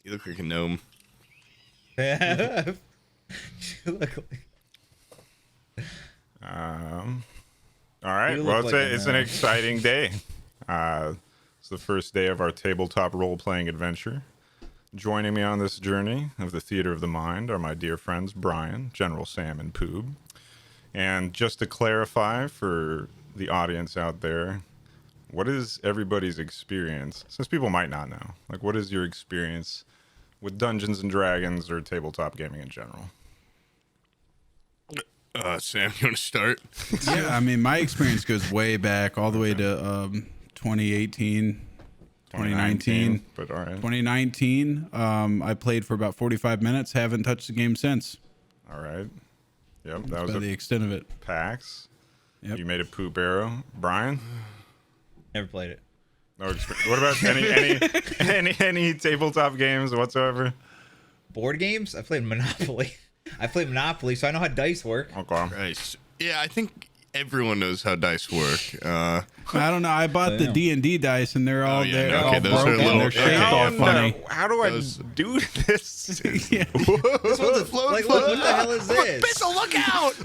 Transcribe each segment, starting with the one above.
You look like a gnome. You look like... All right. You Well, look it's like an a exciting day. It's the first day of our tabletop role-playing adventure. Joining me on this journey of the Theater of the Mind are my dear friends Brian, General Sam, and Poob. And just to clarify for the audience out there, what is everybody's experience? Since people might not know, like, what is your experience with Dungeons and Dragons or tabletop gaming in general? Sam, you want to start? Yeah, I mean, my experience goes way back, all the way to 2018, 2019. But all right. 2019, I played for about 45 minutes, haven't touched the game since. All right. Yep, that That's was about the extent of it. PAX. Yep. You made a poop arrow. Brian? Never played it. No experience. What about any tabletop games whatsoever? Board games? I played Monopoly. So I know how dice work. Okay. Right. Yeah, I think everyone knows how dice work. I don't know. I bought the D&D dice, and they're all yeah, they're okay, all those are a broken. little- They're shaped yeah. all funny. How do I do this? Yeah. This one's like, what the hell is this? Bissell, look out!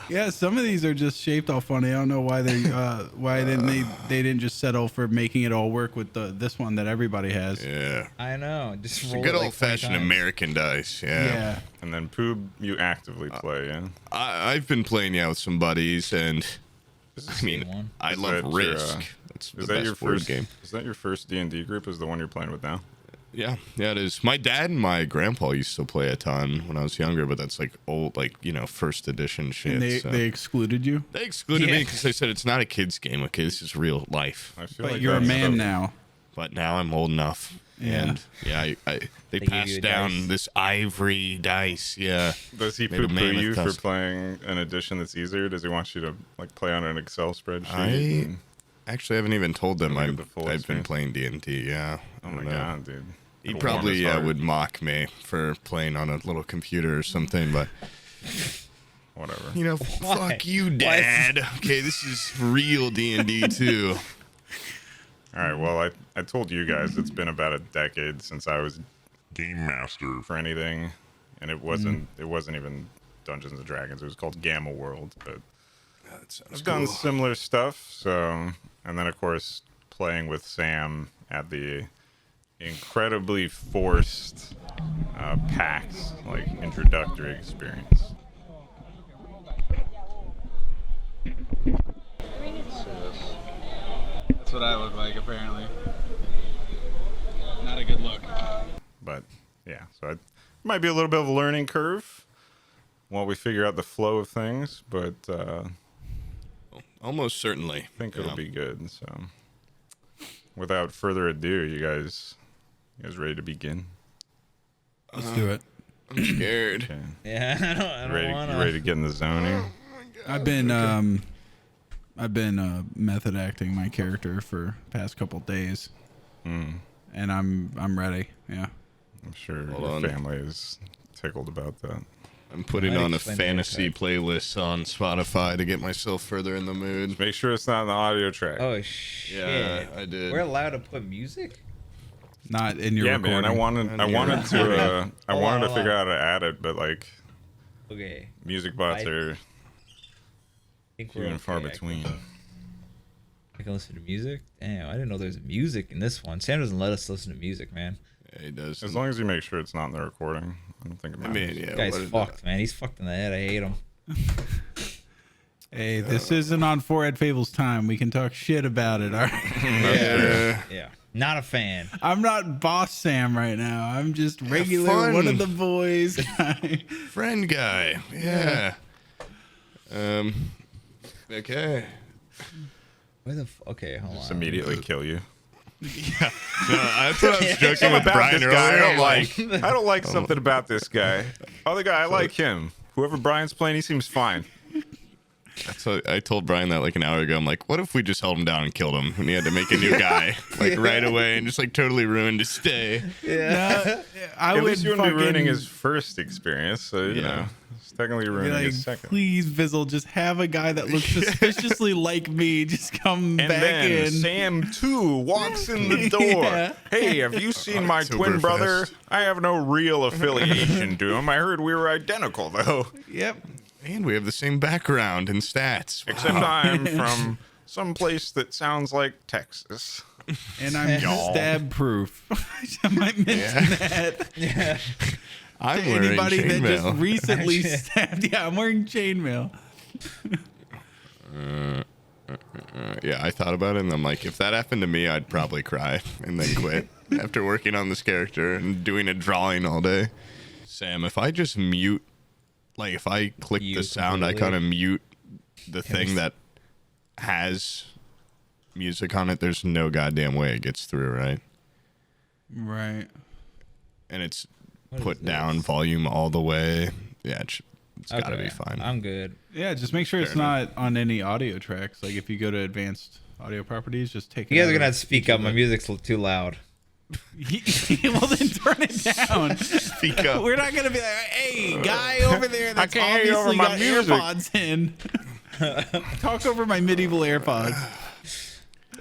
Yeah, some of these are just shaped all funny. I don't know why they didn't just settle for making it all work with this one that everybody has. Yeah. I know. Just It's a roll good it like old-fashioned 20 times. American dice, yeah. Yeah. And then Poob, you actively play, yeah? I've been playing with some buddies, and I mean, one. I Is love that your, Risk. That's Is the that best your board first game. Is that your first D&D group? Is the one you're playing with now? Yeah, it is. My dad and my grandpa used to play a ton when I was younger, but that's like old, like, first edition shit. And they, so. they excluded you, They excluded me Yeah. because they said it's not a kid's game. Okay, this is real life. I feel but like you're a that's man the- now. But now I'm old enough. Yeah. And yeah, they They give you passed a down dice. this ivory dice. Yeah. Does he Made a poo-poo mammoth you for tusk. playing an edition that's easier? Does he want you to like play on an Excel spreadsheet? I and- actually haven't even told them Look at the full I've been experience. playing D&D. Yeah. Oh I my don't know. god, dude. He It'll probably warm his heart. would mock me for playing on a little computer or something, but Whatever. Why? fuck you, Why is- Dad. Okay, this is real D&D too. All right. Well, I told you guys it's been about a decade since I was Game Master. for anything, and it wasn't even Dungeons and Dragons. It was called Gamma World, but That sounds I've done similar stuff. So, and then of course playing with Sam at the incredibly forced PAX like introductory experience. That's what I look like, apparently. Not a good look. But yeah, so it might be a little bit of a learning curve while we figure out the flow of things, but Almost certainly. I think it'll be good. So, without further ado, you guys ready to begin? Let's do it. I'm scared. Okay. Yeah, I don't You want ready to get in the zone here? I've been method acting my character for past couple days, and I'm ready. Yeah. I'm sure Hold your on. family is tickled about that. I'm putting Might on a explain the fantasy playlist on Spotify to get myself further in the mood. Make sure it's not in the audio track. Oh shit! Yeah, I did. We're allowed to put music. Not in your yeah, recording. man. I wanted to Hold on. figure out how to add it, but like Okay. music bots I are think few we're and far okay. between. I can listen to music. Damn, I didn't know there's music in this one. Sam doesn't let us listen to music, man. Yeah, he does. As long as you make sure it's not in the recording, I don't think it I matters. mean, yeah. This guy's what is fucked, man. He's fucked in the head. I hate him. Hey, this isn't on Forehead Fables time. We can talk shit about it. All right. Yeah. Yeah. Not a fan. I'm not boss Sam right now. I'm just regular fun. one of the boys. Friend guy. Yeah. Okay. Where the okay, hold Just on. immediately kill you. No, that's what I was joking Something with about Brian this guy I earlier. don't like. I don't like something about this guy. Other guy, I like him. Whoever Brian's playing, he seems fine. That's what I told Brian that like an hour ago. I'm like, what if we just held him down and killed him and he had to make a new guy like right away and just like totally ruined his stay? I At would least you wouldn't be ruining fucking- his first experience, so you Yeah. know. Technically Be ruining like, his second. please, Bizzle, just have a guy that looks suspiciously like me just come And back then in. Sam too walks in the door. Yeah. Hey, have you seen my twin brother? Oktoberfest. I have no real affiliation to him. I heard we were identical though. Yep. And we have the same background and stats. Except I'm from some place that sounds like Texas. And I'm stab proof. I might mention that. Yeah. I'm To wearing anybody that just chainmail. recently stabbed. Yeah, I'm wearing chainmail. Yeah, I thought about it, and I'm like, if that happened to me, I'd probably cry and then quit after working on this character and doing a drawing all day. Sam, if I just mute, like if I click the Mute sound, I completely? kind of mute the thing that has music on it, there's no goddamn way it gets through, right? Right. And it's What put is down this? volume all the way. Yeah, it's got to Okay, be fine. I'm good. Yeah, just make sure it's not on any audio tracks. Like if you go to advanced audio properties, just take it You guys out are gonna of have to speak each up. of My the- music's too loud. Well, then turn it down. Speak up. We're not gonna be like, hey, guy over there that's can't hear you over obviously my got music. AirPods in. Talk over my medieval AirPods.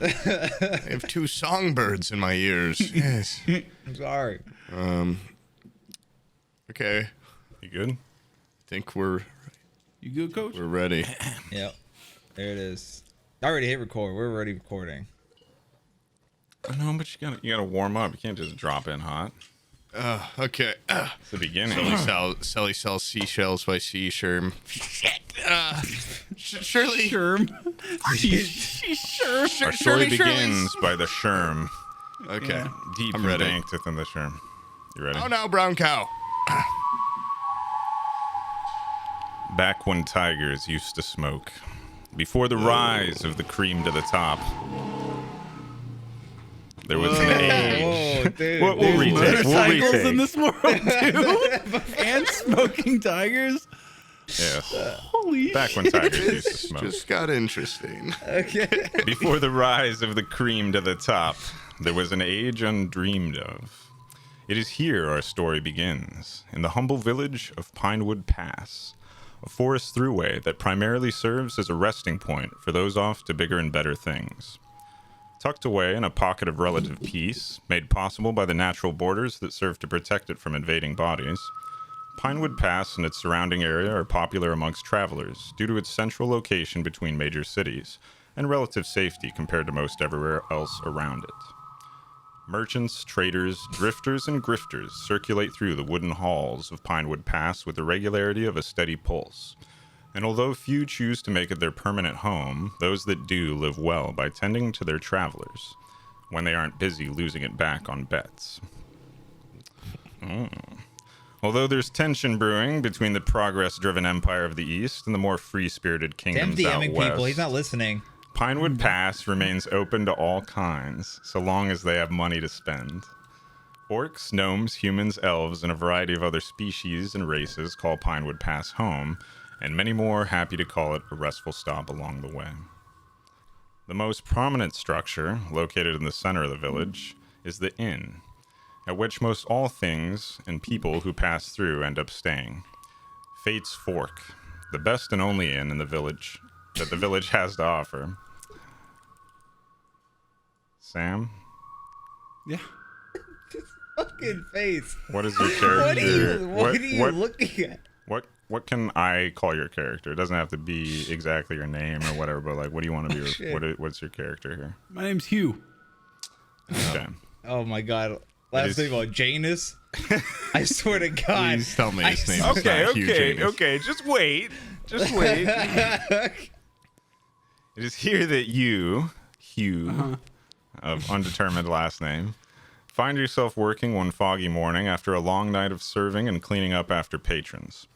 I have two songbirds in my ears. Yes. I'm sorry. Okay. You good? Think we're You good, Coach? ready. Yep. There it is. I already hit record. We're already recording. No, but you gotta warm up. You can't just drop in hot. Okay. It's the beginning. Sally sells seashells by sea sherm. Shit. Shirley. Sherm. She's sure. Our story Shirley begins by the Sherm. Okay. Yeah. Deep I'm and ready. banked within the Sherm. You ready? Oh no, brown cow. Back when tigers used to smoke, before the rise of the cream to the top, there was an age. Oh, dude. We'll retake. We'll Motorcycles retake. in this world too, and smoking tigers. Yes. Holy Back when tigers used to smoke. Just got interesting. Okay. Before the rise of the cream to the top, there was an age undreamed of. It is here our story begins, in the humble village of Pinewood Pass, a forest thruway that primarily serves as a resting point for those off to bigger and better things. Tucked away in a pocket of relative peace, made possible by the natural borders that serve to protect it from invading bodies, Pinewood Pass and its surrounding area are popular amongst travelers due to its central location between major cities and relative safety compared to most everywhere else around it. Merchants, traders, drifters, and grifters circulate through the wooden halls of Pinewood Pass with the regularity of a steady pulse. And although few choose to make it their permanent home, those that do live well by tending to their travelers, when they aren't busy losing it back on bets. Although there's tension brewing between the progress-driven empire of the East and the more free-spirited Damn kingdoms out DMing west, people. He's not listening. Pinewood Pass remains open to all kinds, so long as they have money to spend. Orcs, gnomes, humans, elves, and a variety of other species and races call Pinewood Pass home, and many more happy to call it a restful stop along the way. The most prominent structure, located in the center of the village, is the inn, at which most all things and people who pass through end up staying. Fate's Fork, the best and only inn in the village that the village has to offer. Sam, Yeah. Fucking face. what is your character? What are you looking at? What can I call your character? It doesn't have to be exactly your name or whatever, but like, what do you want to be? Shit. What's your character here? My name's Hugh. Okay. Oh my god. It Last is- name about Janus. I swear to God. Please tell me his name is Okay, not Hugh okay, Janus. okay. Just wait. Just wait. It is here that you, Hugh, of undetermined last name, find yourself working one foggy morning after a long night of serving and cleaning up after patrons.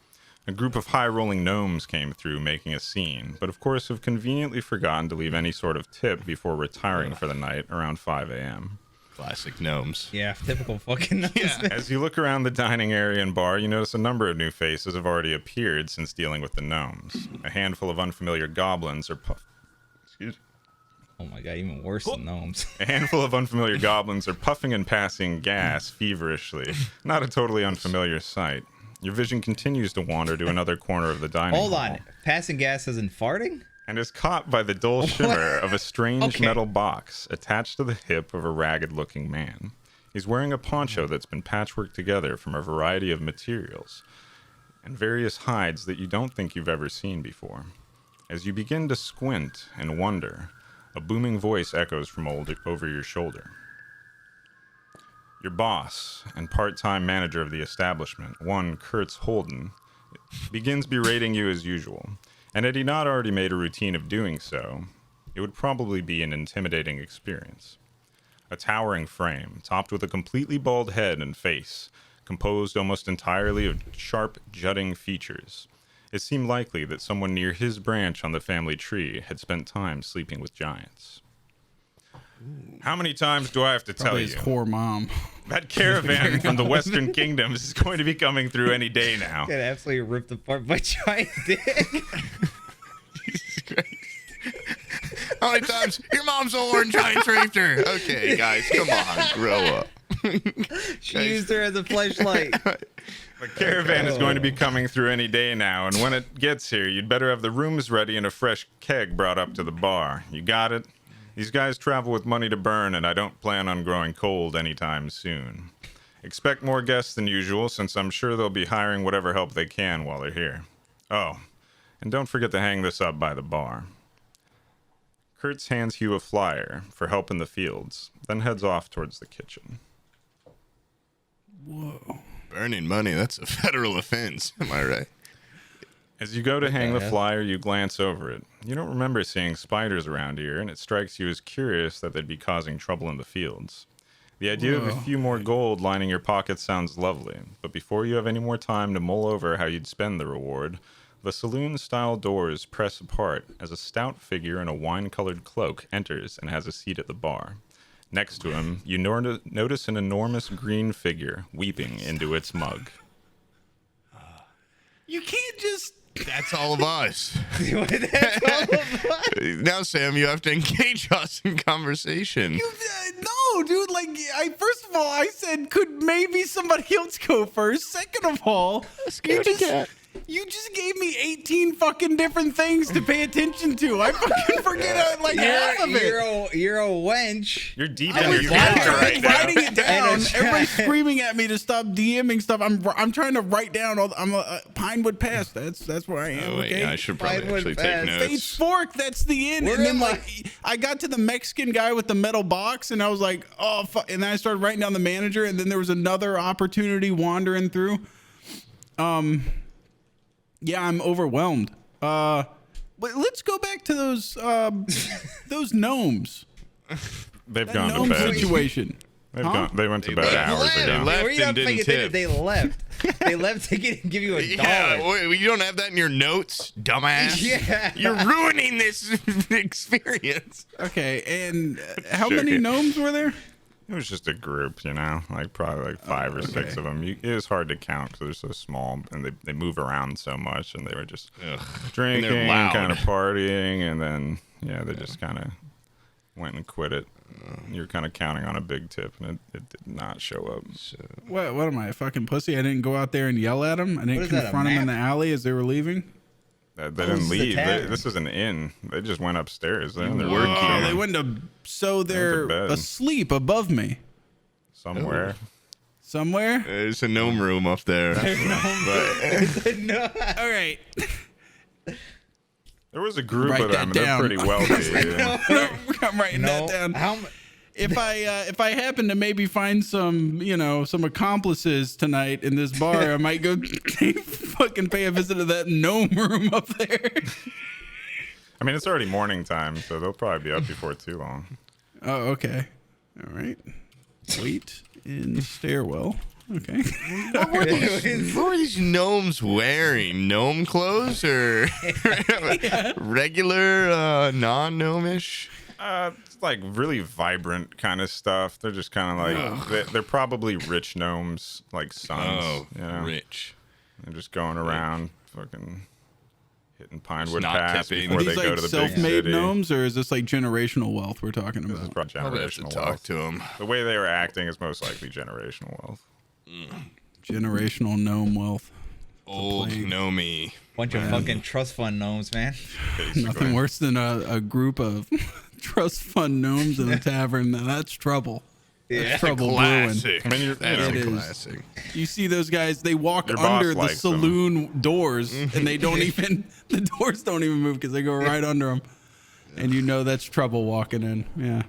A group of high-rolling gnomes came through making a scene, but of course have conveniently forgotten to leave any sort of tip before retiring for the night around 5 a.m. Classic gnomes. Yeah, typical fucking As you look around the dining area and bar, you notice a number of new faces have already appeared since dealing with the gnomes. A handful of unfamiliar goblins are Oh my god, even worse than gnomes. A handful of unfamiliar goblins are puffing and passing gas feverishly. Not a totally unfamiliar sight. Your vision continues to wander to another corner of the dining hall. Hold on. Passing gas isn't farting? And is caught by the dull shimmer of a strange Okay. metal box attached to the hip of a ragged-looking man. He's wearing a poncho that's been patchworked together from a variety of materials and various hides that you don't think you've ever seen before. As you begin to squint and wonder, a booming voice echoes from over your shoulder. Your boss and part-time manager of the establishment, one Kurtz Holden, begins berating you as usual. And had he not already made a routine of doing so, it would probably be an intimidating experience. A towering frame, topped with a completely bald head and face, composed almost entirely of sharp, jutting features. It seemed likely that someone near his branch on the family tree had spent time sleeping with giants. How many times do I have to tell Probably you? his whore mom. That caravan from the Western Kingdoms is going to be coming through any day now. Get absolutely ripped apart by giant dick. Jesus Christ. How many times? Your mom's a whore and giants raped her. Okay, guys, come on, grow up. She used her as a flashlight. The caravan is going to be coming through any day now, and when it gets here, you'd better have the rooms ready and a fresh keg brought up to the bar. You got it? These guys travel with money to burn, and I don't plan on growing cold anytime soon. Expect more guests than usual, since I'm sure they'll be hiring whatever help they can while they're here. Oh, and don't forget to hang this up by the bar. Kurtz hands you a flyer for help in the fields, then heads off towards the kitchen. Whoa. Burning money, that's a federal offense. Am I right? As you go to hang the Yeah. flyer, you glance over it. You don't remember seeing spiders around here, and it strikes you as curious that they'd be causing trouble in the fields. The idea of a few more gold lining your pockets sounds lovely, but before you have any more time to mull over how you'd spend the reward, the saloon-style doors press apart as a stout figure in a wine-colored cloak enters and has a seat at the bar. Next to him, you notice an enormous green figure weeping into its mug. You can't just. That's all of us. That's all of us. Now, Sam, you have to engage us in conversation. No, dude. Like, first of all, I said, could maybe somebody else go first? Second of all, you just gave me 18 fucking different things to pay attention to. I fucking forget half of it. You're a wench. You're deep I in was your character right now. writing it down. And a Everybody's chat. screaming at me to stop DMing stuff. I'm trying to write down. I'm Pinewood Pass. That's where I am. Oh, wait, okay. I should probably Pinewood actually Pass. take Face notes. Fork, that's the end. Where And then am I got to the Mexican guy with the metal box, and I was like, oh fuck. And then I started writing down the manager, and then there was another opportunity wandering through. Yeah, I'm overwhelmed. But let's go back to those gnomes. They've That gone to gnome bed. situation. They went to bed hours ago. left Were you not and didn't paying attention? tip. They left. They left to give you a Yeah, dollar. wait, you don't have that in your notes, dumbass. Yeah. You're ruining this experience. Okay, and how Sure, many okay. gnomes were there? It was just a group, like probably like 5 or 6 of them. It is hard to count because they're so small and they move around so much, and they were just drinking, they're loud. kind of partying, and then they just kind of went and quit it. You're kind of counting on a big tip, and it did not show up. What am I, a fucking pussy? I didn't go out there and yell at them. I didn't What is that, a confront them in the map? alley as they were leaving. They Oh, didn't this is a leave. tavern. This is an inn. They just went upstairs. They're in their Whoa. work Oh, gear they went to so to they're bed. asleep above me somewhere. somewhere. There's a gnome room up there. No. All right. There was a group Write of them. that And they're down. pretty wealthy. I'm writing that down. How? If I happen to maybe find some accomplices tonight in this bar, I might go fucking pay a visit to that gnome room up there. I mean, it's already morning time, so they'll probably be up before too long. Oh, okay. All right. Wait in the stairwell. Okay. What were these gnomes wearing? Gnome clothes or regular non-gnomish? It's like really vibrant kind of stuff. They're just kind of like they're probably rich gnomes, like sons. Rich. They're just going around, fucking hitting Pinewood not Pass tipping. before Are they these go like to the big self-made city. gnomes, or is this like generational wealth we're talking This is about? probably Probably have to generational talk wealth. to him. The way they were acting is most likely generational wealth. Generational gnome wealth. Old plague. Gnomey. Bunch of fucking trust fund gnomes, man. Nothing worse than a group of trust fund gnomes in a tavern. Now that's trouble. Yeah. That's trouble brewing. Classic. I mean, you're- That's It a is. classic. You see those guys? They walk Your boss under the likes them. saloon doors, and they don't even. The doors don't even move because they go right under them, and you know that's trouble walking in. Yeah.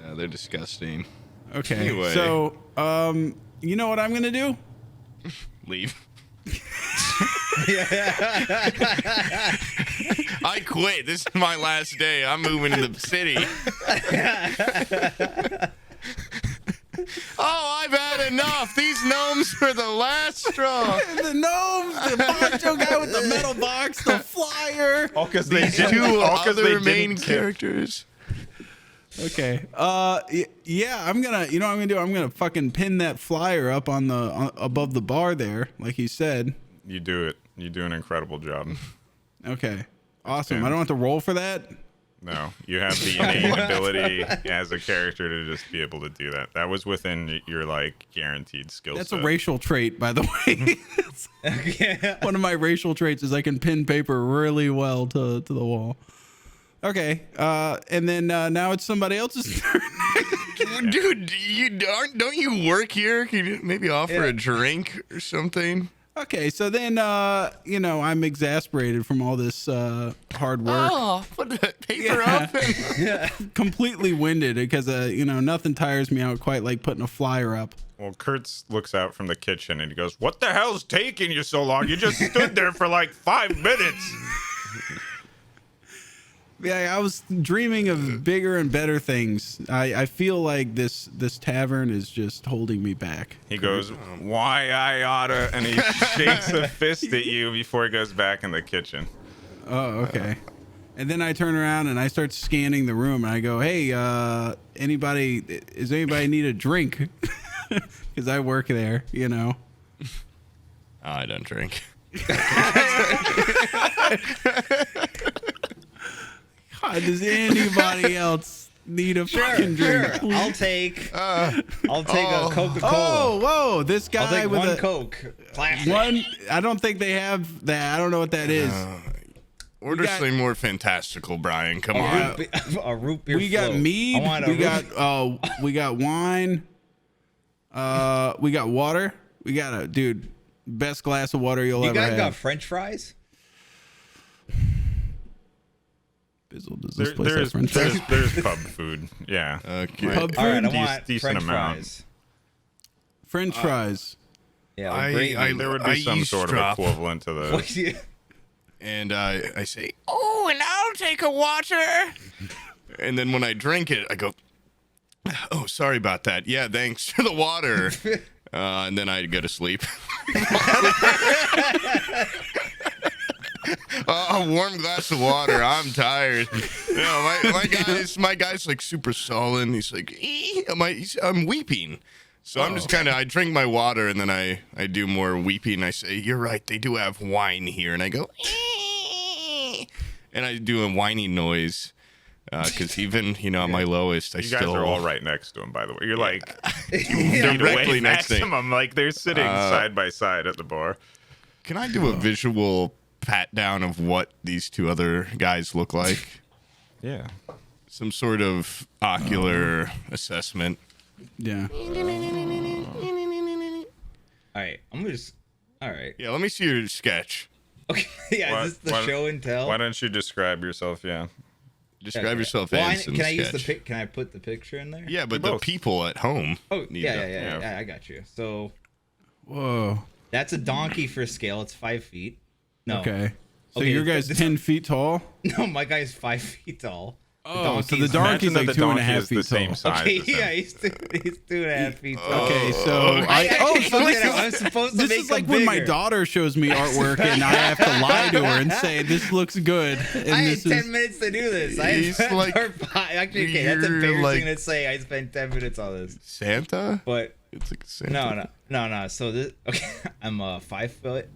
Yeah, they're disgusting. Okay. Anyway. So, you know what I'm gonna do? Leave. I quit. This is my last day. I'm moving to the city. Oh, I've had enough. These gnomes are the last straw. The gnomes, the poncho guy with the metal box, the flyer. All because they These didn't. two All because they other main didn't tip. characters. Okay. Yeah, I'm gonna. You know what I'm gonna do? I'm gonna fucking pin that flyer up on the above the bar there, like you said. You do it. You do an incredible job. Okay. Awesome. Yeah. I don't have to roll for that. No, you have the innate ability as a character to just be able to do that. That was within your like guaranteed skill That's set. a racial trait, by the way. Yeah. One of my racial traits is I can pin paper really well to the wall. Okay. And then now it's somebody else's turn. Dude, don't you work here? Can you maybe offer a drink or something? Okay, so then I'm exasperated from all this hard work. Oh, put the paper up. Completely winded because nothing tires me out quite like putting a flyer up. Well, Kurtz looks out from the kitchen and he goes, "What the hell's taking you so long? You just stood there for like 5 minutes." Yeah, I was dreaming of bigger and better things. I feel like this tavern is just holding me back. He goes, "Why I oughta," and he shakes a fist at you before he goes back in the kitchen. Oh, okay. And then I turn around and I start scanning the room and I go, "Hey, does anybody need a drink?" Because I work there, you know. I don't drink. God, does anybody else need a fucking drink? Sure. please? I'll take a Coca-Cola. Whoa! This I'll guy take with one a Coke. Classic. one. I don't think they have that. I don't know what that is. Order got- something more fantastical, Brian. Come on. A root beer. We got float. mead. I want a We got wine. We got water. We got best glass of water you'll You ever guys have. got French fries? Bizzle, does this place have There's French fries? there's pub food. Yeah. Okay. Pub All right, I food? want decent French amount. fries. French fries. Yeah, I- with gravy. I- There would be some sort of eavesdrop. equivalent to those. What you- And I say, "Oh, and I'll take a water." And then when I drink it, I go, "Oh, sorry about that. Yeah, thanks for the water." And then I go to sleep. A warm glass of water. I'm tired. My guy's like super sullen. He's like, I'm weeping. So I'm just kind of, I drink my water and then I do more weeping. I say, "You're right. They do have wine here." And I go, and I do a whiny noise. Because even, at my lowest, I You guys still... are all right next to him, by the way. You're like They're directly next to him. maximum. Like they're sitting side by side at the bar. Can I do a visual pat down of what these two other guys look like? Yeah. Some sort of ocular assessment. Yeah. All right, I'm gonna just. All right. Yeah, let me see your sketch. Okay. Yeah, is this the show and tell? Why don't you describe yourself? Yeah. Describe Okay. yourself Well, and some can I use sketch. the pic? Can I put the picture in there? Yeah, but Do the both. people at home. Oh, need yeah, to- yeah. I got you. So Whoa. that's a donkey for scale. It's 5 feet. No. Okay. So Okay, your guy's 10 feet tall? No, my guy's 5 feet tall. Oh, so the donkey's- donkey's Imagine that like the 2.5 donkey is feet the tall. same size. Okay, as him. yeah, he's 2.5 feet tall. Okay, so I was supposed to this make is like him when my bigger. daughter shows me artwork and I have to lie to her and say this looks good. And I had this 10 is minutes to do this. I He's had like actually, okay, that's weird, embarrassing like- to say. I spent 10 minutes on this, Santa? but It's like Santa. no. So this, okay, I'm 5 foot,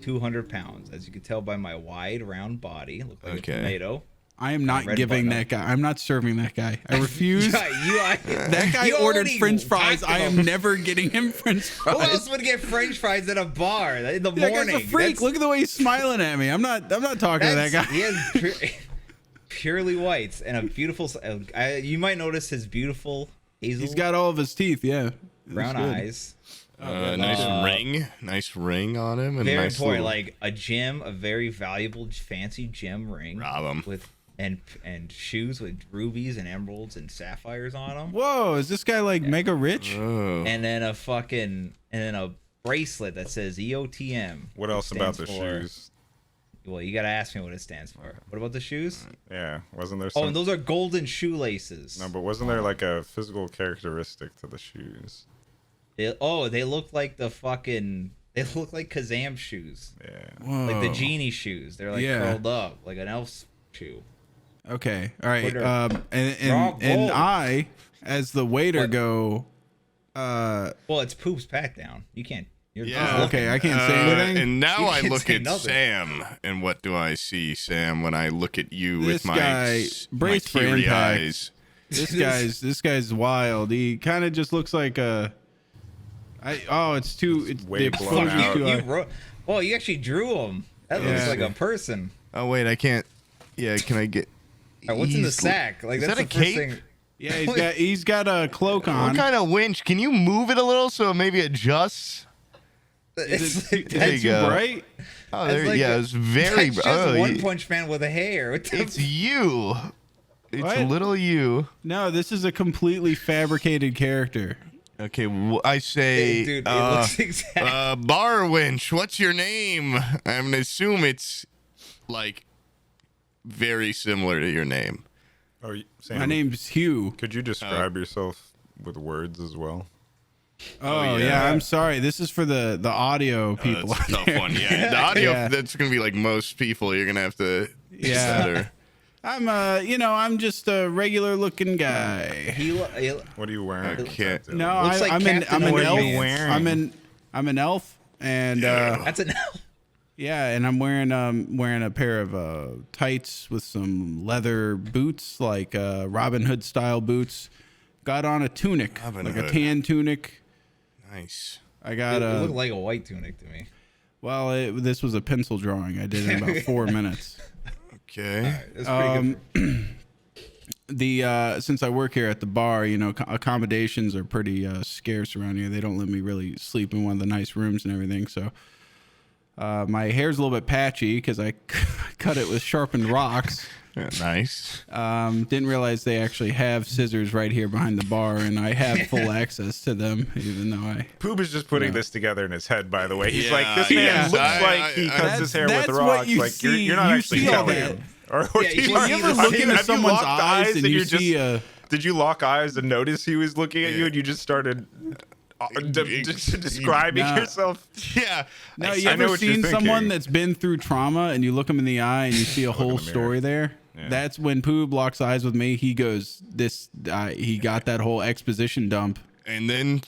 200 pounds, as you can tell by my wide, round body. Look like Okay. a tomato. I am not red giving button. that guy. I'm not serving that guy. I refuse. That guy you ordered already French fries. talked I am about- never getting him French Who fries. else would get French fries at a bar in the That morning? guy's a freak. Look at the way he's smiling at me. I'm not talking to that guy. He has purely whites and a beautiful. You might notice his beautiful hazel. He's got all of his teeth. Yeah. brown Looks good. eyes. Nice ring on him, and Very nice important, little- like a gem, a very valuable, fancy gem ring. Rob 'em. With and shoes with rubies and emeralds and sapphires on them. Whoa, is this guy like mega rich? Oh. And then a bracelet that says EOTM. What else which about stands the for- shoes? Well, you gotta ask me what it stands for. What about the shoes? Yeah, wasn't there Oh, some? and those are golden shoelaces. No, but wasn't there like a physical characteristic to the shoes? They look like the fucking. They look like Kazam's shoes, Yeah. Whoa. like the genie shoes. They're like Yeah. curled up, like an elf's shoe. Okay. All right. Put her- And gold. I, as the waiter, What? go. Well, it's Poop's pat down. You can't. You're Yeah. Okay, I can't say anything. And now You I can't look say at nothing. Sam, and what do I see, Sam, when I look at you This with my guy, my brace for teary impact. eyes? This guy's wild. He kind of just looks like a. It's way the blown exposure's out. too high. Well, you actually drew him. That looks Yeah. like a person. Oh wait, I can't. Yeah, can I get? All right, what's in the He's- sack? Like is that's that the a first cape? thing. Yeah, he's got a cloak on. What kind of winch? Can you move it a little so it maybe adjusts? It's Is like, There you it too go. bright? Oh, that's there, like yeah, a- it's very. that's just Oh, One Punch Man with a hair. What the it's you. It's What? little you. No, this is a completely fabricated character. Okay, I say, dude, it looks exact. bar winch. What's your name? I'm gonna assume it's like very similar to your name. Oh, Sam, My name's Hugh. Could you describe yourself with words as well? Oh, yeah. I'm sorry. This is for the audio people. That's a out tough there. one. Yeah, the audio. Yeah. That's gonna be like most people. You're gonna have to. Yeah. Better. I'm just a regular looking guy. What are you wearing? Okay. No, Looks like I'm an Captain elf. Obvious. I'm an elf, and That's an elf. yeah, and I'm wearing a pair of tights with some leather boots, like Robin Hood style boots. Got on a tunic, Robin like Hood. a tan tunic. Nice. I got It looked like a white tunic to me. this was a pencil drawing. I did it in about 4 minutes. Okay. It's pretty good. Since I work here at the bar, accommodations are pretty scarce around here. They don't let me really sleep in one of the nice rooms and everything. So my hair's a little bit patchy because I cut it with sharpened rocks. Yeah, nice. Didn't realize they actually have scissors right here behind the bar, and I have full access to them, even though I. Poop is just putting this together in his head, by the way. He's Yeah, like, this man yeah. looks like he I- cuts his hair with that's what rocks. you Like see. you're not You actually see all telling that. him. Or Yeah, you Well, you see ever the- look I mean, into have you someone's locked eyes and and you you just- see a. Did you lock eyes and notice he was looking at you and you just started describing Nah. yourself? Yeah. No, I- you I know ever what you're seen someone thinking. that's been through trauma and you look them in the eye and you see a whole in the mirror. story there? Yeah. That's when Poob locks eyes with me. He goes, he got that whole exposition dump. And then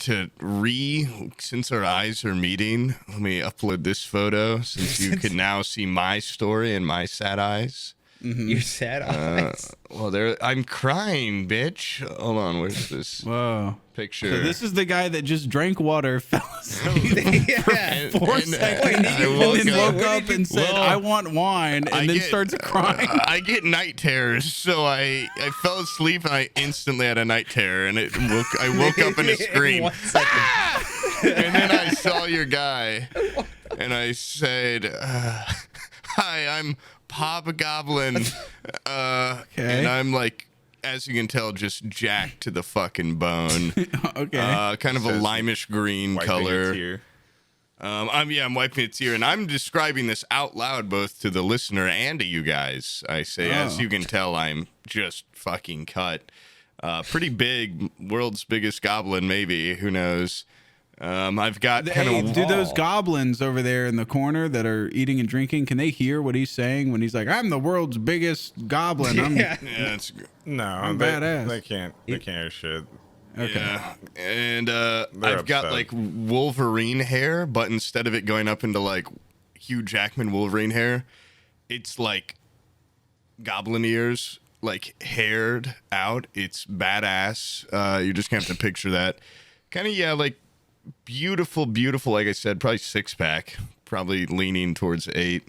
since our eyes are meeting, let me upload this photo since you can now see my story and my sad eyes. Your sad eyes. Well, I'm crying, bitch. Hold on, where's this Whoa. picture? So this is the guy that just drank water, fell asleep Yeah. 4 seconds, Wait, I you woke and then up- woke up and said, Well, I want wine, and I then get- starts crying. I get night terrors, so I fell asleep and I instantly had a night terror, and I woke up in a scream. 1 second. And then I saw your guy, and I said, "Hi, I'm Pop Goblin," and I'm like, as you can tell, just jacked to the fucking bone. Okay. Kind of a Says limeish green Wiping a color. tear. I'm wiping a tear, and I'm describing this out loud both to the listener and to you guys. I say, as Oh. you can tell, I'm just fucking cut. Pretty big, world's biggest goblin, maybe. Who knows? I've got kind Hey, of. do those goblins over there in the corner that are eating and drinking, can they hear what he's saying when he's like, I'm the world's biggest goblin? Yeah. Yeah, it's No, badass. They can't hear shit. Okay. Yeah, and I've got upset. like Wolverine hair, but instead of it going up into like Hugh Jackman Wolverine hair, it's like goblin ears, like haired out. It's badass. You're just gonna have to picture that. Kind of, yeah, like beautiful, beautiful. Like I said, probably 6-pack, probably leaning towards 8.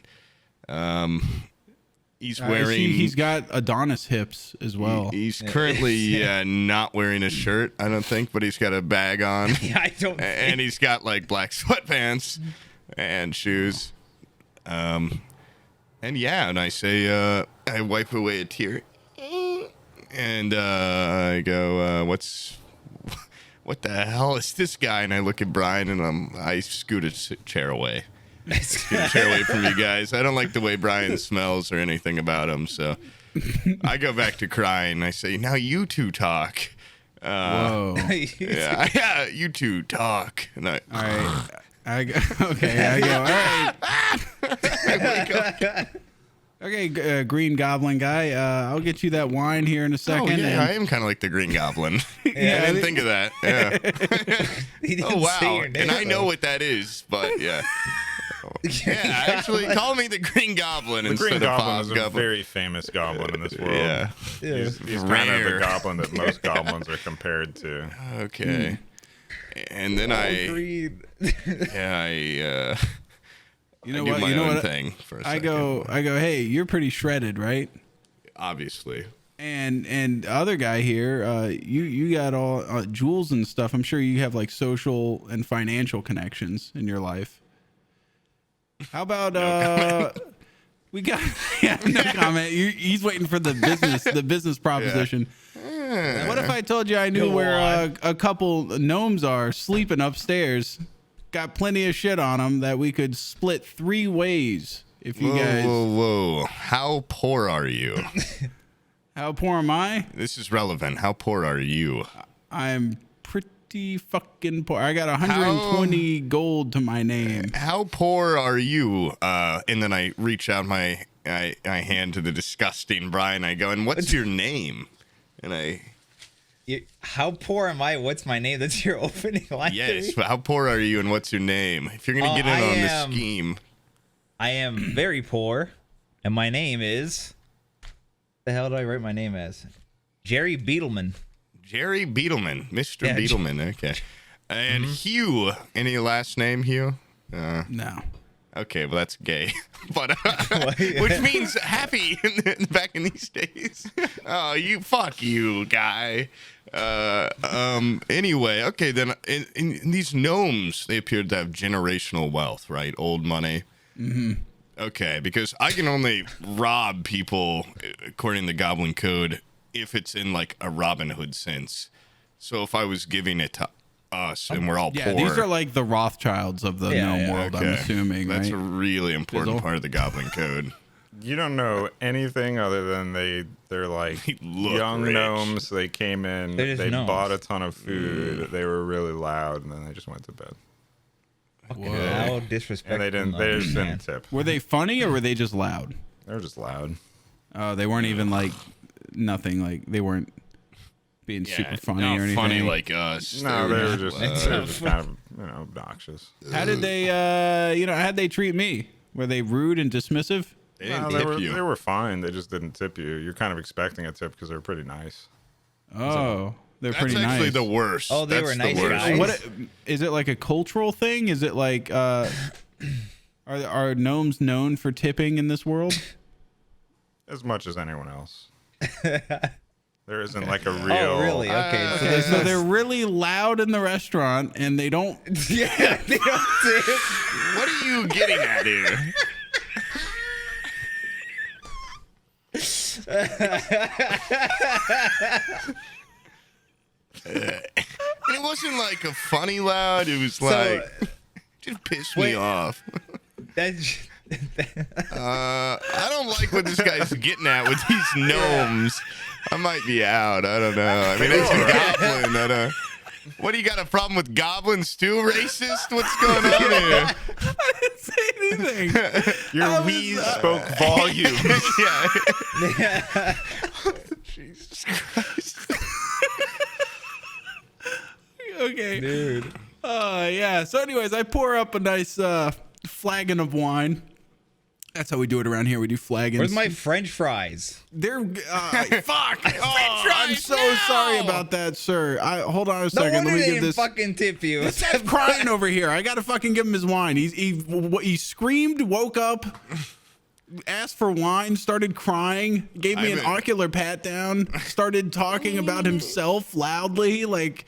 He's wearing. He's got Adonis hips as well. He's currently not wearing a shirt, I don't think, but he's got a bag on. Yeah, I don't. And he's got like black sweatpants and shoes. And yeah, and I say, I wipe away a tear, and I go, what the hell is this guy? And I look at Brian, and I scoot a chair away. Scoot a chair away from you guys. I don't like the way Brian smells or anything about him, so I go back to crying. I say, now you two talk. Whoa. Yeah, you two talk. And All right. I go, all right. Okay, Green Goblin guy. I'll get you that wine here in a second. Oh, yeah, I am kind of like the Green Goblin. I didn't think of that. Yeah. He didn't Oh, say wow. your name, And I know though. what that is, but yeah. Yeah, actually, call me the Green Goblin The instead Green of Goblin is a Goblin. very famous goblin in this world. Yeah. He's kind of the Rare. goblin that most goblins are compared to. Okay. And then Agreed. I You know do what? my You know own what? thing for a I second. go. Hey, you're pretty shredded, right? Obviously. And the other guy here, you got all jewels and stuff. I'm sure you have like social and financial connections in your life. How about we got no comment. He's waiting for the business proposition. What if I told you I knew Go where on. a couple gnomes are sleeping upstairs? Got plenty of shit on them that we could split 3 ways. If you guys, Whoa. How poor are you? how poor am I? This is relevant. How poor are you? I'm pretty fucking poor. I got 120 gold to my name. How poor are you? And then I reach out my hand to the disgusting Brian. I go, and what's your name? And How poor am I? What's my name? That's your opening line. yes, but how poor are you and what's your name? If you're going to get in I on am- this scheme. I am very poor, and my name is. The hell did I write my name as? Jerry Beetleman. Jerry Beetleman. Mr. Yeah, Beetleman. Okay. And Hugh. Any last name, Hugh? No. Okay, well, that's gay. But which means happy back in these days. Oh, fuck you, guy. Anyway, okay, then in these gnomes, they appear to have generational wealth, right? Old money. Mm-hmm. Okay, because I can only rob people according to Goblin Code if it's in like a Robin Hood sense. So if I was giving it to us and we're all Yeah, poor. these are like the Rothschilds of the Yeah, gnome yeah. world, I'm Okay. assuming, That's right? a really important Fizzle. part of the Goblin Code. You don't know anything other than they're like look young rich. gnomes. They came in, They're just they gnomes. bought a ton of food. They were really loud, and then they just went to bed. Fucking how disrespectful. And they just man. didn't tip. Were they funny or were they just loud? They were just loud. Oh, they weren't even like nothing. Like they weren't being super funny or anything. Funny like us. No, they were just That's kind of obnoxious. How did they? How'd they treat me? Were they rude and dismissive? They didn't No, they tip were you. they were fine. They just didn't tip you. You're kind of expecting a tip because they're pretty nice. Oh, they're That's pretty actually nice. the worst. Oh, they That's were the nice worst. guys. What is it like a cultural thing? Is it like are gnomes known for tipping in this world? As much as anyone else. There isn't like a real. Oh, really? Okay. So there's So they're really loud in the restaurant and they don't. yeah, they don't tip. What are you getting at here? It wasn't like a funny loud. It was like just pissed me wait. off. That's, I don't like what this guy's getting at with these gnomes. I might be out. I don't know. I mean, it's a goblin. I don't. What do you got a problem with goblins too? Racist? What's going on here? I didn't say anything. Your wheeze spoke volumes. Yeah. Jesus Christ. Okay. dude. Yeah. So, anyways, I pour up a nice flagon of wine, That's how we do it around here. We do flagons. Where's my French fries? They're fuck. Oh, I'm so sorry about that, sir. Hold on a No second. wonder Let me they give didn't this. fucking tip you. This guy's crying over here. I gotta fucking give him his wine. He screamed, woke up, asked for wine, started crying, gave me an ocular pat down, started talking about himself loudly. Like,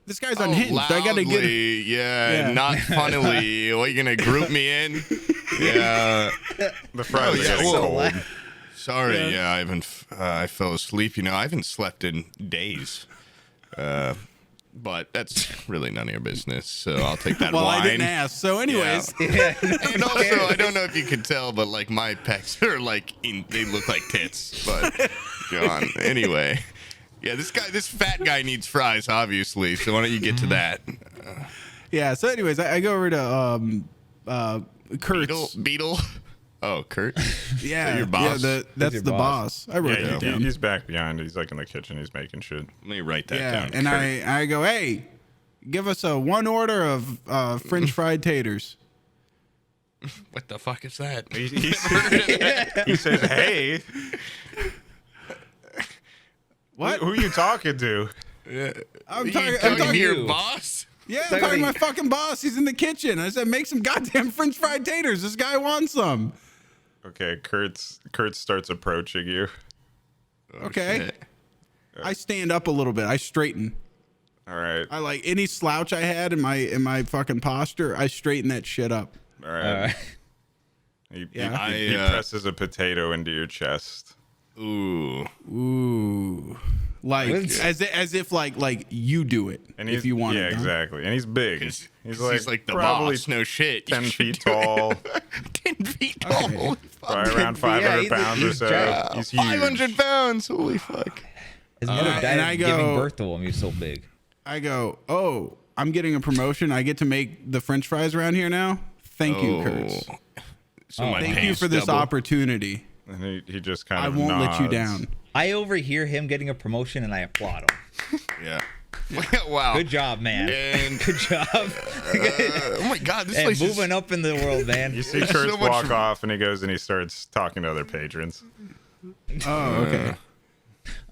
this guy's unhinged. Loudly, I gotta get. yeah, not funnily. What, you gonna group me in? Yeah. The fries are getting well, cold. Sorry, yeah, I fell asleep. You know, I haven't slept in days. But that's really none of your business. So I'll take that Well, wine. I didn't ask. So, anyways, Yeah. And also, I don't know if you can tell, but like my pecs are like they look like tits. But go on. Anyway, yeah, this fat guy needs fries, obviously. So why don't you get to that? yeah. So, anyways, I go over to Kurt's. Beetle. Oh, Kurt. Yeah, your boss? Yeah, that's your the boss. boss. I wrote Yeah, that down. he's back behind. He's like in the kitchen. He's making shit. Let me write that Yeah, down. and Kurt. I go, hey, give us a one order of French fried taters. What the fuck is that? He says, "Hey, What? who are you talking to?" I'm You talking. talking to your you. boss? Yeah, I'm talking to my fucking boss. He's in the kitchen. I said, make some goddamn French fried taters. This guy wants some. Okay, Kurt starts approaching you. Okay. Shit. I stand up a little bit. I straighten. All right, I like any slouch I had in my fucking posture. I straighten that shit up. all right. He presses a potato into your chest. Ooh. Ooh. Like as if like you do it And if you want yeah, it done. exactly. And he's big. He's like the probably boss. No shit. 10 feet tall, 10 feet tall. Okay. Holy fuck. probably around 500 he's- pounds or he's so. giant. He's huge. 500 pounds. Holy fuck. His mother and died I of go- giving birth to him. He was so big. I go, oh, I'm getting a promotion. I get to make the French fries around here now. Thank you, Kurtz. So my Thank you pants for this double. opportunity. And he just kind I of won't let you nods. down. I overhear him getting a promotion and I applaud him. Yeah. Wow. Good job, man. And Good job. oh my god, this and place moving is up in the world, man. You see There's Kurtz so much- walk off, and he goes and he starts talking to other patrons. Oh, okay.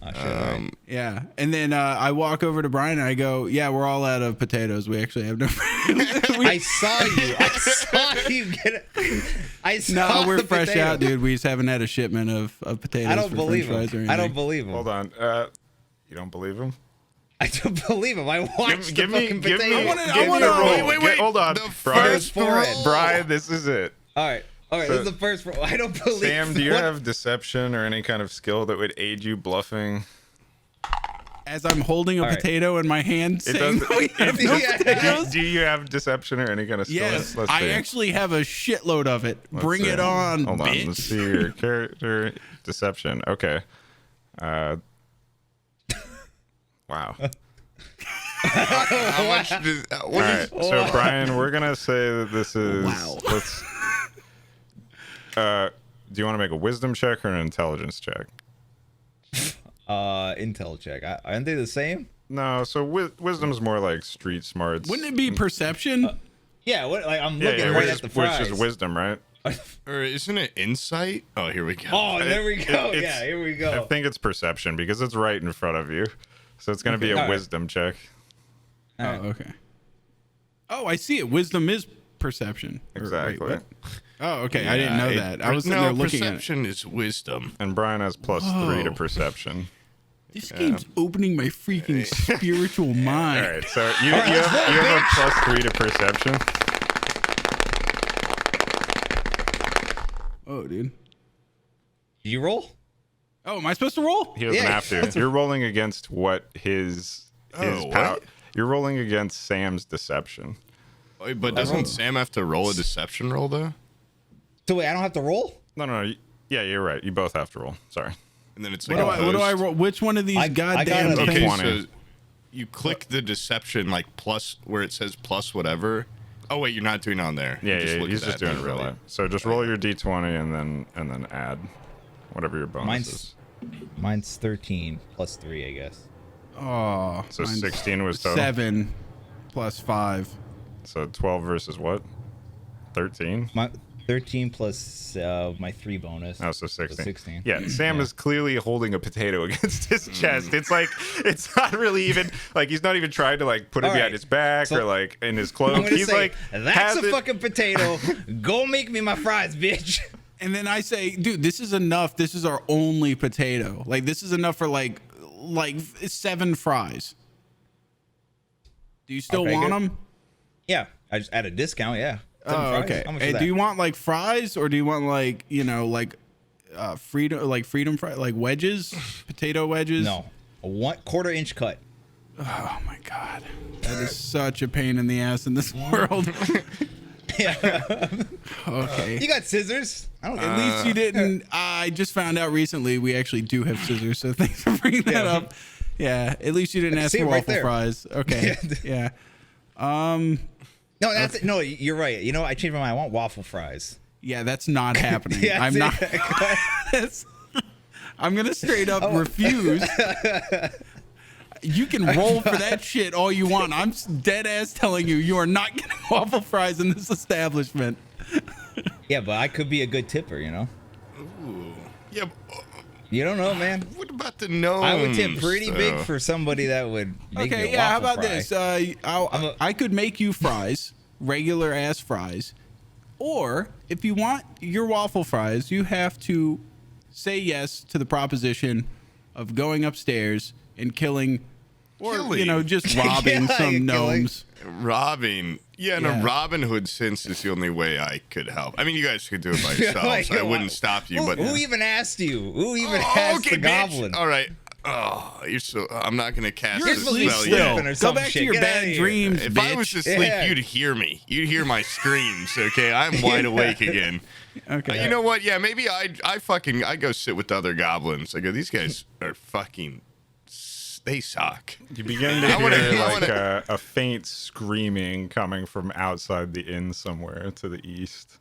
Oh, shit, all right. Yeah. And then I walk over to Brian and I go, yeah, we're all out of potatoes. We actually have no. I saw you. I saw you get it. I saw No, we're the fresh potato. out, dude. We just haven't had a shipment of potatoes. I don't for believe French fries or him. I don't anything. believe him. Hold on. You don't believe him? I don't believe him. I watched Give the me, fucking give me, potato. wanna- give me wanna- a roll. wait. Hold on. The Brian, first roll. Brian, this is it. All right. So- This is the first. I don't believe. Sam, do you what- have deception or any kind of skill that would aid you bluffing? As I'm holding a All right. potato in my hand, It saying doesn't- that we have no Yeah. potatoes. Do you have deception or any kind of skill? Yes, Let's I see. actually have a shitload of it. Let's Bring see. it on, Hold on. bitch. Let's see your character deception. Okay. Wow. how much does All right. So Brian, we're gonna say that this is. Wow. Let's. Do you want to make a wisdom check or an intelligence check? Intel check. Aren't they the same? No. So wisdom's more like street smarts. Wouldn't it be perception? Yeah. What? Like I'm Yeah, looking yeah. right Which at the is, which fries. is wisdom, right? or isn't it insight? Oh, here we go. Oh, there we go. It's- Yeah, here we I go. think it's perception because it's right in front of you. So it's gonna be a All right. wisdom check. Oh, okay. Oh, I see it. Wisdom is perception. Or, wait, Exactly. what? Oh, okay. I didn't know that. I was sitting no, there looking at it. perception is wisdom. And Brian has +3 to Whoa. perception. This game's opening my freaking spiritual All mind. right. So you have a +3 to perception. Oh, dude. Do you roll? Oh, am I supposed to roll? He doesn't Yeah, have to. that's You're rolling against what his Oh, power. what? You're rolling against Sam's deception. Wait, but doesn't Sam have to roll a deception roll though? So wait, I don't have to roll? No. Yeah, you're right. You both have to roll. Sorry. And then it's What like do I opposed. roll? Which one of these I got goddamn it. things? Okay, 20. so you click the deception like plus where it says plus whatever. Oh wait, you're not doing it on there. Yeah, You look he's at just that doing it real manually. life. So just roll your d20 and then add whatever your bonus Mine's is. Mine's 13 plus 3, I guess. Oh, So mine's 16 was total. 7 plus 5. So 12 versus what? 13. My 13 plus my 3 bonus. Oh, so 16. 16. Yeah, Sam is clearly holding a potato against his chest. It's like, it's not really even, like, he's not even trying to, like, put it All behind right. his back So, or, like, in his I'm cloak. gonna He's say, like, that's has a it- fucking potato. Go make me my fries, bitch. And then I say, dude, this is enough. This is our only potato. Like, this is enough for like 7 fries. Do you still Okay, want good. them? Yeah, I just at a discount. Yeah. 7 Oh, fries. okay. How much Hey, is do you that? want like fries or do you want like, freedom fry, like wedges, potato wedges? No, a 1/4 inch cut. Oh my God. That is such a pain in the ass in this world. Yeah. Okay. You got scissors. I don't. At least you didn't. I just found out recently we actually do have scissors, so thanks for bringing that Yeah. up. Yeah, at least you didn't ask see for it right waffle there. fries. Okay. Yeah. No, that's it. No, you're right. You know, I changed my mind. I want waffle fries. Yeah, that's not happening. Yeah, I'm see? not. That's- I'm gonna straight up refuse. You can roll for that shit all you want. I'm dead ass telling you, you are not getting waffle fries in this establishment. Yeah, but I could be a good tipper. You know. Yeah. You don't know, man. What about the gnomes? I would tip pretty big though? for somebody that would make me Okay, a yeah. How waffle about fry. this? I could make you fries, regular ass fries, or if you want your waffle fries, you have to say yes to the proposition of going upstairs and killing, or Killing? just robbing Yeah, some killing. gnomes. Robbing. Yeah, in Yeah. a Robin Hood sense is the only way I could help. I mean, you guys could do it by yourselves. Like, I wouldn't stop you, who, but who even asked you? Who even Oh, asked the bitch. goblin? All right. Oh, you're so. I'm not gonna cast You're a supposed to be spell asleep yet. sleeping or Go some back shit. to your Get outta bad here. dreams, If bitch. I was asleep, Yeah. you'd hear me. You'd hear my screams. Okay, I'm wide awake again. Okay. You know what? Yeah, maybe I go sit with the other goblins. I go, these guys are fucking. They suck. You begin to I wanna- hear I like wanna- a faint screaming coming from outside the inn somewhere to the east.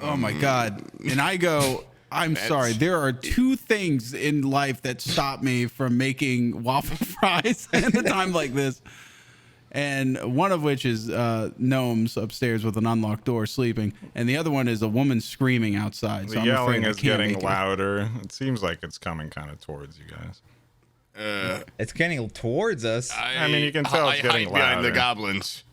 Oh my God. And I go, I'm sorry. There are 2 things in life that stop me from making waffle fries at a time like this. And one of which is gnomes upstairs with an unlocked door sleeping. And the other one is a woman screaming outside. So The I'm yelling afraid I is can't getting make it. louder. It seems like it's coming kind of towards you guys. It's getting towards us. I mean, you can tell it's I getting hide behind the louder. goblins.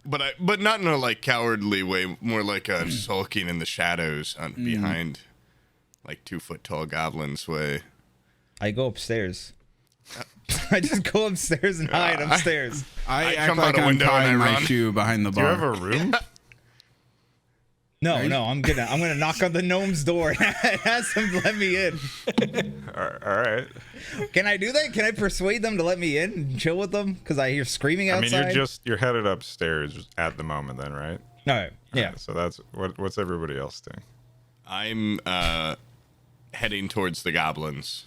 But not in a like cowardly way, more like a sulking in the shadows behind like 2 foot tall goblins way. I go upstairs. I just go upstairs and hide upstairs. I I act come like out a I'm window and I tying my run. shoe behind the Do you bar. have a room? No, I'm gonna knock on the gnome's door and ask them to let me in. All right. Can I do that? Can I persuade them to let me in and chill with them? Because I hear screaming I outside. mean, you're headed upstairs at the moment, then, right? All right. Yeah. Alright, so that's what's everybody else doing? I'm heading towards the goblins.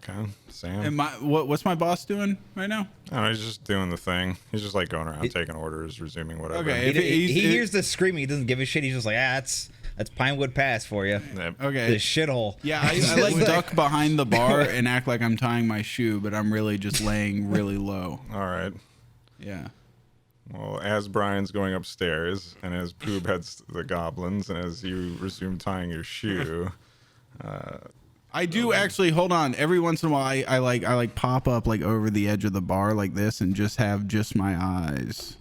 Okay, Sam. And what's my boss doing right now? Oh, he's just doing the thing. He's just like going around taking orders, resuming whatever. Okay. He, If it- he he's- hears the screaming. He doesn't give a shit. He's just like, that's Pinewood Pass for you. Yep. Okay. The shithole. Yeah, I like duck behind the bar and act like I'm tying my shoe, but I'm really just laying really low. All right. Yeah. Well, as Brian's going upstairs, and as Poob heads to the goblins, and as you resume tying your shoe, I do actually hold on. Every once in a while, I like pop up like over the edge of the bar like this and just have just my eyes,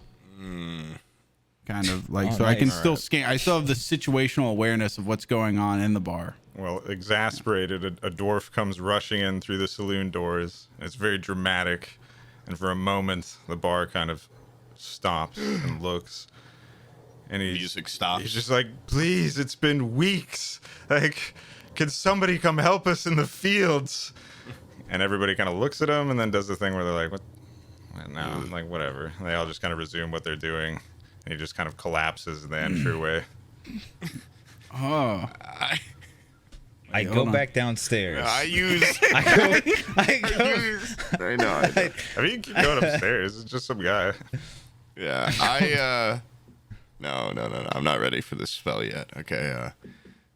kind of like Oh, so I can nice. still scan. I still have the situational awareness of what's going on in the bar. well, exasperated, a dwarf comes rushing in through the saloon doors. It's very dramatic, and for a moment, the bar kind of stops and looks, and Music stops. He's just like, please, it's been weeks. Like, can somebody come help us in the fields? And everybody kind of looks at him and then does the thing where they're like, what? No, I'm like, whatever. They all just kind of resume what they're doing. And he just kind of collapses in the entryway. Oh, I hold go on. back downstairs. I use. I go. I know. I mean, you keep going upstairs. It's just some guy. Yeah. No. I'm not ready for this spell yet. Okay.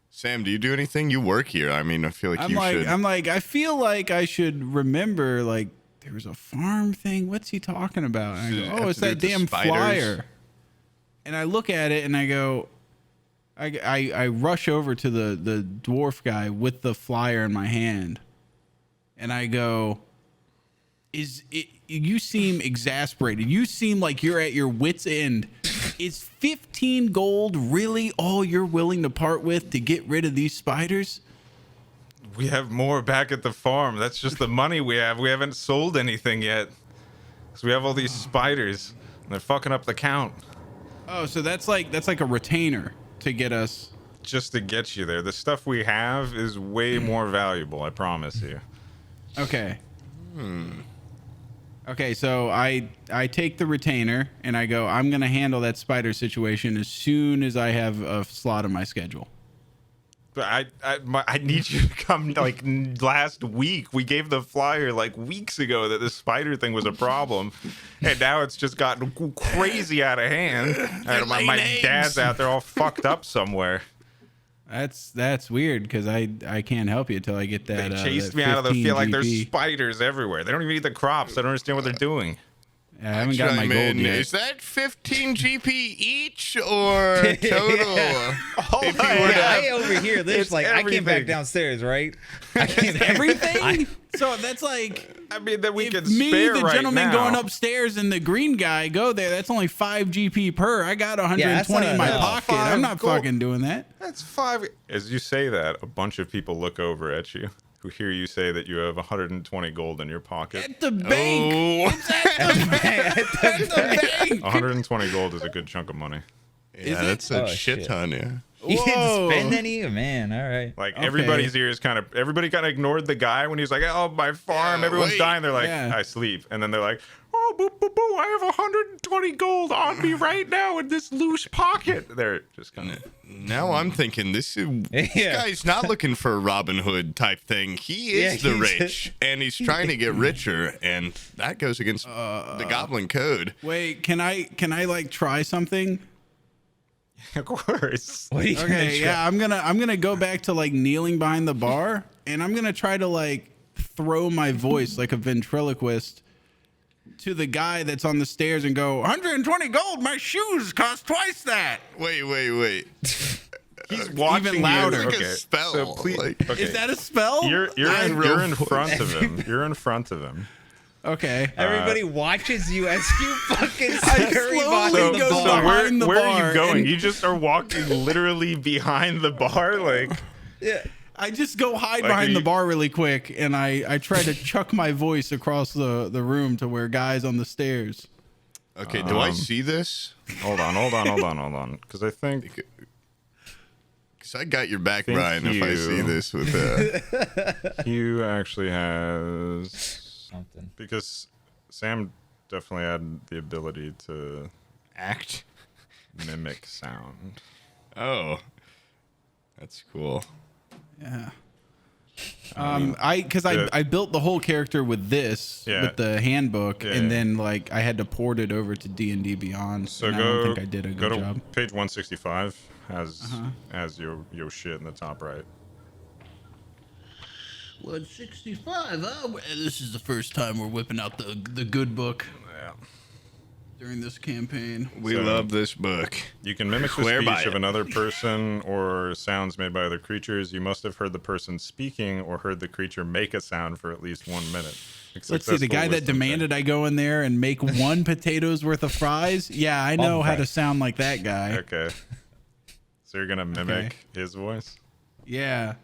Sam, do you do anything? You work here. I mean, I feel like you should. I feel like I should remember like there was a farm thing. What's he talking about? And I Does it go, have oh, it's to do that with the damn spiders? flyer. and I look at it and I go, I rush over to the dwarf guy with the flyer in my hand, and I go, you seem exasperated. You seem like you're at your wit's end. Is 15 gold really all you're willing to part with to get rid of these spiders? We have more back at the farm. That's just the money we have. We haven't sold anything yet. So we have all these spiders, and they're fucking up the count. Oh, so that's like a retainer to get us. Just to get you there. The stuff we have is way more valuable, I promise you. Okay. Okay, so I take the retainer and I go, I'm gonna handle that spider situation as soon as I have a slot in my schedule. But I need you to come like last week. We gave the flyer like weeks ago that this spider thing was a problem, and now it's just gotten crazy out of hand. And my dad's out there all fucked up somewhere. That's weird because I can't help you until I get that. They chased that me out of the 15 field like GP. there's spiders everywhere. They don't even eat the crops. I don't understand what they're doing. I haven't got my gold yet. Is that 15 GP each or total? If you were to I over here. There's It's like I came back everything. downstairs, right? I came Everything. So that's like. I mean, that we If can me, spare the right gentleman now. going upstairs, and the green guy go there, that's only 5 GP per. I got 120 in my not enough. pocket. I'm not 5 gold. fucking doing that. That's 5. As you say that, a bunch of people look over at you who hear you say that you have 120 gold in your pocket. At the bank. Oh, At the bank. 120 gold is a good chunk of money. yeah, that's a Oh, shit shit. ton, yeah. You didn't Whoa. spend any, man. All right. Like Okay. everybody's ears everybody kind of ignored the guy when he was like, "Oh, my farm, Yeah, everyone's wait. dying." They're like, Yeah. "I sleep," and then they're like, "Oh, boo, boo, boo! I have 120 gold on me right now in this loose pocket." They're just kind of. Now I'm thinking this Yeah. guy's not looking for a Robin Hood type thing. He is Yeah, the he's rich, and he's trying to get richer, and that goes against the Goblin Code. Wait, can I like try something? Of course. What are you gonna Okay, try? yeah, I'm gonna go back to like kneeling behind the bar, and I'm gonna try to like throw my voice like a ventriloquist to the guy that's on the stairs and go, 120 gold. My shoes cost twice that. Wait. He's watching Even louder. You. It's like Okay, a spell, so please, like- okay. Is that a spell? You're real in voice. front of him. You're in front of him. Okay. Everybody watches you as you fucking I scurry slowly behind the go bar. behind the where are bar you going? and- You just are walking literally behind the bar, like. Yeah. I just go hide Like, behind are the you- bar really quick, and I try to chuck my voice across the room to where guys on the stairs. Okay, do I see this? Hold on. Because I think Because I got your back, Thank Brian, if I you. see this with Hugh actually has Something. because Sam definitely had the ability to act. mimic sound. Oh, that's cool. Yeah. Because the- I built the whole character with this, Yeah. with the handbook, Yeah, and yeah. then like I had to port it over to D&D Beyond. So and I don't think I did a go good to job. page 165 has your shit in the top right. 165. Well, this is the first time we're whipping out the good book Yeah. during this campaign. We So- love this book. You can mimic the Swear by speech of it. another person or sounds made by other creatures. You must have heard the person speaking or heard the creature make a sound for at least 1 minute. Let's see, the guy that demanded I go in there and make 1 potato's worth of fries. Yeah, I know how to fries. sound like that guy. Okay. So you're gonna mimic his voice? Yeah.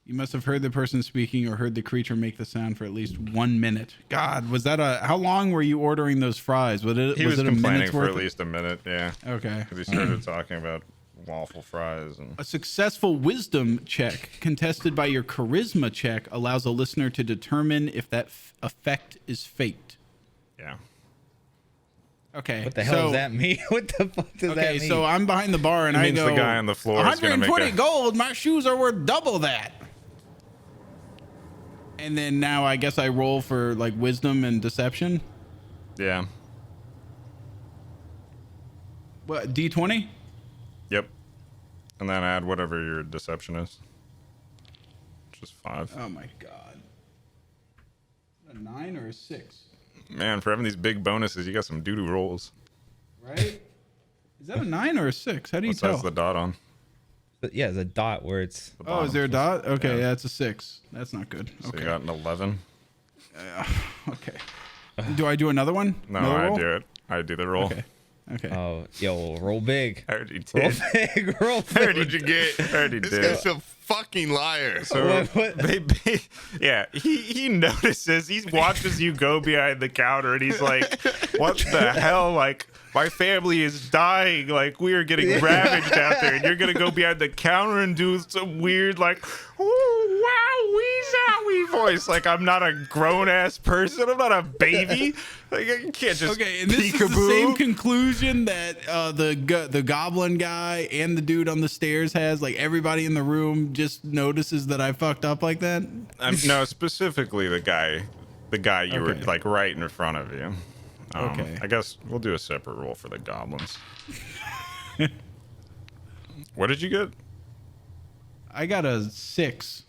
You must have heard the person speaking or heard the creature make the sound for at least 1 minute. God, was that how long were you ordering those fries? Was it He was a complaining minute's for worth? at least a minute, yeah. Okay. Because he started talking about waffle fries and A successful wisdom check contested by your charisma check allows a listener to determine if that effect is faked. yeah. Okay. What the hell does that mean? What the fuck does that Okay, mean? so I'm behind the bar and It I means go, the guy on the floor is gonna make 120 a- gold, my shoes are worth double that. And then now I guess I roll for like wisdom and deception. Yeah. What, D20? Yep. And then add whatever your deception is. Just 5. Oh my god. A 9 or a 6? Man, for having these big bonuses, you got some doo-doo rolls. Right? Is that a 9 or a 6? How do you What tell? size the dot on? But yeah, it's a dot where it's. The Oh, is bottom? there a dot? Okay, Yeah. that's a 6. That's not good. So Okay. you got an 11? Okay. Do I do another one? No, Another I roll? do it. I do the roll. Okay. Okay. Oh, yo, roll big. I already Roll did. big. Roll I already big. What'd you get? I already This did. guy's a fucking liar. So What? yeah, he notices, he watches you go behind the counter, and he's like, "What the hell? Like, my family is dying. Like, we are getting ravaged out there, and you're gonna go behind the counter and do some weird like, oh wow, wee voice. Like, I'm not a grown ass person. I'm not a baby. Like, I can't just Okay, and this is the peekaboo." same conclusion that the goblin guy and the dude on the stairs has. Like everybody in the room just notices that I fucked up like that. No, specifically the guy you were Okay. like right in front of you. Okay. I guess we'll do a separate roll for the goblins. What did you get? I got a 6.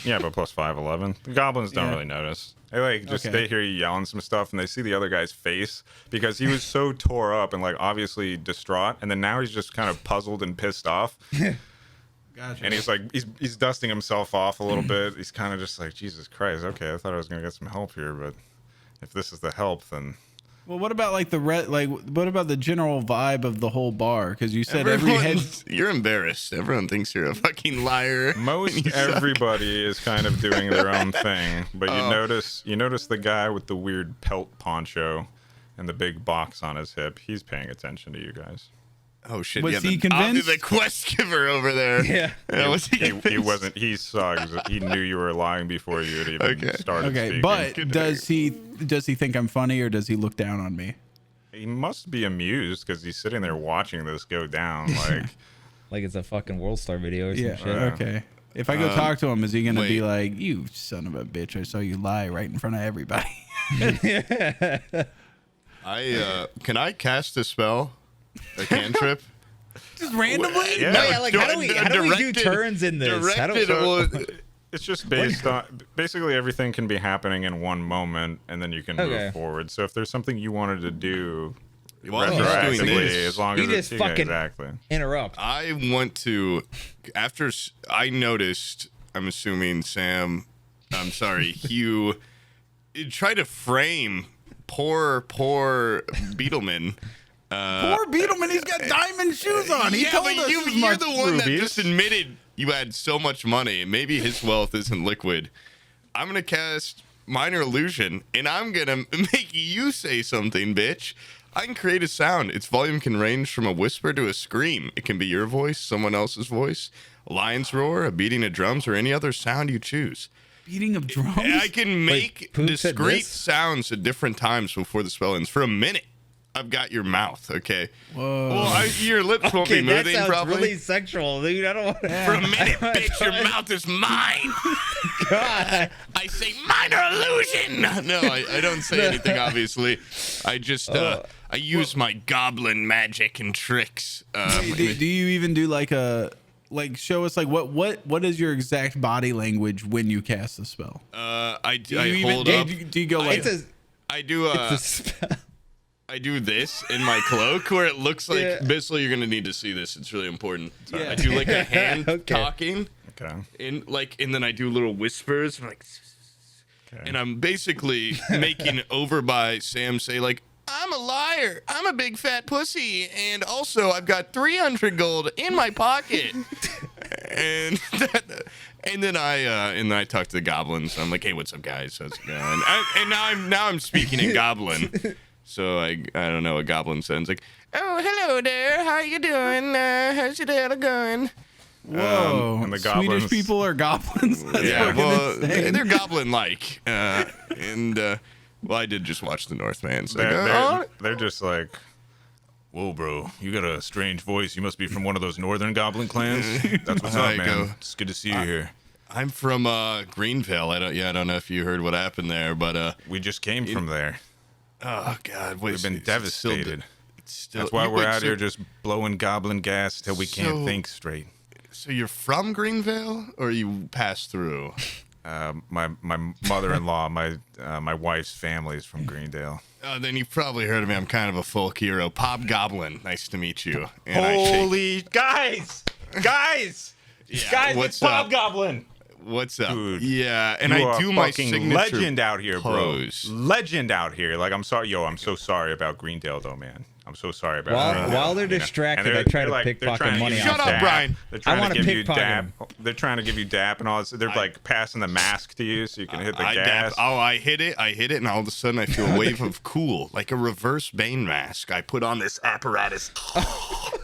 Yeah, but plus 5, 11. The goblins don't Yeah. really notice. They like just Okay. they hear you yelling some stuff, and they see the other guy's face because he was so tore up and like obviously distraught, and then now he's just kind of puzzled and pissed off. Gotcha. And he's like, he's dusting himself off a little bit. He's kind of just like, Jesus Christ, okay, I thought I was gonna get some help here, but if this is the help, then Well, what about like what about the general vibe of the whole bar? Because you said every head. You're embarrassed. Everyone thinks you're a fucking liar. most You suck. everybody is kind of doing their own thing. But you notice the guy with the weird pelt poncho and the big box on his hip. He's paying attention to you guys. Oh shit! Was yeah, he the convinced? quest giver over there. Yeah. Was he He convinced? wasn't. He saw. He knew you were lying before you had even Okay. started Okay, speaking. but Good does he think I'm funny or does he look down on me? He must be amused because he's sitting there watching this go down. Like, Like it's a fucking World Star video or some Yeah. shit. Okay. If I go talk to him, is he gonna be wait. like, "You son of a bitch! I saw you lie right in front of everybody." Can I cast a spell? A cantrip? Just randomly. yeah. No, yeah, like how do we do Directed- turns in this? How do, Directed, well, it's just based on basically everything can be happening in one moment, and then you can Okay. move forward. So if there's something you wanted to do while he's doing retroactively, this, as long You as it's just fucking- exactly. interrupt. I want to. I noticed. I'm assuming Sam. I'm sorry, Hugh. Try to frame poor Beetleman. Poor Beetleman, he's got diamond shoes on. He yeah, told but us as you're much. the one that Rubies. just admitted you had so much money. Maybe his wealth isn't liquid. I'm gonna cast Minor Illusion, and I'm gonna make you say something, bitch. I can create a sound. Its volume can range from a whisper to a scream. It can be your voice, someone else's voice, a lion's roar, a beating of drums, or any other sound you choose. Beating of drums. I can make Poop said discrete this? sounds at different times before the spell ends. For a minute, I've got your mouth, okay? Whoa. Well, your lips won't Okay, be that moving, sounds probably. really sexual, dude. I don't want to. For a minute, bitch, your mouth is mine. God. I say minor illusion. No, I don't say anything, obviously. I just, I use my goblin magic and tricks. do you even do like show us like what is your exact body language when you cast the spell? I Do you hold even up. do you go like It's a, I do, it's a spell. I do this in my cloak where it looks like, Yeah. basically, you're going to need to see this. It's really important. Yeah. I do like a hand Okay. talking. Okay. And then I do little whispers, like, Okay. and I'm basically making over by Sam say like, I'm a liar. I'm a big fat pussy, and also I've got 300 gold in my pocket. and then I talk to the goblins. I'm like, hey, what's up, guys? How's it going? And now I'm speaking in goblin. So I don't know what goblin sounds like. Oh, hello there. How you doing? How's your day going? whoa, and the Swedish goblins- people are goblins. That's Yeah, fucking well, insane. they're goblin-like, well, I did just watch The Northman, so They're just like, whoa, bro, you got a strange voice. You must be from one of those northern goblin clans. That's what's There up, you man. go. It's good to see you here. I'm from Greenville. I don't know if you heard what happened there, but We just came from there. oh god, wait, We've been devastated. Still, That's why we're wait, out so- here just blowing goblin gas till we can't So- think straight. So you're from Greenville, or you passed through? My mother-in-law, my wife's family is from Greendale. Then you've probably heard of me. I'm kind of a folk hero. Pop Goblin. Nice to meet you. And Holy guys, Yeah, it's Bob Goblin. What's up? Dude, yeah, and you I are do a my fucking signature legend out here, pose. bro. Legend out here. Like, I'm sorry, I'm so sorry about Greendale, though, man. I'm so sorry about Greendale. While they're distracted, I try to pickpocket money. Shut up, Brian. They're I trying want to to give you pickpocket dap. him. They're trying to give you dap and all this. They're like passing the mask to you so you can hit the I gas. I hit it, and all of a sudden I feel a wave of cool, like a reverse Bane mask. I put on this apparatus.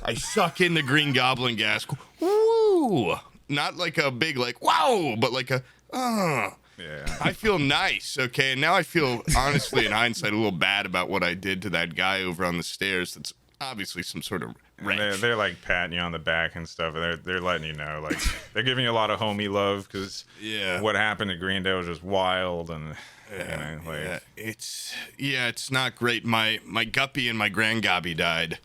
I suck in the Green Goblin gas. Woo! Not like a big, like, wow, but like a, Yeah. I feel nice, okay? And now I feel, honestly, in hindsight, a little bad about what I did to that guy over on the stairs. That's obviously some sort of And wrench. they're like patting you on the back and stuff. And they're letting you know, like, they're giving you a lot of homie love because what happened to Greendale was just wild. And, it's not great. My guppy and my grandgobby died.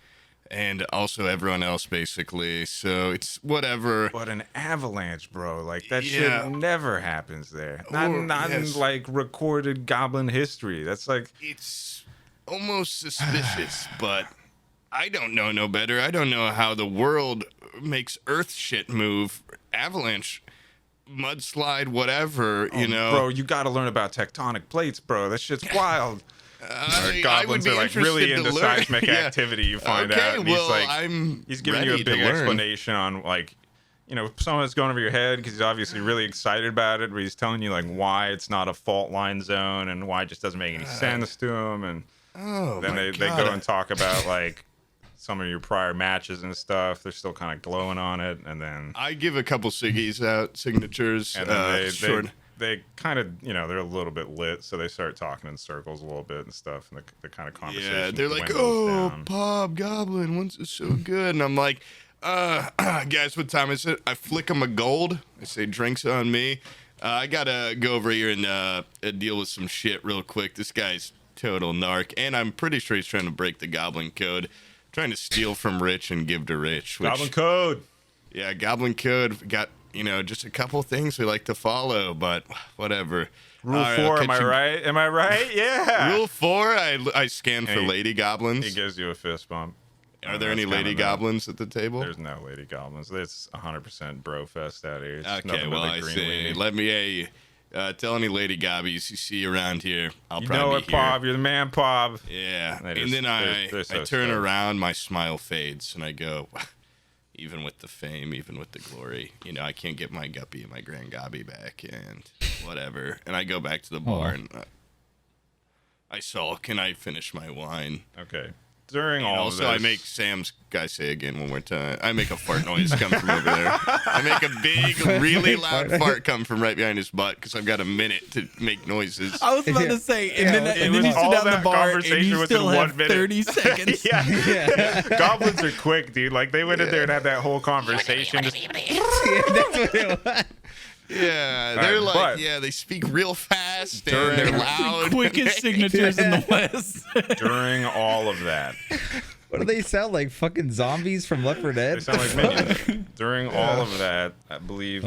And also everyone else, basically. So it's whatever. But an avalanche, bro, like that shit never happens there. Not in like recorded goblin history. That's like It's almost suspicious, but I don't know no better. I don't know how the world makes earth shit move. Avalanche, mudslide, whatever, you know. Bro, you got to learn about tectonic plates, bro. That shit's wild. I would Goblins be are like really interested to into learn. seismic activity. You find Okay, out. And well, he's giving you a ready big to learn. explanation on like, you know, some of it's going over your head because he's obviously really excited about it. But he's telling you like why it's not a fault line zone and why it just doesn't make any sense to him. And then they go and talk about like some of your prior matches and stuff. They're still kind of glowing on it, and then I give a couple siggies out, signatures. and then short. they kind of, you know, they're a little bit lit, so they start talking in circles a little bit and stuff, and the kind of conversation. Yeah, they're like, dwindles "Oh, down. Pop Goblin, once is so good," and I'm like, "Guys, what time is it?" I flick them a gold. I say, "Drinks on me." I gotta go over here and deal with some shit real quick. This guy's total narc, and I'm pretty sure he's trying to break the Goblin Code, trying to steal from rich and give to rich. Which, Goblin Code. Yeah, Goblin Code. Got, you know, just a couple things we like to follow, but whatever. Rule All right, 4, I'll am I catch you- right? Am I right? Yeah. Rule 4, I scan for Hey, lady goblins. He gives you a fist bump. Are there That's any kinda lady the- goblins at the table? There's no lady goblins. It's 100% bro fest out here. It's Okay, nothing but well, the I green see. weenie. Let me tell any lady gobbies you see around here. I'll You probably know be it, here. Pob. You're the man, Pob. Yeah, They and just- then they're so I turn stoked. around, my smile fades, and I go, even with the fame, even with the glory, you know, I can't get my guppy and my grand gobby back, and whatever. And I go back to the bar, and I sulk, and I finish my wine. Okay. During And all also, of this, I make Sam's guy say again one more time. I make a fart noise come from over there. I make a big, really loud fart come from right behind his butt because I've got a minute to make noises. I was about to say, and then was you sit all down the that bar and conversation you within still 1 have minute. 30 seconds. yeah. Goblins are quick, dude. Like they went in there and had that whole conversation. Just, That's what it was. Yeah, they're Right, like, but- yeah, they speak real fast and During- they're loud. Quickest signatures in the West. during all of that, What do they sound like? Fucking zombies from Left 4 they Dead? sound like minions. During all of that, I believe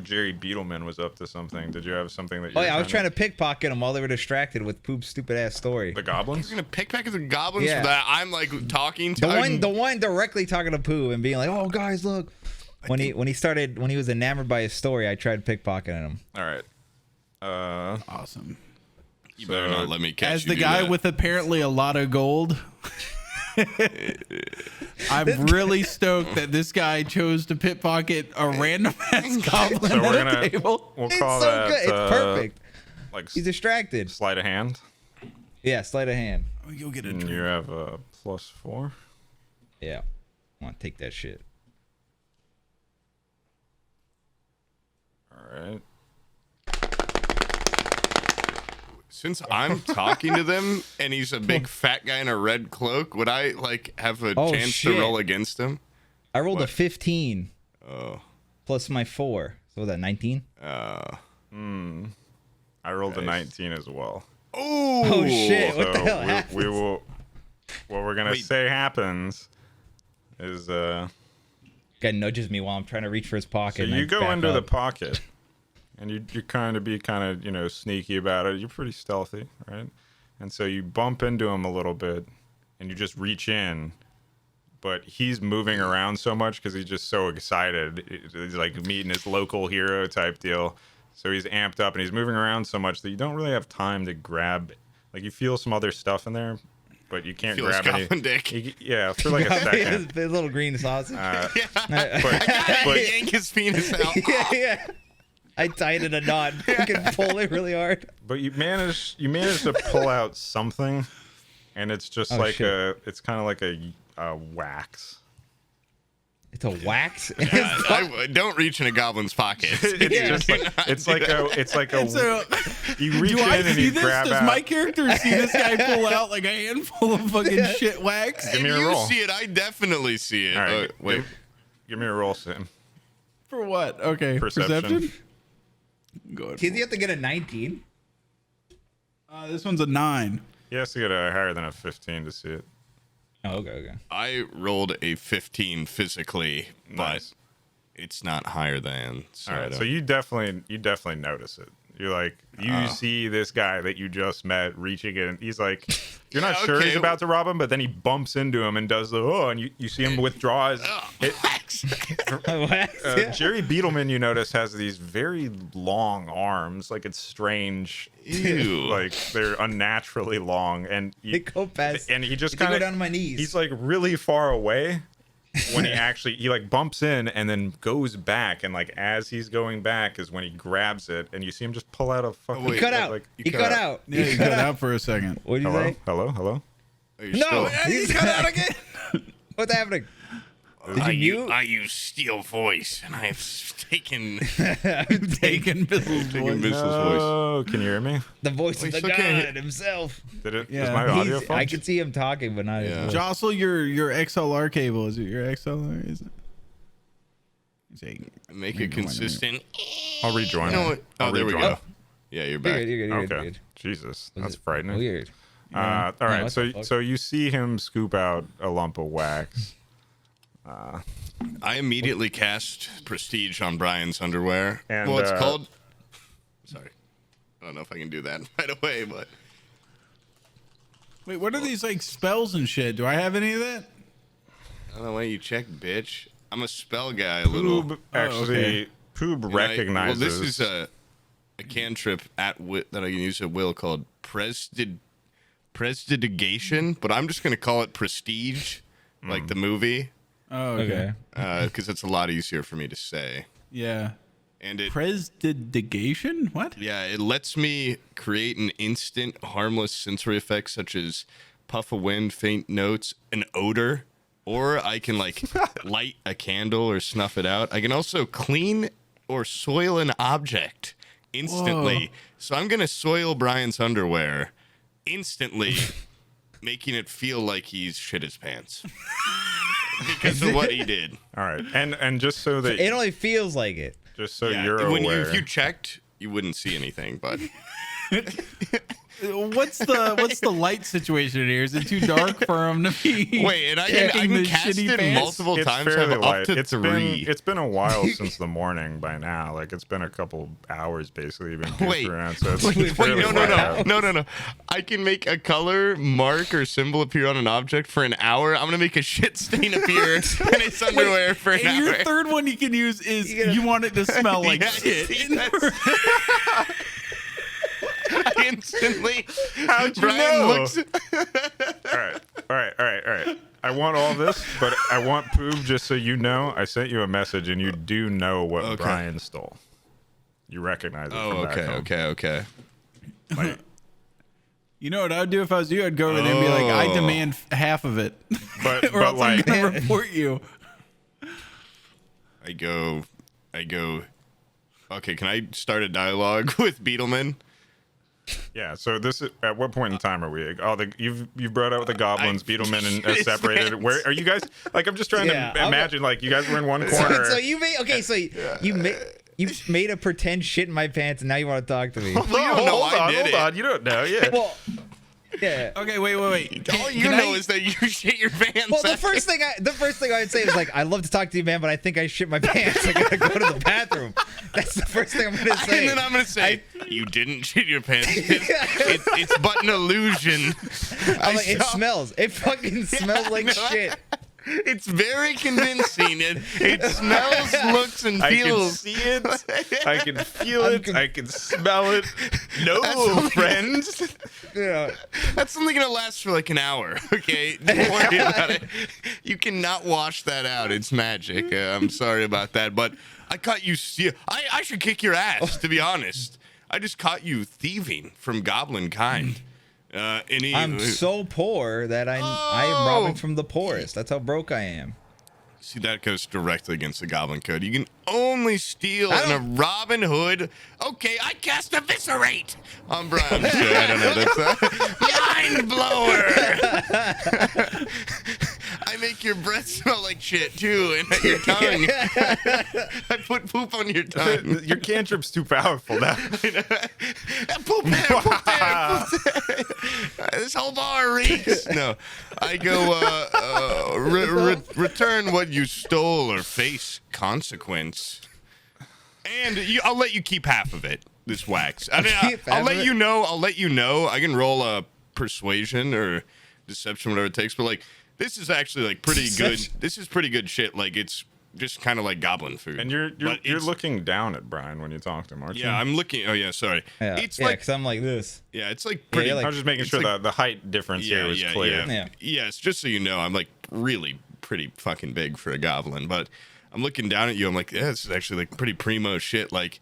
Jerry Beetleman was up to something. Did you have something that you Oh were yeah, I was trying to pickpocket them while they were distracted with Poop's stupid ass story. The goblins? You're gonna pickpocket the goblins Yeah. that I'm like talking to. The one directly talking to Pooh and being like, "Oh guys, look." When he was enamored by his story, I tried pickpocketing him. All right. Awesome. You better not let me catch As you the do guy that. with apparently a lot of gold, I'm really stoked that this guy chose to pickpocket a random ass goblin So we're at a gonna table. we'll It's call so that good. It's perfect. like He's distracted. sleight of hand. Yeah, sleight of hand. You'll get a And drink. you have a +4. Yeah, I want to take that shit. All right. Since I'm talking to them and he's a big fat guy in a red cloak, would I like have a Oh, chance shit. to roll against him? I rolled a 15 Oh, plus my 4. So was that 19? I rolled a 19 as well. Oh shit! What the So hell we happened? will. What we're gonna Wait. say happens is Guy nudges me while I'm trying to reach for his pocket. so and I you go back into the up. pocket and you're kind of you know, sneaky about it. You're pretty stealthy, right? And so you bump into him a little bit, and you just reach in, but he's moving around so much because he's just so excited. He's like meeting his local hero type deal. So he's amped up and he's moving around so much that you don't really have time to grab. Like, you feel some other stuff in there, but you can't grab any. Dick. Yeah, for like a second. The little green sausage. But yank his penis out. yeah. I tied it a knot. You can pull it really hard. But you manage to pull out something, and it's just it's kind of like a wax. It's a wax. I don't reach in a goblin's pocket. It's like a. You reach Do I in and see you this? grab Does out. my character see this guy pull out like a handful of fucking shit wax? Give me If a you roll. see it, I definitely see it. All right, Wait. give me a roll, Sam. For what? Okay, Perception. Go ahead. Kids, you have to get a 19. This one's a 9. He has to get a higher than a 15 to see it. Oh, okay. I rolled a 15 physically, Nice. but it's not higher than. So All I right, don't- so you definitely notice it. You're like, you see this guy that you just met reaching in. He's like, you're not sure he's about to rob him, but then he bumps into him and does the and you see him withdraw his. Wax, Jerry Beetleman, you notice, has these very long arms. Like, it's strange. Ew. Like, they're unnaturally long, and They go past. and he just They kind go of down to my knees. He's like really far away when he like bumps in and then goes back, and like as he's going back is when he grabs it, and you see him just pull out a fucking. wait, He cut out. Like, He cut out. Yeah, you cut out for a second. What did you hello, say? hello. Are you No, still- he's cut out again. What's happening? Did you mute? I use steel voice, and I have taken Taking Bizzle's voice. Mrs. voice. Oh, can you hear me? The voice of Wait, the so can't god himself. Did it? Yeah. Is my audio He's- phone? I can see him talking, but not his Yeah. voice. Jostle your XLR cable. Is it your XLR? Is it? Make it consistent. I'll rejoin. You know it. what? I'll Oh, there we rejoin go. it. Yeah, you're You're back. good, you're good, you're good, Okay. you're good. Jesus, Was that's it frightening. Weird. All Yeah, right, what so the fuck? so you see him scoop out a lump of wax. I immediately cast Prestige on Brian's underwear. And, well, it's called. Sorry, I don't know if I can do that right away, but Wait, what are these like spells and shit? Do I have any of that? I don't know why you check, bitch. I'm a spell guy. A little. Poob actually, Poob And I- recognizes. well, this is a cantrip that I can use at will called Prestidigation, but I'm just gonna call it Prestige, like the movie, Oh, okay. because it's a lot easier for me to say. Yeah. And it, Prestidigation? What? yeah, it lets me create an instant harmless sensory effect such as puff of wind, faint notes, an odor, or I can like light a candle or snuff it out. I can also clean or soil an object instantly. Whoa. So I'm gonna soil Brian's underwear instantly, making it feel like he's shit his pants because of what he did. All right, and just so that It only feels like it. just so Yeah, you're when aware. if you checked, you wouldn't see anything, but. What's the light situation here? Is it too dark for him to be? Wait, and I checking can the cast shitty it pants? multiple it's times. fairly I'm light. up to 3. It's been a while since the morning by now. Like, it's been a couple hours basically. You've been goofing Wait. around, so it's Wait, fairly no, light out. no. I can make a color, mark, or symbol appear on an object for an hour. I'm gonna make a shit stain appear in his underwear for an And hour. your third one you can use is you want it to smell like Yeah, shit. see, that's- I instantly. How'd you Brian know? looks. All right. I want all this, but I want Poob, just so you know, I sent you a message, and you do know what Okay. Brian stole. You recognize it from Oh, back home. okay. Like, You know what I'd do if I was you? I'd go over there and be like, I Oh. demand half of it, but or else like, I'm gonna report you. I go. Okay, can I start a dialogue with Beetleman? yeah. So this is at what point in time are we? Oh, you've brought out the goblins, Beetleman, and His separated. pants. Where are you guys? Like, I'm just trying Yeah, to I'm- imagine. Like, you guys were in one corner. So you made you made a pretend shit in my pants, and now you want to talk to me. Well, you don't know I did hold it. on. You don't know. Yeah. Well, Yeah. Okay, wait. All you know is that you shit your pants. Well, the first thing I'd say is like, I love to talk to you, man, but I think I shit my pants. I gotta go to the bathroom. That's the first thing I'm gonna say. And then I'm gonna say, you didn't shit your pants. It's but an illusion. I'm like, it smells. It fucking smells like shit. It's very convincing. It smells, looks, and feels. I can see it. I can feel it. I can smell it. No, friends. Yeah. That's only gonna last for like an hour. Okay, don't worry about it. You cannot wash that out. It's magic. I'm sorry about that, but I caught you steal. I should kick your ass, to be honest. I just caught you thieving from goblin kind. I'm so poor that I am robbing from the poorest. That's how broke I am. See, that goes directly against the Goblin Code. You can only steal in a Robin Hood. Okay, I cast Eviscerate on Brian. I don't know. That's mind blower. I make your breath smell like shit too, and your tongue. I put poop on your tongue. Your cantrip's too powerful now. Poop there, poop there, poop there. This whole bar reeks. No, I go return what you stole or face consequence. And I'll let you keep half of it. This wax. I mean, I'll let you know. I'll let you know. I can roll a persuasion or deception, whatever it takes. But like, this is actually like pretty good. This is pretty good shit. Like, it's just kind of like goblin food. And you're looking down at Brian when you talk to him, aren't you? Yeah, I'm looking. Oh yeah, sorry. Yeah, It's like, because I'm like this. Yeah, it's like pretty. like, I was just making sure that the height difference here was clear. Yeah. Yes, just so you know, I'm like really pretty fucking big for a goblin. But I'm looking down at you. I'm like, yeah, this is actually like pretty primo shit. Like,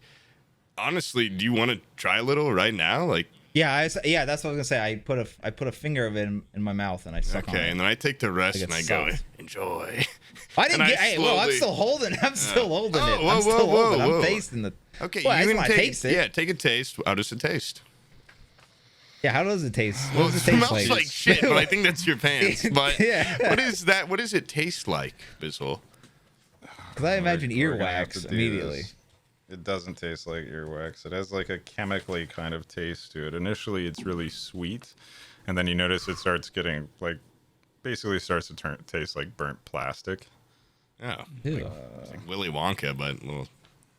honestly, do you want to try a little right now? Like. Yeah, that's what I was gonna say. I put a finger of it in my mouth and I suck on it. Okay, and then I take the rest and I go, sucked. enjoy. I didn't get. I'm still holding. I'm still holding it. I'm still holding. I'm tasting the. Okay, well, you can taste it. Yeah, take a taste. How does it taste? Yeah, how does it taste? Well, What it does it taste smells like shit, but I think that's your pants. But Yeah. what is that? What does it taste like, Bizzle? Because I imagine We're gonna have earwax to do immediately. this. It doesn't taste like earwax. It has like a chemically kind of taste to it. Initially, it's really sweet, and then you notice it starts getting like, basically starts to taste like burnt plastic. Oh, Ew. it's like Willy Wonka, but a little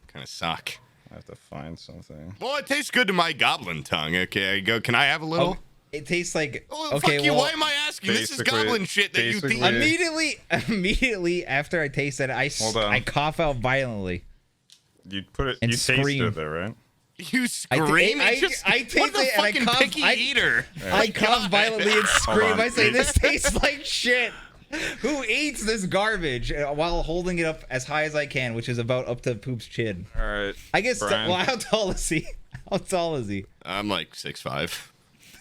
kind of suck. I have to find something. Well, it tastes good to my goblin tongue. Okay, I go. Can I have a little? It tastes like. Oh, okay, fuck you! well, Why am I asking? This is basically- goblin shit that you think. basically- immediately after I taste it, Hold on. I cough out violently. You put it. And You scream. tasted it, there, right? You scream. I It's just, taste what the it and I fucking cough- picky eater. I cough violently and scream. on. I say, "This tastes like shit." Who eats this garbage while holding it up as high as I can, which is about up to Poop's chin? All right. I guess. Brian. Well, how tall is he? How tall is he? I'm like 6'5",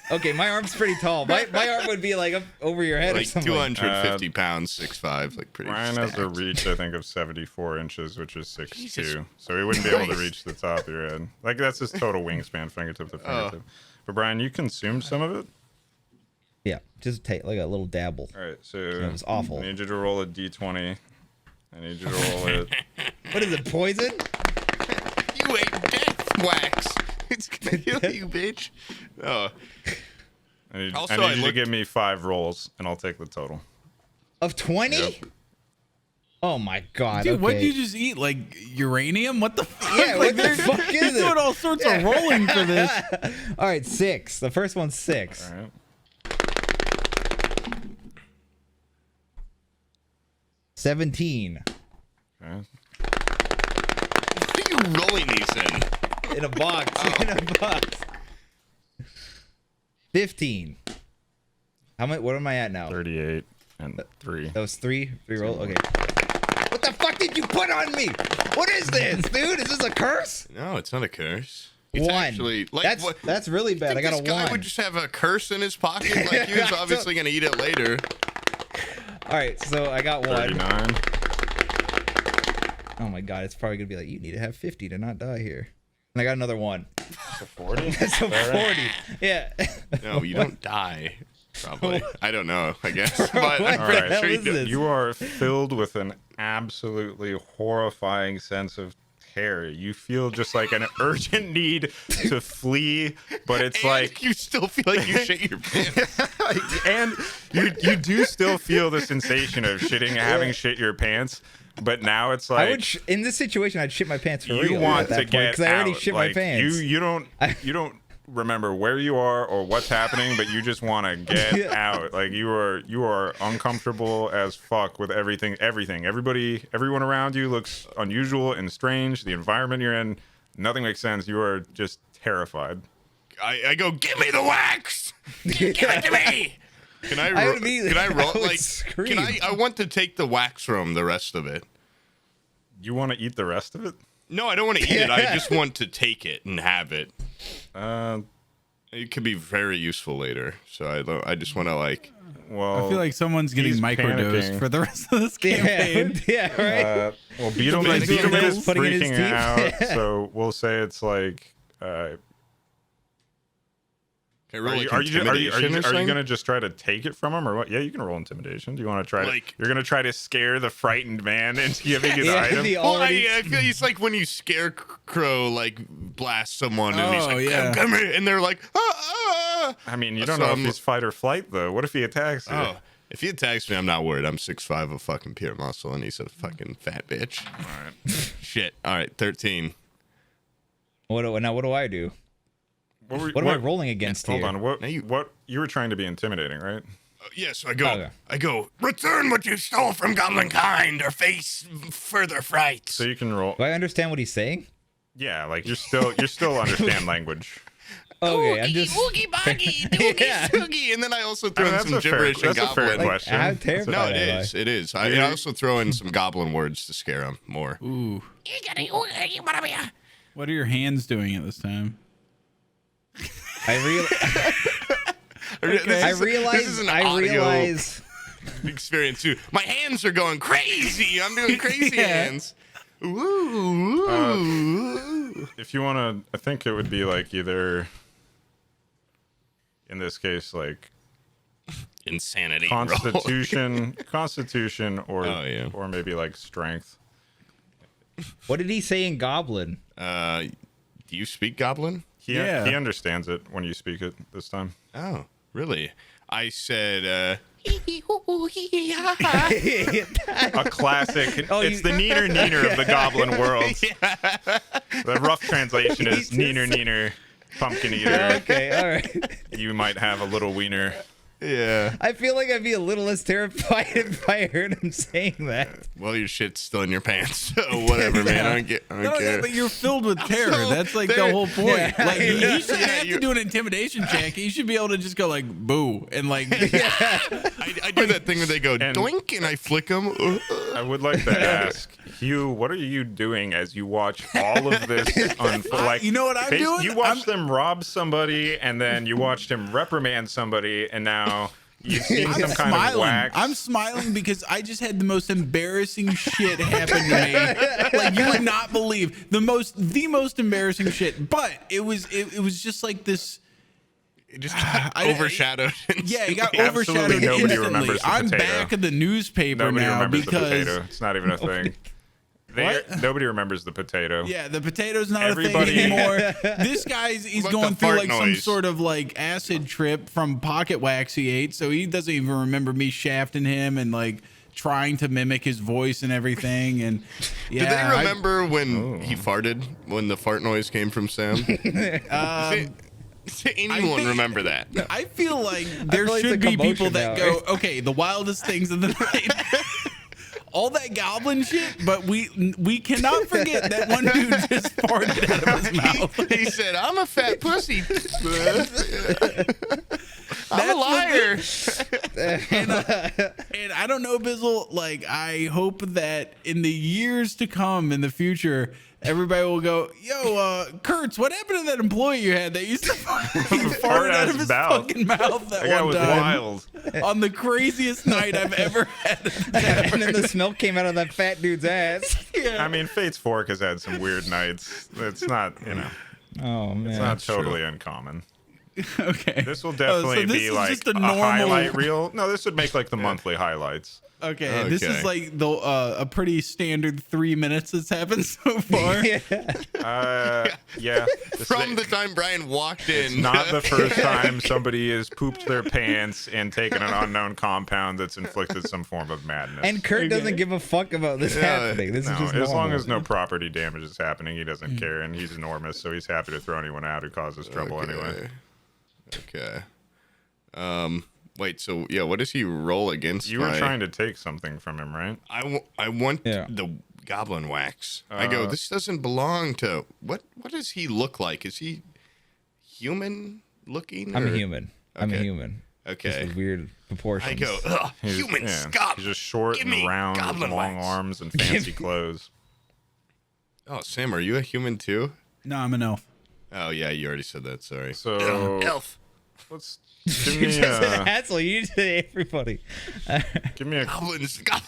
Okay, my arm's pretty tall. My arm would be like up over your head or like something. 250 pounds, 6'5", like pretty. Brian has a stacked. reach, I think, of 74 inches, which is 6'2", Jesus so he wouldn't be able to Christ. reach the top of your head. Like, that's his total wingspan, fingertip to fingertip. But Brian, you consumed some of it? Yeah, just take like a little dabble. All right, so That was awful. I need you to roll a d20. I need you to roll it. What is it? Poison? You ate death wax. It's gonna kill you, bitch. Oh, Also, I need I you to looked- give me 5 rolls, and I'll take the total. Of 20? Yep. Oh my god. Dude, okay. what did you just eat? Like uranium? What the fuck? Yeah, like, what the fuck is you're it? doing all sorts of rolling for this. All right, 6. The first one's 6. All right. 17. Okay. what are you rolling these in? In a box. Oh. In a box. 15. How much? What am I at now? 38 and 3. That was 3 rolls. Okay. What the fuck did you put on me? What is this, dude? Is this a curse? No, it's not a curse. It's 1. actually like That's really bad. I got this a guy 1. would just have a curse in his pocket. Like he was obviously gonna eat it later. All right, so I got 1. 39. Oh my god, it's probably gonna be like, you need to have 50 to not die here. And I got another 1. So 40? So 40. Yeah. No, you don't die. Probably. I don't know. I guess. But What I'm the pretty hell sure you is do. this? You are filled with an absolutely horrifying sense of care. You feel just like an urgent need to flee, but it's like you still feel like you shit your pants. and you do still feel the sensation of having shit your pants, but now it's like I would in this situation I'd shit my pants for real. you want at that to point, get 'cause I already out. shit Like, my pants. You don't remember where you are or what's happening, but you just want to get out. Like you are uncomfortable as fuck with everything. Everyone around you looks unusual and strange. The environment you're in, nothing makes sense. You are just terrified. I go, give me the wax. Give it to me. Can I roll? I want to take the wax from the rest of it. You want to eat the rest of it? No, I don't want to eat it. I just want to take it and have it. It could be very useful later. So I just want to like. Well, I feel like someone's getting he's microdosed panicking. for the rest of this campaign. Yeah, right. Well, Beetleman Beetleman is is putting in his freaking teeth. out, so we'll say it's like. Can I roll Are like you intimidation gonna just try to take it from him or what? Yeah, you can roll intimidation. Do you want to try Like- you're gonna try to scare the frightened man into giving you the Yeah, item? the Well, already- I feel it's like when you scarecrow like blast someone and he's Oh, like, yeah. come here, and they're like, ah. I mean, you don't So know I'm- if he's fight or flight though. What if he attacks you? Oh, if he attacks me, I'm not worried. I'm 6'5", a fucking pure muscle, and he's a fucking fat bitch. All right. Shit. All right, 13. What do I do? What am I rolling against Hold here? on. What Now you- you were trying to be intimidating, right? Yeah, so I go, Okay. return what you stole from goblin kind, or face further fright. So you can roll. Do I understand what he's saying? Yeah, like you still understand language. Okay, I'm just. Oogie boggy, doogie Yeah. stoogie, and then I also I throw mean, in that's some a fair, gibberish and that's a fair goblin. question. How terrible. No, it am I? is. It is. I also throw in some goblin words to scare him more. Ooh. What are your hands doing at this time? This is an audio realize. experience too. My hands are going crazy. I'm doing crazy Yeah. hands. Ooh. If you want to, I think it would be like either, in this case, like Insanity. roll. Constitution, or Oh, yeah. or maybe like strength. What did he say in Goblin? Do you speak goblin? He Yeah. understands it when you speak it this time. Oh, really? I said, A classic. It's the neener of the goblin world. The rough translation is neener, pumpkin eater. Okay, all right. You might have a little wiener. yeah. I feel like I'd be a little less terrified if I heard him saying that. Well, your shit's still in your pants, so whatever, man. I don't No, care. but you're filled with terror. So, That's like there- the whole point. Yeah. Like he should Yeah, have to do an intimidation check. He should be able to just go like boo and like I do that thing where they go And- doink and I flick them. I would like to ask Hugh, what are you doing as you watch all of this unfold? Like, you know what I'm doing? You watched them rob somebody, and then you watched him reprimand somebody, and now you've seen I'm some kind of smiling. wax. I'm smiling because I just had the most embarrassing shit happen to me. Like you would not believe the most embarrassing shit. But it was just like this. It just got overshadowed. Yeah, it got Absolutely overshadowed nobody instantly. remembers the I'm potato. back at the newspaper Nobody now remembers because the potato. It's not even a thing. Nobody remembers the potato. yeah, the potato's not Everybody- a thing anymore. This guy's he's What going the through fart like some noise? sort of like acid trip from pocket wax he ate, so he doesn't even remember me shafting him and like trying to mimic his voice and everything. And yeah, Did they remember when he farted? When the fart noise came from Sam? Does anyone think- remember that? I feel like there feel like should it's a be people commotion that now, go, okay, the wildest things of the night. All that goblin shit, but we cannot forget that one dude just farted out of his mouth. He said, "I'm a fat pussy." I'm a liar. And I don't know, Bizzle, like, I hope that in the years to come in the future, everybody will go, yo, Kurtz, what happened to that employee you had that used to fart out of his fucking mouth that That guy one was time wild. on the craziest night I've ever had at the tavern. And then the smell came out of that fat dude's ass. I mean, Fate's Fork has had some weird nights. It's not, Oh man. it's not totally uncommon. Okay. This will Oh, definitely so this be is like just a a normal highlight reel. No, this would make like the monthly highlights. Okay, this is Okay. like the a pretty standard 3 minutes that's happened so far. Yeah. This From is- the time Brian walked in. not the first time somebody has pooped their pants and taken an unknown compound that's inflicted some form of madness. And Kurt doesn't give a fuck about this happening. This no, is just as long normal. as no property damage is happening, he doesn't care, and he's enormous, so he's happy to throw anyone out who causes trouble anyway. Okay. Wait, so yeah, what does he roll against? You were trying to take something from him, right? I want Yeah. the goblin wax. I go, this doesn't belong to what does he look like? Is he human looking? I'm a or- human. I'm a Okay. human. Just Okay. with weird proportions. I go, ugh, human scum. He's just short Give and me round, with goblin long wax. arms and fancy clothes. Oh, Sam, are you a human too? No, I'm an elf. Oh yeah, you already said that. Sorry. So Elf. let's give You me just said a asshole. You just said everybody. give me a Goblins rock.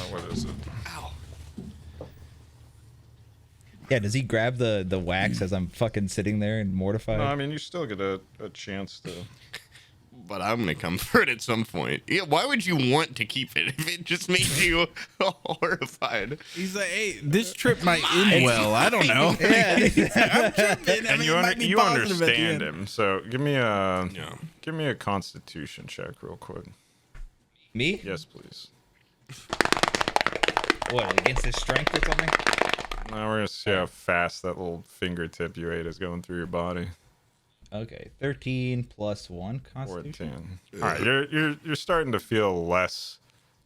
what is it? Ow. Yeah, does he grab the wax as I'm fucking sitting there and mortified? No, I mean you still get a chance to. But I'm gonna come for it at some point. Yeah, why would you want to keep it if it just made you horrified? He's like, hey, this trip might end well. I don't know. Yeah. I'm tripping. I And mean, you it might be you positive at the understand end. him, so give me a Yeah. give me a Constitution check real quick. Me? Yes, please. What, against his strength or something? Now we're gonna see how fast that little fingertip you ate is going through your body. Okay, 13 plus 1 Or constitution. 10. All right, you're starting to feel less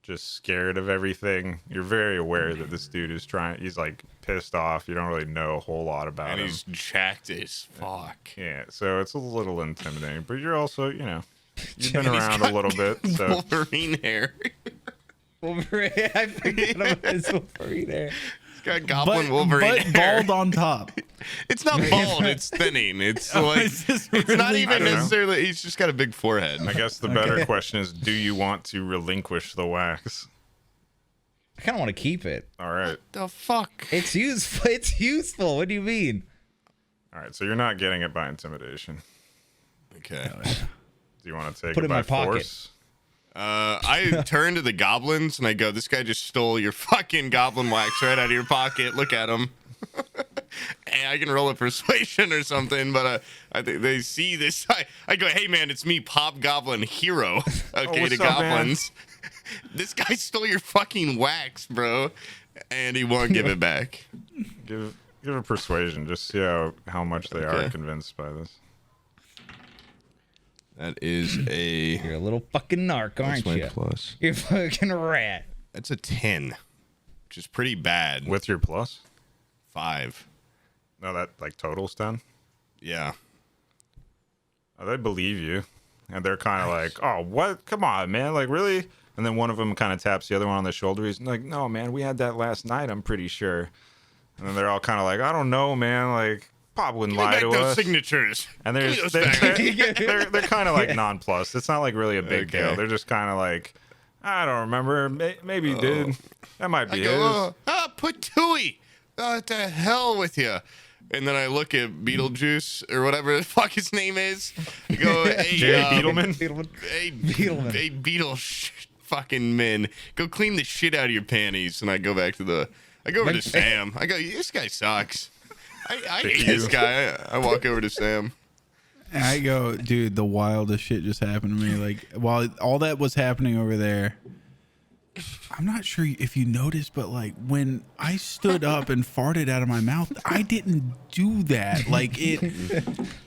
just scared of everything. You're very aware that this dude is trying. He's like pissed off. You don't really know a whole lot about And him. he's jacked as fuck. Yeah, so it's a little intimidating. But you're also, you've been around a little bit. So Wolverine hair. Wolverine. I forget about his Wolverine there. He's got goblin Wolverine but hair. bald on top. It's not bald. It's thinning. It's like it's just it's not really- even I don't know. necessarily. He's just got a big forehead. I guess the better question is, do you want to relinquish the wax? I kind of want to keep it. All right. The fuck? It's useful. It's useful. What do you mean? All right, so you're not getting it by intimidation. Okay. Do you want to take Put it it in by my pocket. force? I turn to the goblins and I go, "This guy just stole your fucking goblin wax right out of your pocket. Look at him." And I can roll a persuasion or something, but I think they see this. I go, "Hey man, it's me, Pop Goblin Hero." Okay, what's to up, man? goblins. This guy stole your fucking wax, bro, and he won't give it back. Give a persuasion. Just see how much they are Okay. convinced by this. That is a. You're a little fucking narc, aren't you? plus? You're a fucking rat. That's a 10, which is pretty bad. With your plus? 5. No, that like totals 10. Yeah. Oh, they believe you, and they're kind of like, "Oh, what? Come on, man! Like, really?" And then one of them kind of taps the other one on the shoulder. He's like, "No, man, we had that last night. I'm pretty sure." And then they're all kind of like, "I don't know, man. Like, Pop wouldn't Give me lie back to those us." signatures. And Give they're me those back. they're kind of like nonplussed. It's not like really a big Okay. deal. They're just kind of like, "I don't remember. Maybe you did. That might I be go, his." put Tui. What the hell with you? And then I look at Beetlejuice or whatever the fuck his name is. I go, hey, Jerry Beetleman? Hey, Beetleman. hey, fucking men, go clean the shit out of your panties. And I go back to I go over to Sam. I go, this guy sucks. I hate this guy. I walk over to Sam. And I go, dude, the wildest shit just happened to me. Like, while all that was happening over there, I'm not sure if you noticed, but like when I stood up and farted out of my mouth, I didn't do that.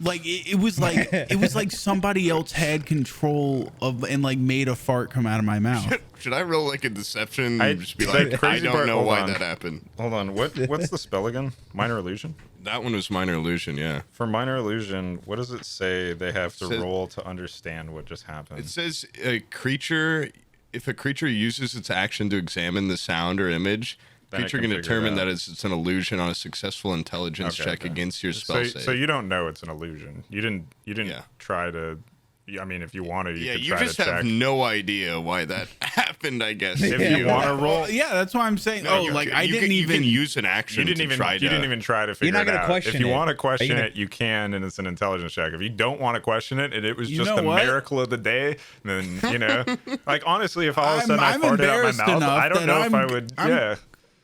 It was like somebody else had control of and like made a fart come out of my mouth. Should I roll like a deception? I- And just be that like, I crazy don't part- know hold why on. that happened. Hold on. What's the spell again? Minor illusion. That one was minor illusion. Yeah. For minor illusion, what does it say they have to Says- roll to understand what just happened? It says if a creature uses its action to examine the sound or image, Then it creature can can figure it determine out. that it's an illusion on a successful intelligence Okay, check okay. against your spell save. So you don't know it's an illusion. You didn't Yeah. try to I mean, if you wanted, you Yeah, could you try just to have check. no idea why that happened, I guess. If you want to roll, Yeah, that's why I'm saying. No, oh, you like can- I you didn't can, even You can use an action you didn't even try to figure not it gonna out. question If you it. want to Are question you gonna- it, you can, and it's an intelligence check. If you don't want to question it, and it was You just know the what? miracle of the day, then like honestly, if all of a sudden I I'm farted out my embarrassed mouth, enough I don't that know if I would.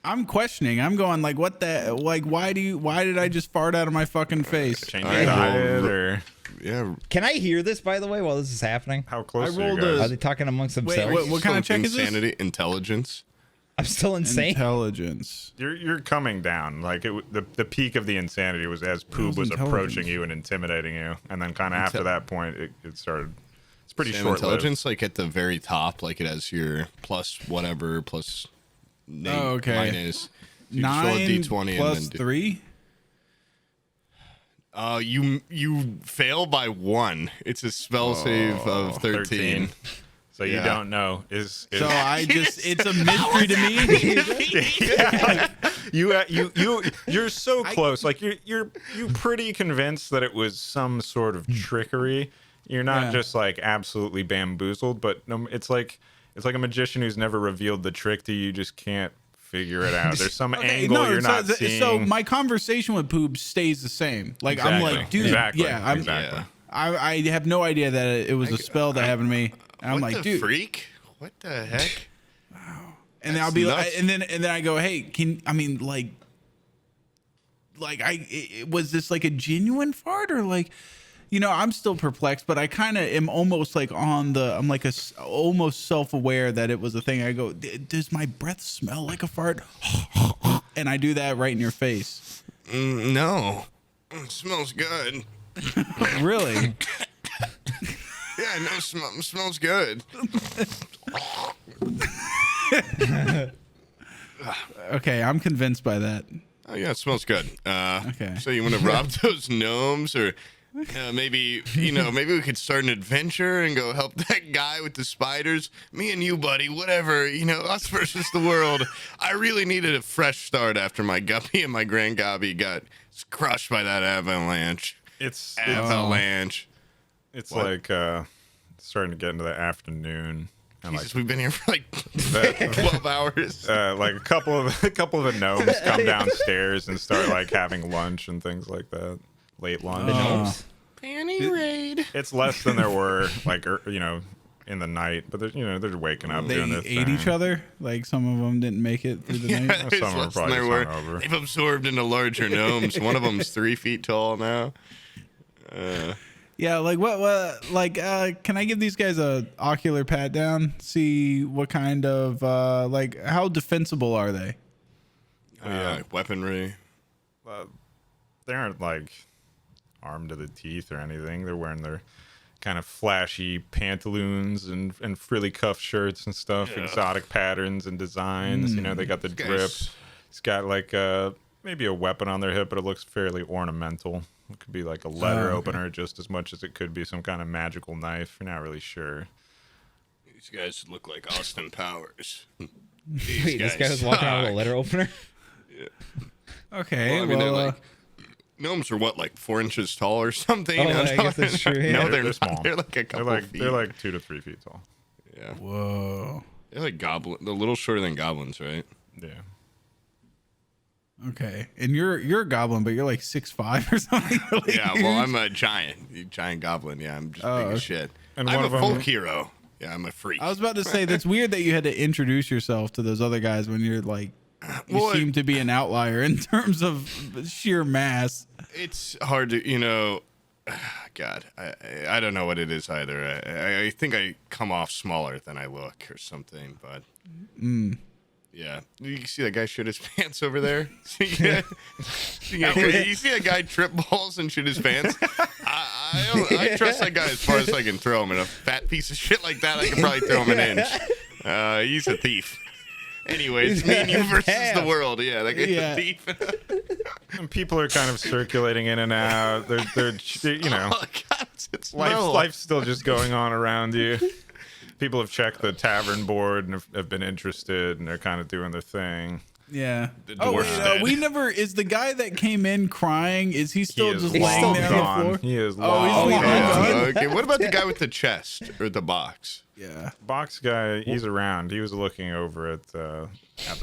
I'm questioning. I'm going like, what the? Like, why did I just fart out of my fucking face? change I your diet rolled- or Yeah. Can I hear this, by the way, while this is happening? how close I are you rolled guys? Are they talking amongst themselves? what kind of check is this? Insanity, intelligence. I'm still insane. Intelligence. You're coming down. Like the peak of the insanity was as Poob was intelligence? approaching you and intimidating you, and then kind of after that point, it started. It's pretty Sam, short. intelligence, like at the very top, like it has your plus whatever plus. Oh, okay. Minus. So you just roll a 9 d20 plus and then 3. You fail by 1. It's a spell save of 13. So you Yeah. don't know is So it's a mystery to me. you're so close. Like you're pretty convinced that it was some sort of trickery. You're not Yeah. just like absolutely bamboozled, but it's like a magician who's never revealed the trick to you. You just can't figure it out. There's some angle you're not seeing. So my conversation with Poop stays the same. Like I'm like, dude, exactly. yeah, Exactly. I have no idea that it was a spell that happened to me. And I'm What like, the dude, freak? What the heck? and then I'll That's be like, nuts. and then I go, hey, was this like a genuine fart or like, I'm still perplexed, but I kind of am almost like I'm like almost self-aware that it was a thing. I go, does my breath smell like a fart? And I do that right in your face. No. It smells good. Really? Yeah, no, smells good. Okay, I'm convinced by that. Oh yeah, it smells good. Okay. So you want to rob those gnomes, or maybe maybe we could start an adventure and go help that guy with the spiders. Me and you, buddy. Whatever. Us versus the world. I really needed a fresh start after my guppy and my grand gobby got crushed by that avalanche. It's What? like starting to get into the afternoon. And Jesus, we've been here for like the, 12 hours. like a couple of the gnomes come downstairs and start like having lunch and things like that. Late lunch. The gnomes? Panty raid. It's less than there were like in the night, but they're waking up They doing their ate thing. each other. Like some of them didn't make it through the night. There's Some are less probably than there just were. hungover. They've absorbed into larger gnomes. One of them's 3 feet tall now. Yeah, like what like can I give these guys a ocular pat down? See what kind of like how defensible are they? Yeah, weaponry. They aren't like armed to the teeth or anything. They're wearing their kind of flashy pantaloons and frilly cuff shirts and stuff, exotic patterns and designs. They got the drip. Guys. It's got like maybe a weapon on their hip, but it looks fairly ornamental. It could be like a letter opener just as much as it could be some kind of magical knife. You're not really sure. These guys look like Austin Powers. Wait, this guy was walking out with a letter opener? Okay, Well, I mean, well, they're like gnomes are what, like 4 inches tall or something? Oh, I guess that's true, yeah. No, they're They're not. small. They're like a couple feet. They're like 2 to 3 feet tall. Yeah, whoa. they're like goblin. They're a little shorter than goblins, right? Yeah. Okay, and you're a goblin, but you're like 6'5" or something. Really Yeah. huge. Well, I'm a giant goblin. Yeah, I'm just big okay. as shit. And I'm one a of 'em- folk hero. Yeah, I'm a freak. I was about to say that's weird that you had to introduce yourself to those other guys when you're like you Well, seem to be an outlier in terms of sheer mass. It's hard to, God, I don't know what it is either. I think I come off smaller than I look or something, but yeah. You see that guy shit his pants over there? You see that guy trip balls and shit his pants? I trust that guy as far as I can throw him. And a fat piece of shit like that, I can probably throw him an inch. He's a thief. Anyways, me and you versus the world. Yeah, that guy's Yeah. a thief. And people are kind of circulating in and out. They're Oh, God, it's life's still just going on around you. People have checked the tavern board and have been interested, and they're kind of doing their thing. Yeah. The Oh, dwarf wait, dead. we never. Is the guy that came in crying? Is he still He is just He's laying still there on the gone. floor? He is Oh, long he's long gone. gone. Okay, what about the guy with the chest or the box? Yeah. Box guy, he's around. He was looking over at the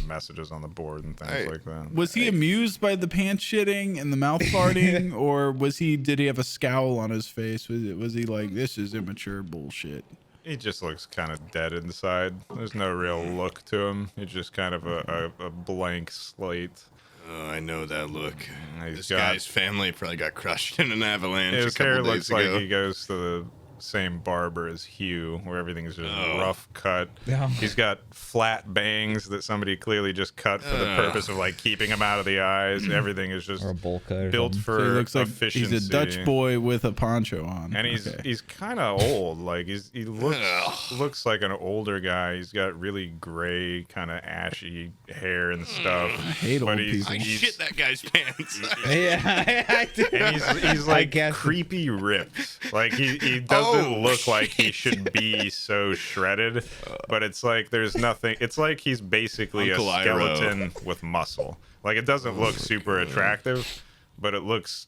messages on the board and things Hey. like that. Was he amused by the pants shitting and the mouth farting, or did he have a scowl on his face? Was he like, this is immature bullshit? He just looks kind of dead inside. There's no real look to him. He's just kind of a blank slate. Oh, I know that look. He's This got- guy's family probably got crushed in an avalanche His a couple hair days looks ago. like he goes to the same barber as Hugh, where everything's just Oh. rough cut. Yeah. He's got flat bangs that somebody clearly just cut for the purpose of like keeping him out of the eyes. Everything is just Or a bowl cut or built something. for So he looks like efficiency. he's a Dutch boy with a poncho on. And Okay. he's kind of old. Like he looks like an older guy. He's got really gray, kind of ashy hair and stuff. I hate old people. I shit that guy's pants. Yeah, I do. And he's I like guess. creepy ripped. Like he doesn't Oh, look like he should be so shredded, but it's like there's nothing. It's like he's basically Uncle a Iroh. skeleton with muscle. Like it doesn't look super attractive, but it looks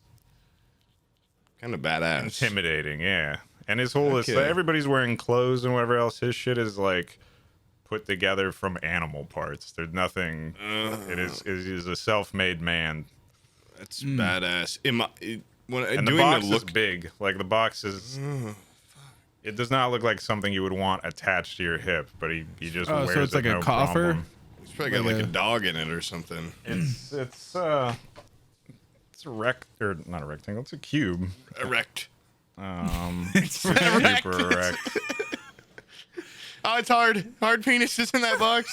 Kind of badass. intimidating. Yeah, and his whole is Okay. everybody's wearing clothes and whatever else. His shit is like put together from animal parts. There's nothing. It is a self-made man. That's badass. When And the doing box the look, is big. Like the box is. It does not look like something you would want attached to your hip, but he just Oh, wears so it's it like a no coffer? problem. he's probably got like like a- a dog in it or something. It's a not a rectangle. It's a cube. Erect. It's super erect. Oh, it's hard. Hard penises in that box.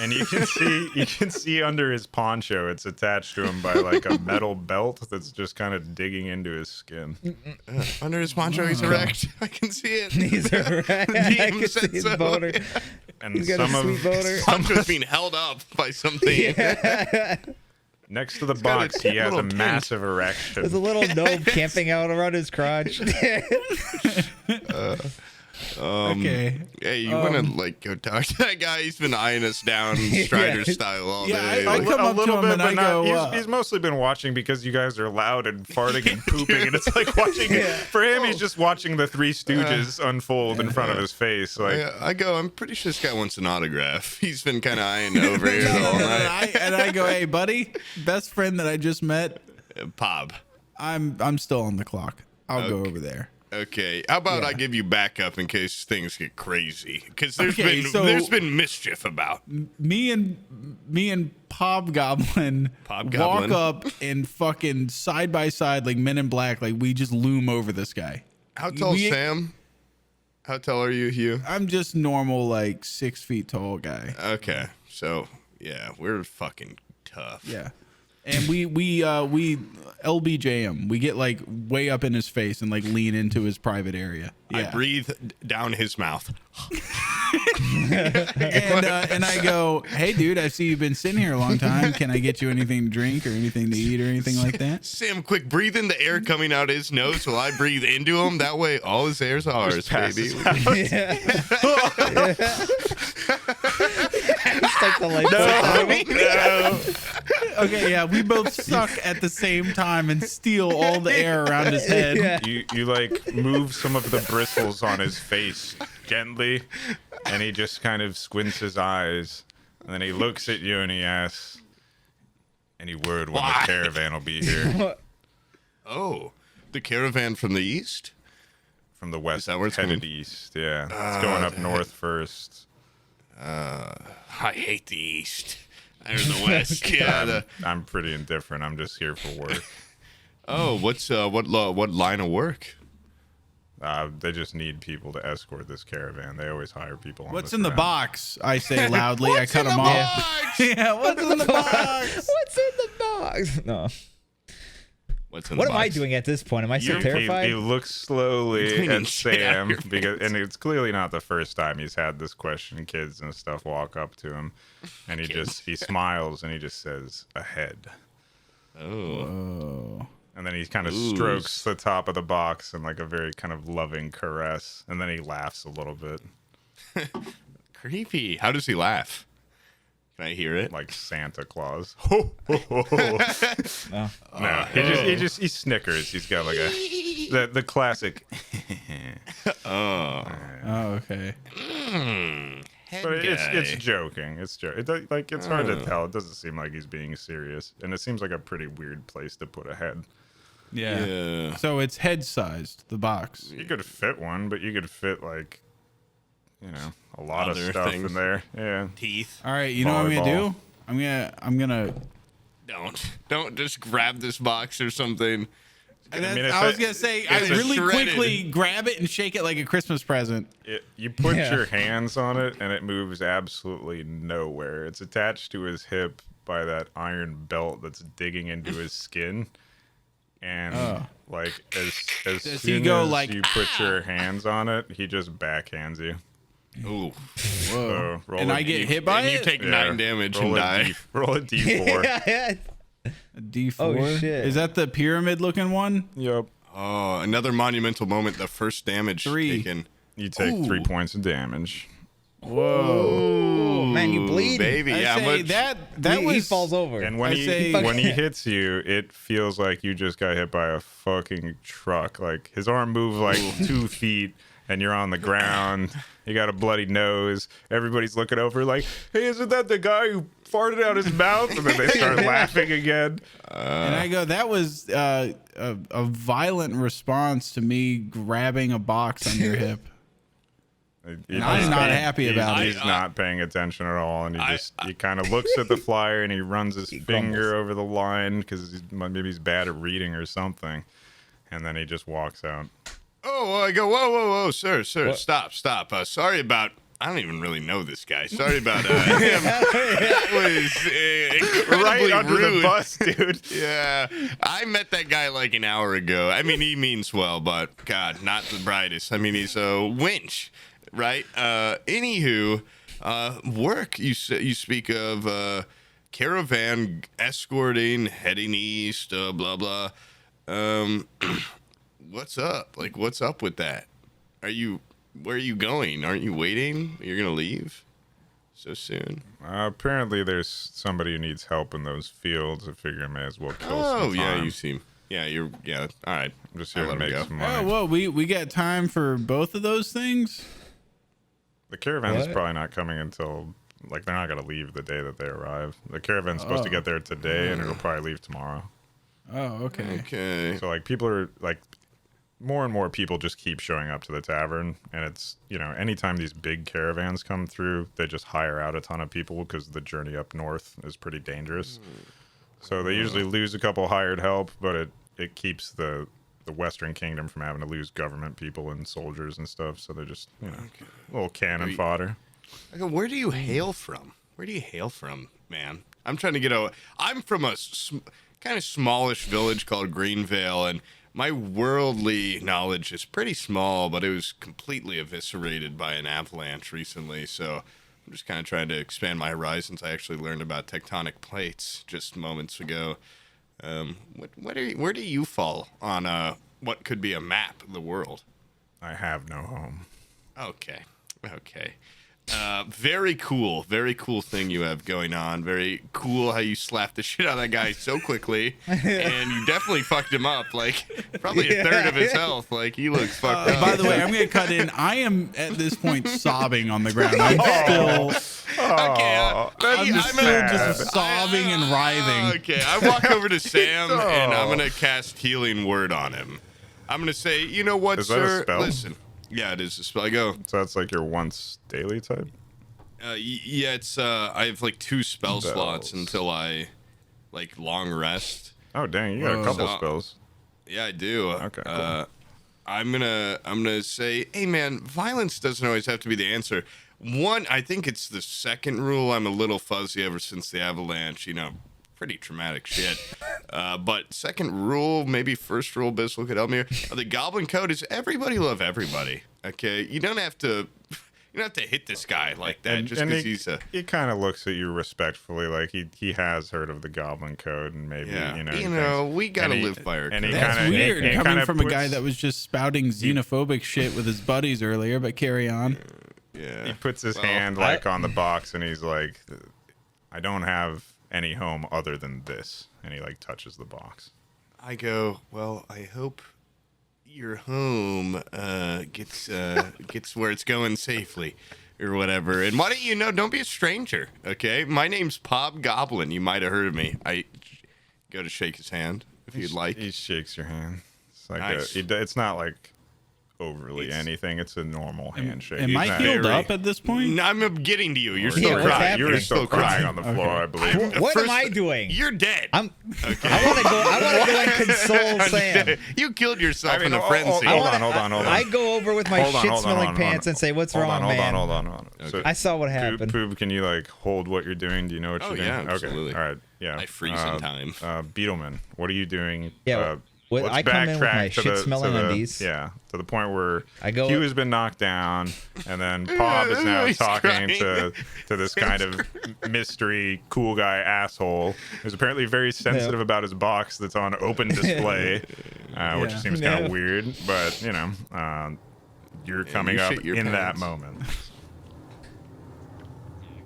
And you can see under his poncho, it's attached to him by like a metal belt that's just kind of digging into his skin. Under his poncho, he's erect. I can see it. He's a I DM can said see his so. boner. And He's got a some sweet of boner. Poncho's being held up by something. next to the got box, a he has a little pin. massive erection. There's a little gnome camping out around his crotch. Okay. Hey, you want to like go talk to that guy? He's been eyeing us down Strider style all Yeah, day. I Like, come up to him and I go, He's mostly been watching because you guys are loud and farting and pooping, and it's like watching. For him, he's just watching the Three Stooges unfold in front of his face. Like I go, I'm pretty sure this guy wants an autograph. He's been kind of eyeing over here all night. and I go, hey, buddy, best friend that I just met. Pob. I'm still on the clock. I'll go Okay. over there. Okay, how about I give you backup in case things get crazy? Because Okay, there's been mischief about. Me and Hobgoblin Hobgoblin. walk up and fucking side by side like Men in Black, like we just loom over this guy. How tall, We- Sam? How tall are you, Hugh? I'm just normal, like 6 feet tall guy. Okay, so yeah, we're fucking tough. Yeah. And we LBJ him. We get like way up in his face and like lean into his private area. I Yeah. breathe down his mouth. And I go, hey dude, I see you've been sitting here a long time. Can I get you anything to drink or anything to eat or anything like that? Sam, quick, breathe in the air coming out his nose while I breathe into him. That way, all his air's ours, baby. It's like the lights. Okay, yeah, we both suck at the same time and steal all the air around his head. Yeah. you like move some of the bristles on his face gently, and he just kind of squints his eyes, and then he looks at you and he asks, "Any word when Why? the caravan will be here?" Oh, the caravan from the east? From the west, that where it's headed coming? east. Yeah, it's going up north first. I hate the east. Or the west. Yeah. I'm pretty indifferent. I'm just here for work. Oh, what line of work? They just need people to escort this caravan. They always hire people. What's this in the round. box? I say loudly. I cut him off. Yeah, what's in the box? What's in the box? No. What's in What the am I box? doing at this point? Am I still He terrified? looks slowly Cleaning at shit out of Sam your because, and it's clearly not the first time he's had this question. Kids and stuff walk up to him, and he smiles and he just says, "Ahead." Oh. And then he kind of Ooh. strokes the top of the box in like a very kind of loving caress, and then he laughs a little bit. Creepy. How does he laugh? Can I hear it? like Santa Claus. Ho, ho, ho, ho. Oh. No, he snickers. He's got like the classic. Oh, okay. But it's joking. It's it's hard to tell. It doesn't seem like he's being serious, and it seems like a pretty weird place to put a head. Yeah. So it's head sized, the box. You could fit one, but you could fit like, a lot of Other stuff things. in there. Yeah. Teeth. All right, you know what I'm gonna Volleyball. do? I'm gonna. Don't just grab this box or something. I was gonna say, I it's a really shredded- quickly grab it and shake it like a Christmas present. You put Yeah. your hands on it, and it moves absolutely nowhere. It's attached to his hip by that iron belt that's digging into his skin. And like as Does soon he go as like, you put your hands on it, he just backhands you. Ooh. So roll And a I get D- hit by And you it? take 9 damage roll and a die. D- roll a D4. Yeah. A D4. Oh, shit. Is that the pyramid looking one? Yep. Oh, another monumental moment. The first damage 3. taken. You take 3 points of damage. Oh, man, you bleed. Baby, I yeah. say Much, that he was falls over. And when I say- when he hits you, it feels like you just got hit by a fucking truck. Like his arm moved like 2 feet, and you're on the ground. You got a bloody nose. Everybody's looking over like, "Hey, isn't that the guy who farted out his mouth?" And then they start laughing again. and I go, that was a violent response to me grabbing a box on your hip. And I'm not happy about it. He's not paying attention at all, and he kind of looks at the flyer and he runs his finger over the line because maybe he's bad at reading or something, and then he just walks out. oh, I go, whoa, sir, stop. Sorry about. I don't even really know this guy. Sorry about him. That was incredibly Right under rude. the bus, dude. Yeah, I met that guy like an hour ago. I mean, he means well, but God, not the brightest. I mean, he's a winch, right? Anywho, work. You speak of caravan escorting, heading east, blah blah. What's up? Like, what's up with that? Where are you going? Aren't you waiting? You're gonna leave so soon? Apparently, there's somebody who needs help in those fields. I figure I may as well kill Oh some yeah, time. you seem. Yeah, yeah. All right, I'm just I'll here to let him make go. some Oh, money. well, we got time for both of those things. The caravan is What? probably not coming until, like, they're not going to leave the day that they arrive. The caravan's supposed to get there today, and it'll probably leave tomorrow. Oh, okay. Okay. So, like, people are, like, more and more people just keep showing up to the tavern, and it's, anytime these big caravans come through, they just hire out a ton of people because the journey up north is pretty dangerous. So they usually lose a couple hired help, but it keeps the Western Kingdom from having to lose government people and soldiers and stuff. So they're just, little cannon fodder. I go, where do you hail from? Where do you hail from, man? I'm trying to get I'm from a kind of smallish village called Greenvale, and my worldly knowledge is pretty small, but it was completely eviscerated by an avalanche recently. So I'm just kind of trying to expand my horizons. I actually learned about tectonic plates just moments ago. Where do you fall on what could be a map of the world? I have no home. Okay. Very cool thing you have going on. Very cool how you slapped the shit out of that guy so quickly, and you definitely fucked him up. Like probably a third of his health. Like he looks fucked up. By the way, I'm going to cut in. I am at this point sobbing on the ground. I'm still, okay, I'm still just sobbing and writhing. Okay, I walk over to Sam and I'm gonna cast Healing Word on him. I'm gonna say, you know what, Is that a sir? spell? Listen. Yeah, it is a spell. I go. So that's like your once daily type? Yeah, it's I have like 2 spell slots Spells. until I like long rest. Oh, dang, you got a couple So- spells. Yeah, I do. Okay, cool. I'm gonna say, hey man, violence doesn't always have to be the answer. One, I think it's the second rule. I'm a little fuzzy ever since the avalanche. Pretty traumatic shit. But second rule, maybe first rule, Bissell could help me here. The Goblin Code is everybody love everybody. Okay, you don't have to hit this guy like that just because he's a. He kind of looks at you respectfully, like he has heard of the Goblin Code, and maybe Yeah, he thinks- we gotta and he- live by our and he code. That's kinda- weird he coming kinda from a guy puts- that was just spouting xenophobic shit with his buddies earlier, but carry on. Yeah. He puts his Well, hand like on the box, and he's like, I don't have any home other than this. And he like touches the box. I go, well, I hope your home gets where it's going safely or whatever. And why don't be a stranger, okay? My name's Pop Goblin. You might have heard of me. I go to shake his hand if you'd like. He shakes your hand. It's like Nice. it's not like overly anything. It's a normal handshake. Am He's I not healed very- up at this point? No, I'm getting to you. You're You still were what's crying. crying. You were happening? still crying on the floor, I believe. What am I doing? You're dead. I want to go and console Sam. You killed yourself I mean, in a oh, frenzy. hold on. I go over with my shit-smelling pants and say, "What's wrong, man?" Hold on. So, I saw what happened. Poob, can you like hold what you're doing? Do you know what you're doing? yeah, absolutely. Okay. All right. Yeah. I freeze in time. Beetleman, what are you doing? Yeah, let's I come in with my backtrack to shit-smelling to the- undies. Yeah, to the point where I go- Hugh has been knocked down, and then Bob is now He's talking crying. to this kind of mystery cool guy asshole who's apparently very sensitive about his box that's on open display, which Yeah. seems kind of weird. But you're coming you up shit your in that pants. moment.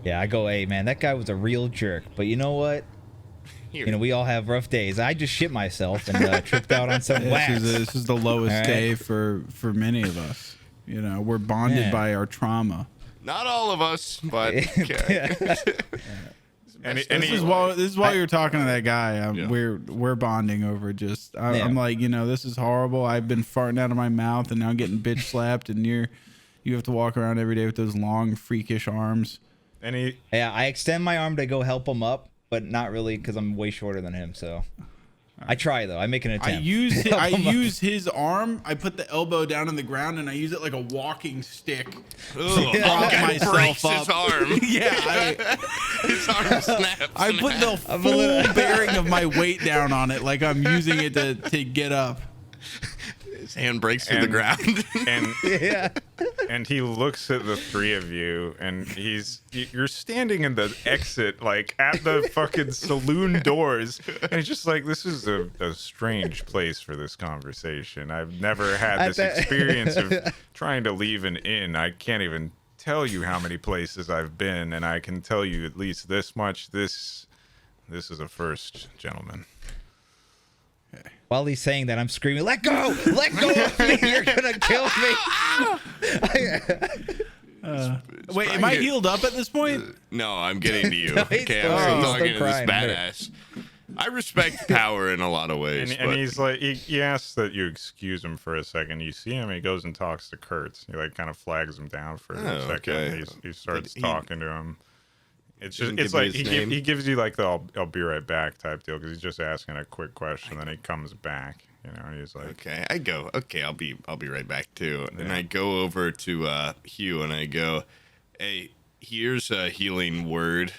Yeah, I go, "Hey, man, that guy was a real jerk." But you know what? Here. You know, we all have rough days. I just shit myself and tripped out on some wax. This is the lowest All right. day for many of us. You know, we're bonded Yeah. by our trauma. Not all of us, but okay. And This is while you're talking to that guy. Yeah. We're bonding over just. Yeah. I'm like, this is horrible. I've been farting out of my mouth, and now I'm getting bitch slapped, and you have to walk around every day with those long, freakish arms. Yeah, I extend my arm to go help him up, but not really because I'm way shorter than him. So I try though. I make an attempt. I use to help him up. his arm. I put the elbow down on the ground, and I use it like a walking stick. Ugh, prop guy myself breaks up. his arm. Yeah, His arm snaps. I put the full bearing of my weight down on it, like I'm using it to get up. His hand breaks to the And- ground. and Yeah. and he looks at the three of you, and you're standing in the exit, like at the fucking saloon doors, and he's just like, this is a strange place for this conversation. I've never had this experience of trying to leave an inn. I can't even tell you how many places I've been, and I can tell you at least this much. This is a first, gentlemen. While he's saying that, I'm screaming, "Let go! Let go of me! You're gonna kill me!" Wait, am I healed up at this point? No, I'm getting to you. No, he's Okay, still- I'm he's talking to still this crying. badass. I respect power in a lot of ways. And but he's like, he asks that you excuse him for a second. You see him, he goes and talks to Kurtz. He like kind of flags him down for a Oh, second. okay. He starts He- talking to him. It's just, Didn't it's give me like his name. he gives you like the I'll be right back type deal because he's just asking a quick question, then he comes back. And he's like, okay, I go. Okay, I'll be right back too. And I go over to Hugh and I go, "Hey, here's a healing word,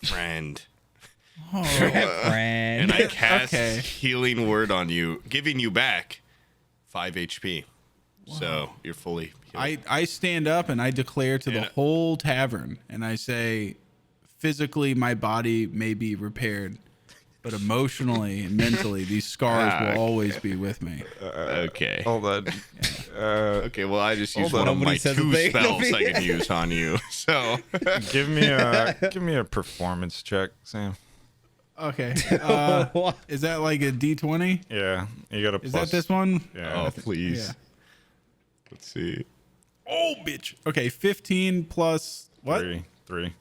friend." Friend. And I cast Okay. healing word on you, giving you back 5 HP. So you're fully healed. I stand up and I declare to the Yeah. whole tavern, and I say, physically my body may be repaired, but emotionally and mentally these scars Ah, will always be with me. Okay. hold on. Okay, well, I just used Hold one on. of my Nobody says a 2 thing. spells I Nobody- can use on you. So give me a performance check, Sam. Okay. What? Is that like a D20? Yeah, you got a Is plus. that this one? Yeah. oh, please. Yeah. Let's see. Oh, bitch. Okay, 15 plus what? Three.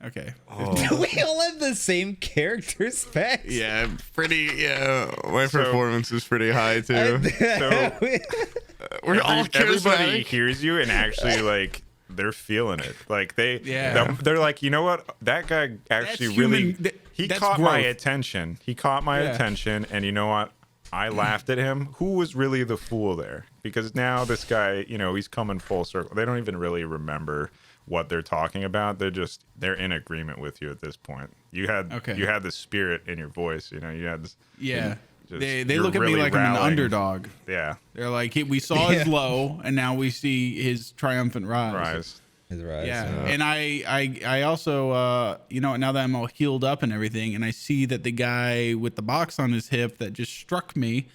Okay. We all have the same character specs. Yeah, pretty. Yeah, my So- performance is pretty high too. So We're all everybody charismatic. hears you and actually like they're feeling it. Like Yeah. they're like, you know what? That guy actually That's really human- he that's caught my growth. attention. He caught my Yeah. attention, and you know what? I laughed at him. Who was really the fool there? Because now this guy, he's coming full circle. They don't even really remember what they're talking about. They're in agreement with you at this point. You had the spirit in your voice. You had this. Yeah. Just- They you're look at me really like I'm an rallying. underdog. Yeah. They're like, we saw his low, and now we see his triumphant rise. Rise. His rise. Yeah, and I also, now that I'm all healed up and everything, and I see that the guy with the box on his hip that just struck me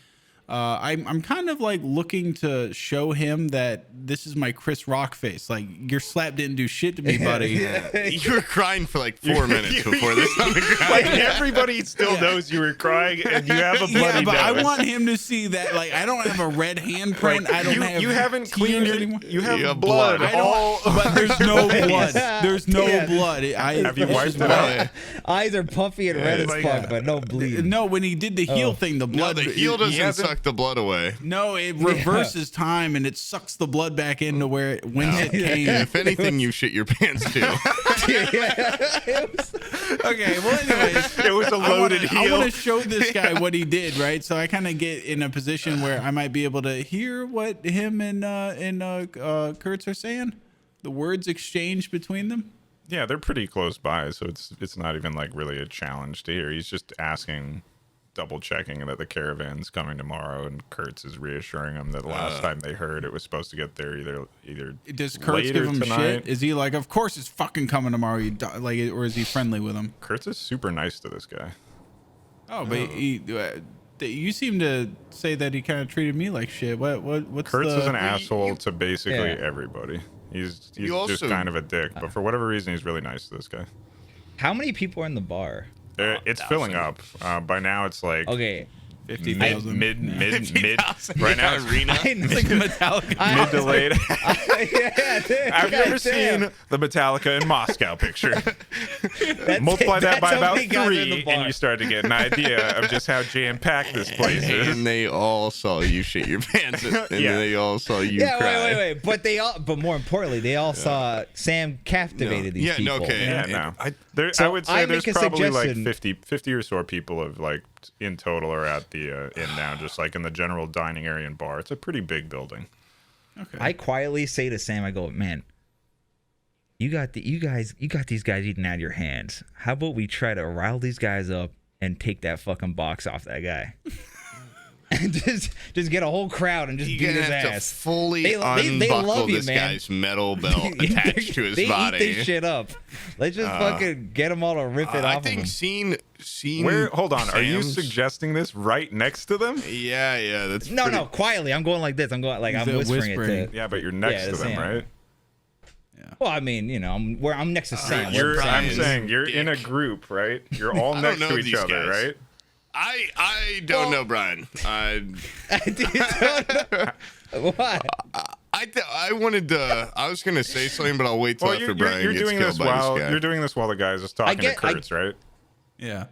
I'm kind of like looking to show him that this is my Chris Rock face. Like, your slap didn't do shit to me, buddy. You were crying for like 4 minutes before this on the ground. Like everybody still knows you were crying, and you have a bloody but I nose. want him to see that. Like, I don't have a red handprint. I don't have. You haven't cleaned tears your. anymore. You have You have blood. blood. I all. don't. But there's no blood. There's no Yeah. blood. Have you it's wiped just it blood. out? Eyes are puffy and red as like- fuck, but no bleed. No, when he did the heel thing, the No, blood. the heel doesn't hasn't- suck the blood away. No, it reverses time and it sucks the blood back into where whence it came. If anything, you shit your pants too. Okay, well, anyways, It was a loaded I heel. want to show this guy what he did, right? So I kind of get in a position where I might be able to hear what him and Kurtz are saying, the words exchanged between them. Yeah, they're pretty close by, so it's not even like really a challenge to hear. He's just asking, double checking that the caravan's coming tomorrow, and Kurtz is reassuring him that the last time they heard it was supposed to get there either Does Kurtz later give him tonight. shit? Is he like, of course it's fucking coming tomorrow, like, or is he friendly with him? Kurtz is super nice to this guy. Oh, but you seem to say that he kind of treated me like shit. What's Kurtz the... is an asshole to basically Yeah. everybody. He's You just also- kind of a dick, but for whatever reason, he's really nice to this guy. How many people are in the bar? It's filling up. By now, it's like Okay. 50,000. mid. Right now, it's arena. It's like Metallica. mid to late. Yeah, dude, Have you ever goddamn. seen the Metallica in Moscow picture? That's- Multiply that by that's how about many guys are in the 3, bar. and you start to get an idea of just how jam-packed this place is. And they all saw you shit your pants, and Yeah. they all saw you Yeah, cry. wait. But more importantly, they all saw Sam captivated these Yeah, people. no, okay. Yeah, And no. I- I So would I say there's make a probably like suggestion. 50 or so people of like in total are at the inn now, just like in the general dining area and bar. It's a pretty big building. Okay. I quietly say to Sam, I go, man, you got these guys eating out of your hands. How about we try to rile these guys up and take that fucking box off that guy? And just get a whole crowd and just You're beat gonna his have ass. to fully They unbuckle love you, this man. guy's metal belt attached to his they body. eat this shit up. Let's just fucking get them all to rip it I off think of them. seeing. Hold on, are you Sam's- suggesting this right next to them? Yeah, that's No, pretty- no, quietly. I'm going like this. I'm The whispering it whispering. to. Yeah, but you're next Yeah, to the them, Sam. right? Well, I mean, you know, I'm next to Sam. you're- We're I'm Brian's saying you're in a dick. group, right? You're all I next don't to know each these other, guys. right? I don't know, Brian. What? I wanted to. I was gonna say something, but I'll wait till Well, after you're Brian gets doing killed this by while this guy. you're doing this while the guy's just talking get- to Kurtz, right? Yeah.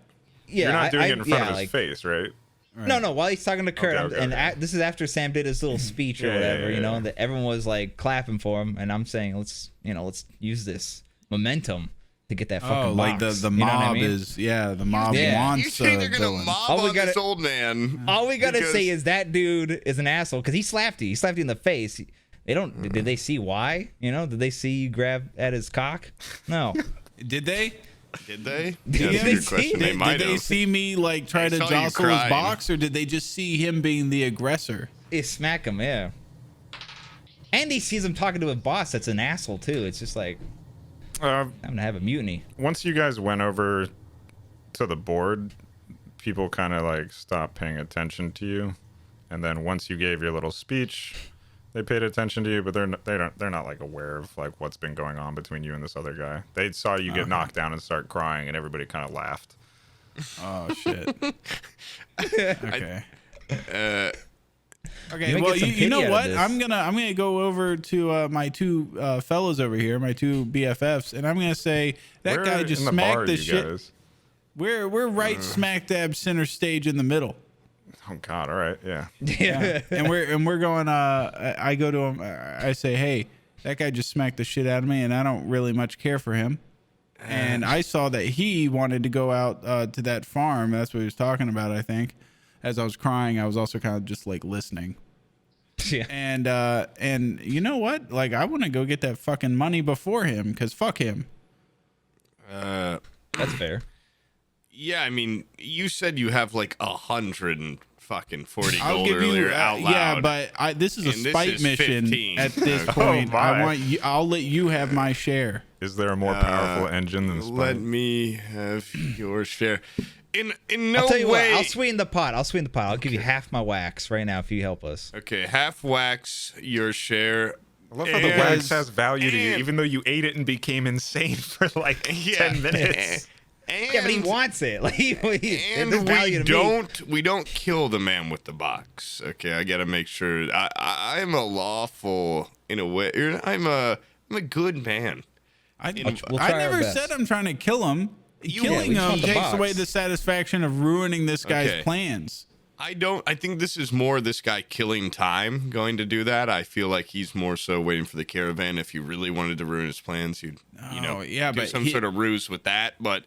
Yeah, You're not doing it in front of his like, face, right? No, while he's talking to Kurt, Okay, okay, and okay. this is after Sam did his little speech or Yeah, whatever, yeah, you know, yeah. that everyone was like clapping for him, and I'm saying let's use this momentum to get that fucking Oh, like box. the You know what mob I mean? is, the mob Yeah. You wants think they're gonna villain. mob All we on gotta- this old man? All we gotta Because- say is that dude is an asshole because he slapped you. He slapped you in the face. They don't. Did they see why? You know? Did they see you grab at his cock? No. Did they? Did they? Did That's they a good see- question. They Did might they have. see me like try They to saw you jostle his crying. box, or did they just see him being the aggressor? They smack him, yeah. And he sees him talking to a boss that's an asshole too. It's just like I'm gonna have a mutiny. Once you guys went over to the board, people kind of like stopped paying attention to you, and then once you gave your little speech, they paid attention to you, but they're not like aware of like what's been going on between you and this other guy. They saw you get knocked down and start crying, and everybody kind of laughed. Oh shit. Okay. Okay. might Well, get some you know pity out of what? this. I'm gonna go over to my two fellows over here, my two BFFs, and I'm gonna say that Where guy just in the bar smacked are the you shit. guys? We're right smack dab center stage in the middle. Oh God! All right, yeah. Yeah. and we're going. I go to him. I say, hey, that guy just smacked the shit out of me, and I don't really much care for him. And I saw that he wanted to go out to that farm. That's what he was talking about, I think. As I was crying, I was also kind of just like listening. Yeah. And you know what? Like, I want to go get that fucking money before him, because fuck him. That's fair. Yeah, I mean, you said you have like 140 I'll gold give you, earlier out loud. yeah, but this is a And this spite is mission 15. at this Oh, point. I my. want you. I'll let you have my share. Is there a more powerful engine than Let Spike? me have your share. In no I'll tell you way. what. I'll sweeten the pot. I'll give you half my wax right now if you help us. Okay, half wax your share. I love how the wax has value to you, even though you ate it and became insane for like 10 minutes. Yeah, but he wants it. Like, And we don't kill the man with the box. Okay, I gotta make sure. I'm a lawful in a way. I'm a good man. I we'll try our never best. said I'm trying to kill him. Killing we just him want the takes box. away the satisfaction of ruining this guy's Okay. plans. I think this is more this guy killing time going to do that. I feel like he's more so waiting for the caravan. If you really wanted to ruin his plans, you'd yeah, do but some sort of ruse with that. But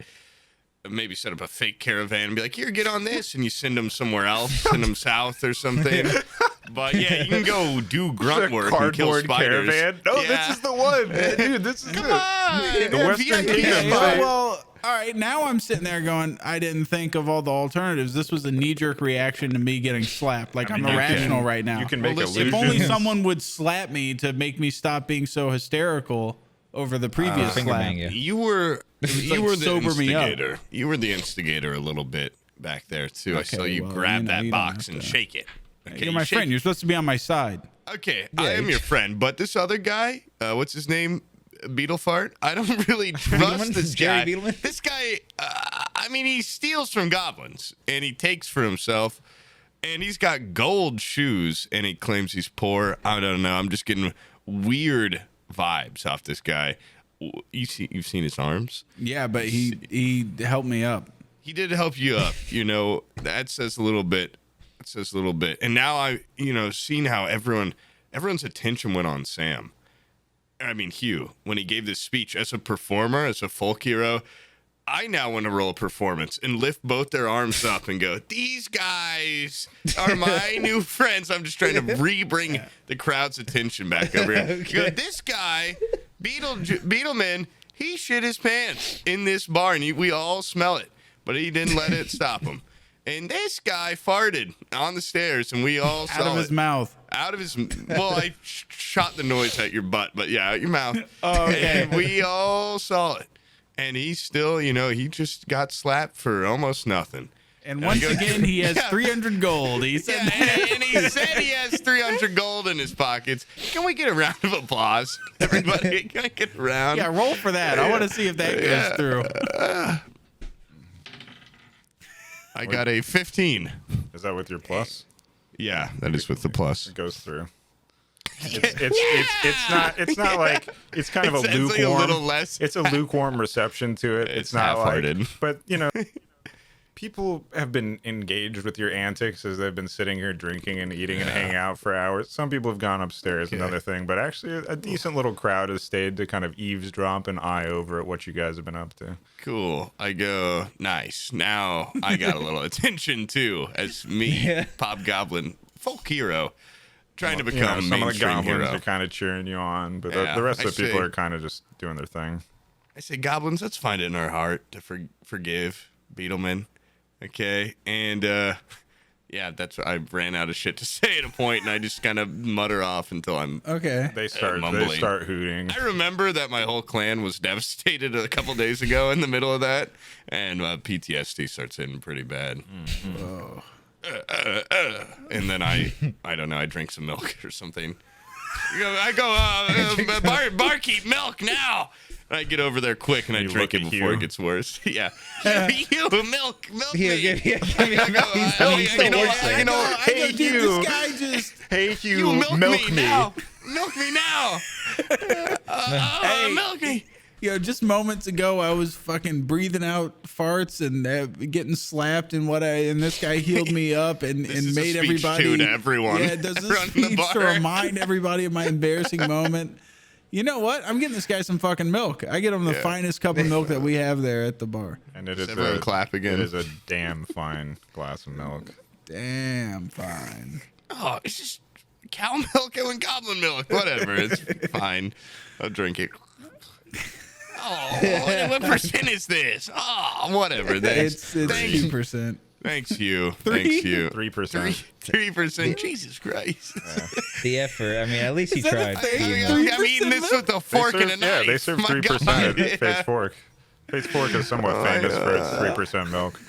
maybe set up a fake caravan and be like, here, get on this, and you send them somewhere else, send them south or something. But yeah, you can go do grunt work and kill Cardboard spiders. caravan. No, Yeah. this is the one, dude. This is Come it. on, The Western VIP. Kingdom. Well, all right. Now I'm sitting there going, I didn't think of all the alternatives. This was a knee-jerk reaction to me getting slapped. Like, I'm you irrational can- right now. You can make listen, If illusions. only someone would slap me to make me stop being so hysterical over the previous Finger slap. bang you. You were like the sober me up. instigator. You were the instigator a little bit back there too. I Okay, saw you well, grab you know, that you don't box have and to- shake it. Okay, You're my you shake friend. You're supposed to be on my side. Okay, Yeah, I am you- your friend, but this other guy, what's his name? Beetlefart. I don't really trust this guy. Jerry Beetleman? This guy, I mean, he steals from goblins and he takes for himself, and he's got gold shoes, and he claims he's poor. I don't know. I'm just getting weird vibes off this guy. You've seen his arms. Yeah, but he helped me up. He did help you up. That says a little bit. It says a little bit. And now seeing how everyone's attention went on Sam. I mean, Hugh, when he gave this speech as a performer, as a folk hero, I now want to roll a performance and lift both their arms up and go, these guys are my new friends. I'm just trying to re-bring the crowd's attention back over here. Okay. You go, this guy, Beetleman, he shit his pants in this bar, and we all smell it, but he didn't let it stop him. And this guy farted on the stairs, and we all saw Out of it. his mouth. Out of his, well, I shot the noise at your butt, but yeah, out your mouth. Oh, okay. And we all saw it. And he still, he just got slapped for almost nothing. And once again, he has Yeah. 300 gold. He said Yeah, and he said he has 300 gold in his pockets. Can we get a round of applause, everybody? Can I get a round? yeah, roll for that. I want to see if that goes through. I got a 15. Is that with your plus? Yeah, that is with the plus. It goes through. It's not like it's kind of a It's like lukewarm. a little less. It's a lukewarm reception to it. It's It's not like, half-hearted. but people have been engaged with your antics as they've been sitting here drinking and eating and hanging out for hours. Some people have gone upstairs, another thing, but actually a decent little crowd has stayed to kind of eavesdrop and eye over at what you guys have been up to. Cool. I go, nice. Now I got a little attention too, as me, Pop Goblin, folk hero, trying to become some of the mainstream goblins hero. are kind of cheering you on, but Yeah, the rest of the I people see. are kind of just doing their thing. I say, goblins, let's find it in our heart to forgive Beetleman. Okay. And that's I ran out of shit to say at a point, and I just kind of mutter off until I'm. Okay. They start mumbling. hooting. I remember that my whole clan was devastated a couple days ago in the middle of that, and PTSD starts hitting pretty bad. And then I don't know, I drink some milk or something. I go, barkeep, milk now. And I get over there quick and I You drink look it at before Hugh. it gets worse. Yeah. You, milk Here, me. give me I go, he's the worst I thing. go, I go, hey, dude, you. this guy just. Hey, Hugh, you milk me me. now. Milk me now. Hey. Milk me. Just moments ago, I was fucking breathing out farts and getting slapped, and this guy healed me up and is a made speech everybody. too to everyone Yeah, does this around the speech to bar. remind everybody of my embarrassing moment. You know what? I'm getting this guy some fucking milk. I get him the finest cup of milk that we have there at the bar. And it is Everyone clap again. It is a damn fine glass of milk. Damn fine. Oh, it's just cow milk and goblin milk. Whatever. It's fine. I'll drink it. Oh, what percent is this? Oh, whatever. Thanks. It's Thanks. 2%. Thanks, Hugh. Thanks, Hugh. 3%. 3%. Jesus Christ. The effort. I mean, at least he that a tried. thing? You know. I'm eating this with a fork and a knife. They serve My 3% God. at Face Fork. Face Fork is somewhat famous for its 3% milk.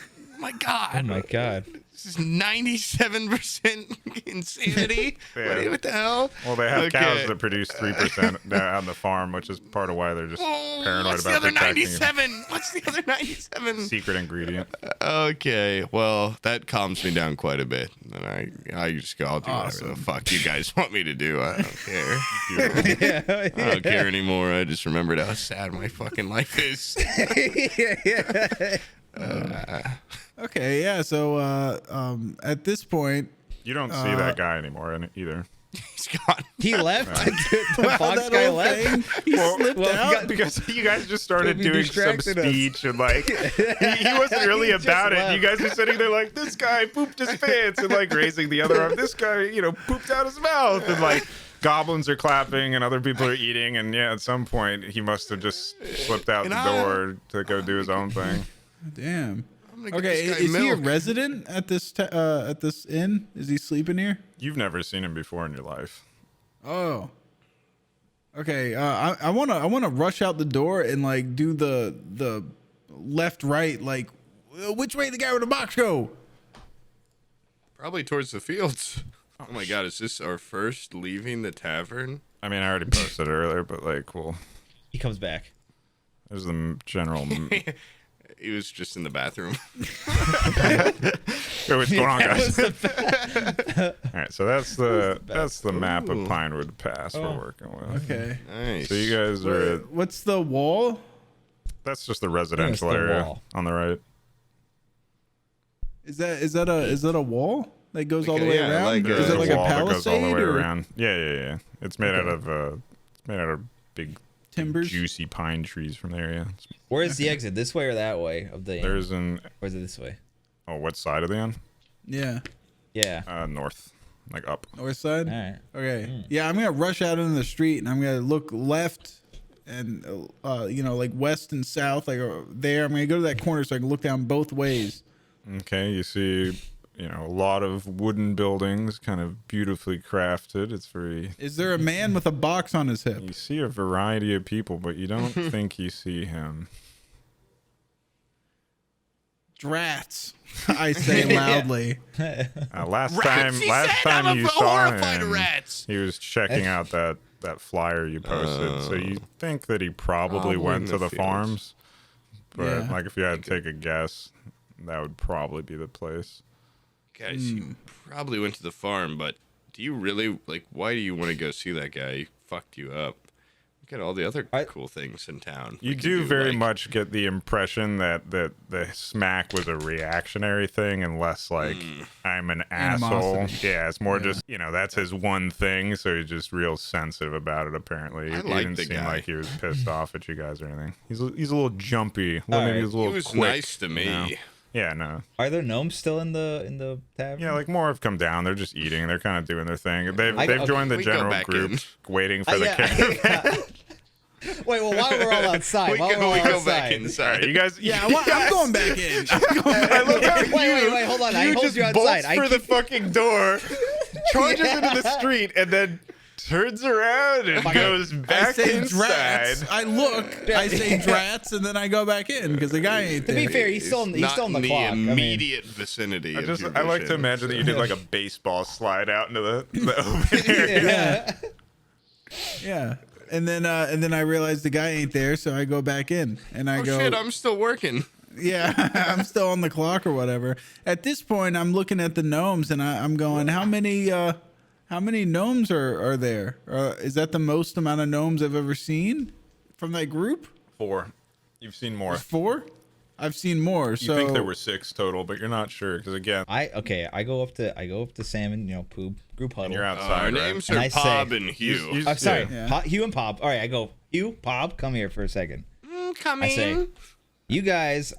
my god. Oh my god. This is 97% insanity. Yeah. What the hell? Well, they have cows Okay. that produce 3% on the farm, which is part of why they're just paranoid What's the about other protecting 97? What's the other 97? secret ingredient. Okay, well, that calms me down quite a bit. And I just go, I'll do whatever the fuck you guys want me to do. I don't care. I don't care anymore. I just remembered how sad my fucking life is. Okay, yeah. So at this point, You don't see that guy anymore either. He's gone. He left. The wow, fox that guy whole left. thing, he slipped out. Because you guys just started Maybe doing some distracted us. speech and like he wasn't really He just about it. left. You guys are sitting there like, this guy pooped his pants and like raising the other arm. This guy, pooped out his mouth and like goblins are clapping and other people are eating. And yeah, at some point he must have just slipped out the door to go do his own thing. Damn. I'm gonna get Okay, this guy is he a milk. resident at this inn? Is he sleeping here? You've never seen him before in your life. Oh. Okay. I wanna rush out the door and like do the left right like which way the guy with the box go? Probably towards the fields. Oh my god, is this our first leaving the tavern? I mean, I already posted earlier, but like, cool. He comes back. There's the general. He was just in the bathroom. Hey, what's going on, guys? All right, so that's the map of Ooh. Pinewood Pass we're working with. Okay. Nice. So you guys are. What's the wall? That's just the residential the area wall. on the right. Is that a wall that goes all the way yeah, around? like, Is it There's like a a wall that goes all the palisade way or around. Yeah. It's made out of big timbers? juicy pine trees from the area. Where's the exit? This way or that way of the inn? There's an Or is it this way? what side of the inn? Yeah. Yeah. North, like up. North side. All right. Okay. Yeah, I'm gonna rush out into the street and I'm gonna look left and like west and south, like there. I'm gonna go to that corner so I can look down both ways. Okay, you see, a lot of wooden buildings, kind of beautifully crafted. It's very. Is there a man with a box on his hip? You see a variety of people, but you don't think you see him. Drats, I say loudly. Last Rats, he time said, I'm you saw horrified of him, rats. he was checking out that flyer you posted. So you think that he probably Goblin went to the fields. farms, but Yeah. like if you had to take a guess, that would probably be the place. Guys, he probably went to the farm, but do you really, why do you want to go see that guy? He fucked you up. Look at all the other cool things in town. You We could do very like- much get the impression that the smack was a reactionary thing, and less like I'm an asshole. Animosity. Yeah, it's more just that's his one thing, so he's just real sensitive about it. Apparently, I he like didn't the seem guy. like he was pissed off at you guys or anything. He's a little jumpy. All Maybe right. he was a He little was quick. nice to me. No. Yeah, no. Are there gnomes still in the tavern? Yeah, like more have come down. They're just eating. They're kind of doing their thing. They've okay, joined the we go general back group, in. waiting for the yeah. caravan. Wait, well, while we're all outside, We go back All inside. right, you guys. Yeah, I'm going back in. I love how Wait, hold on. I hold just you outside. bolts I for the keep- fucking door, charges into the street, and then turns around and goes I back say inside. drats. I look. I say drats, and then I go back in because the guy ain't To be there. fair, he's still in the Not clock. in I the mean, immediate vicinity. of your I like to vision. imagine that you did like a baseball slide out into the open area. Yeah. And then I realize the guy ain't there, so I go back in and I Oh go. shit, I'm still working. Yeah, I'm still on the clock or whatever. At this point, I'm looking at the gnomes and I'm going, how many gnomes are there? Is that the most amount of gnomes I've ever seen from that group? 4. You've seen more. 4? I've seen more. You So think there were 6 total, but you're not sure because again, I go up to Sam and poop group huddle. you're Our outside. right? names And are I say- Pob and Hugh. You- I'm sorry, Yeah. Hugh and Pop. All right, I go Hugh, Pop, come here for a second. Coming. I say, you guys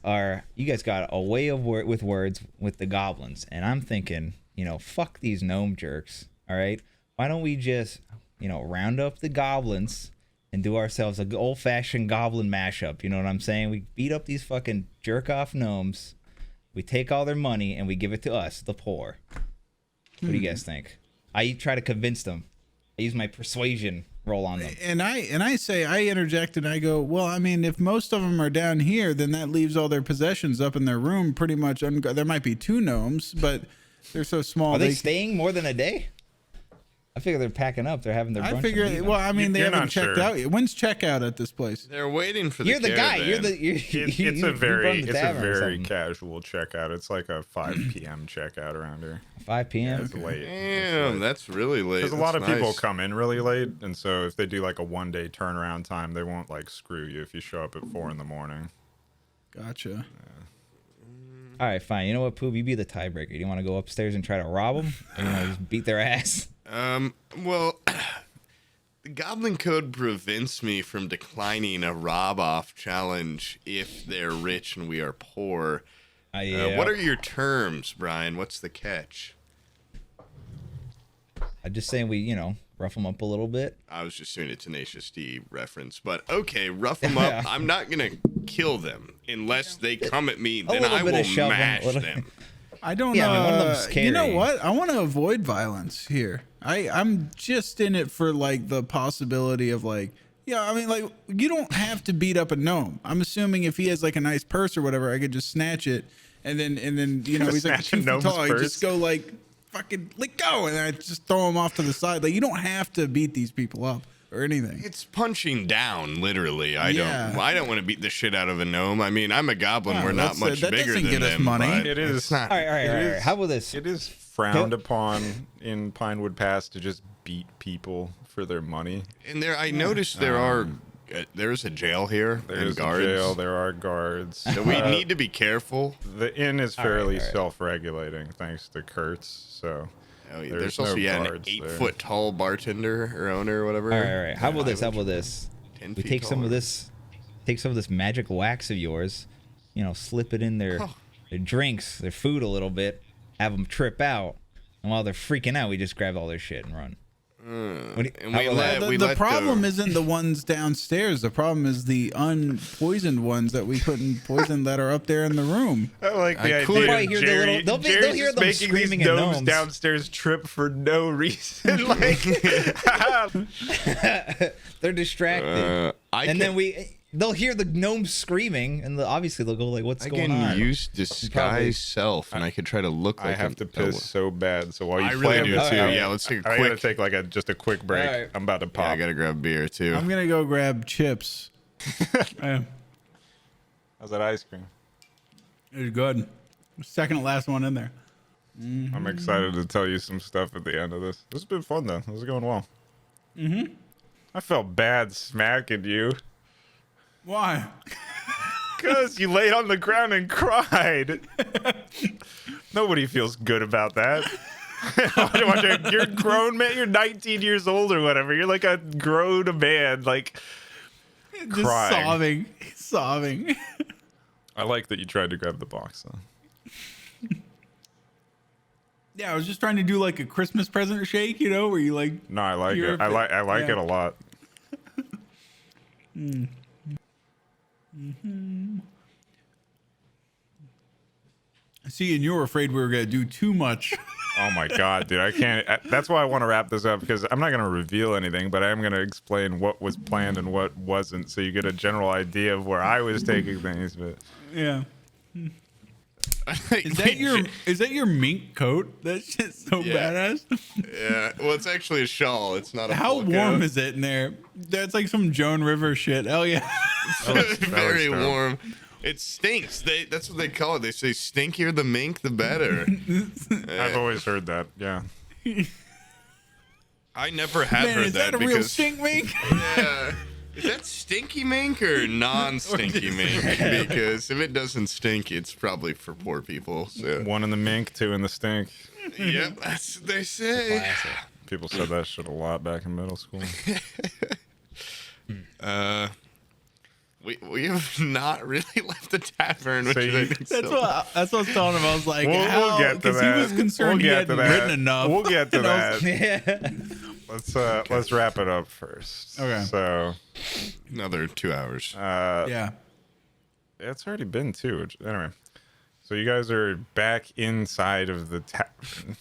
got a way of with words with the goblins, and I'm thinking, fuck these gnome jerks. All right, why don't we just, round up the goblins and do ourselves a old fashioned goblin mashup? You know what I'm saying? We beat up these fucking jerk off gnomes. We take all their money and we give it to us, the poor. What do you guys think? I try to convince them. I use my persuasion roll on them. And I interject and I go, well, I mean, if most of them are down here, then that leaves all their possessions up in their room pretty much. There might be 2 gnomes, but they're so small. Are they staying more than a day? I figure they're packing up. They're having their brunch. I figure. Well, I mean, they You're haven't not checked sure. out yet. When's checkout at this place? They're waiting for the You're the guy. caravan. You're the. It's a very casual. casual checkout. It's like a 5 p.m. checkout around here. 5 p.m. It's late. Damn, that's really late. Because a lot of That's people nice. come in really late, and so if they do like a 1-day turnaround time, they won't like screw you if you show up at 4 in the morning. Gotcha. All right, fine. You know what, Poob? You be the tiebreaker. Do you want to go upstairs and try to rob them, or you want to just beat their ass? Well, the Goblin Code prevents me from declining a rob-off challenge if they're rich and we are poor. Yeah. What are your terms, Brian? What's the catch? I'm just saying we, rough them up a little bit. I was just doing a Tenacious D reference, but okay, rough them up. I'm not gonna kill them unless they come at me. Then little I bit will of shoving, mash little- them. I don't Yeah, know. I mean, one of them's You know scary. what? I want to avoid violence here. I'm just in it for like the possibility of like, yeah, I mean, like you don't have to beat up a gnome. I'm assuming if he has like a nice purse or whatever, I could just snatch it and then he's like Snatch a 2 feet gnome's tall. I purse? just go like fucking let go and I just throw him off to the side. Like you don't have to beat these people up or anything. It's punching down, literally. I Yeah. don't want to beat the shit out of a gnome. I mean, I'm a goblin. Wow, We're not that's much that bigger doesn't than get us them. money. but It is. it's not. All right. How about this? It is frowned upon in Pinewood Pass to just beat people for their money. And I noticed there's a jail here and There's a guards. jail. There are guards. So we need to be careful. The inn is fairly all right. self-regulating thanks to Kurtz. So There's no also an guards there. 8-foot tall bartender or owner or whatever. All right. How about this? 10 We feet take some of taller. this magic wax of yours, slip it in their drinks, their food a little bit, have them trip out, and while they're freaking out, we just grab all their shit and run. And how we about let, that? we The let problem isn't the ones downstairs. The problem is the unpoisoned ones that we couldn't poison that are up there in the room. I like the I could idea probably of hear the Jerry. little- they'll Jerry's hear just them making screaming these at gnomes gnomes. downstairs trip for no reason. Like, They're distracted, and then they'll hear the gnomes screaming, and obviously they'll go like, "What's I going can on?" use disguise self, and I could try to look like I have to piss so bad. So while you I really plan do this too. out, Yeah, let's take a I gotta quick. take like just a quick break. All right. I'm about to pop. I gotta grab beer too. I'm gonna go grab chips. How's that ice cream? It's good. Second to last one in there. I'm excited to tell you some stuff at the end of this. This has been fun though. This is going well. I felt bad smacking you Why? because you laid on the ground and cried. Nobody feels good about that. You're a grown man. You're 19 years old or whatever. You're like a grown man. Like, Just crying. sobbing. I like that you tried to grab the box though. Yeah, I was just trying to do like a Christmas present shake, where you like. No, I like You're it. a I like yeah. it a lot. See, and you were afraid we were gonna do too much. Oh my god, dude! I can't. That's why I want to wrap this up because I'm not going to reveal anything, but I am going to explain what was planned and what wasn't, so you get a general idea of where I was taking things. But Yeah. Is that your mink coat? That shit's so Yeah. badass. Yeah. Well, it's actually a shawl. It's not a. How full warm coat. is it in there? That's like some Joan Rivers shit. Hell yeah. Very dope. warm. It stinks. That's what they call it. They say stinkier the mink, the better. I've always heard that. Yeah. I never have Man, heard is that a real because stink mink? yeah. Is that stinky mink or non-stinky mink? Because if it doesn't stink, it's probably for poor people. So. One in the mink, two in the stink. Yep, that's what they say. People said that shit a lot back in middle school. We have not really left the tavern, which So is, I you- think That's so. what I was telling him. I was like, We'll get to because that. he was concerned We'll he get to hadn't that. written enough. We'll get to And I was that. Let's wrap it up first. Okay. So Another 2 hours. yeah. it's already been 2. Anyway, so you guys are back inside of the tavern.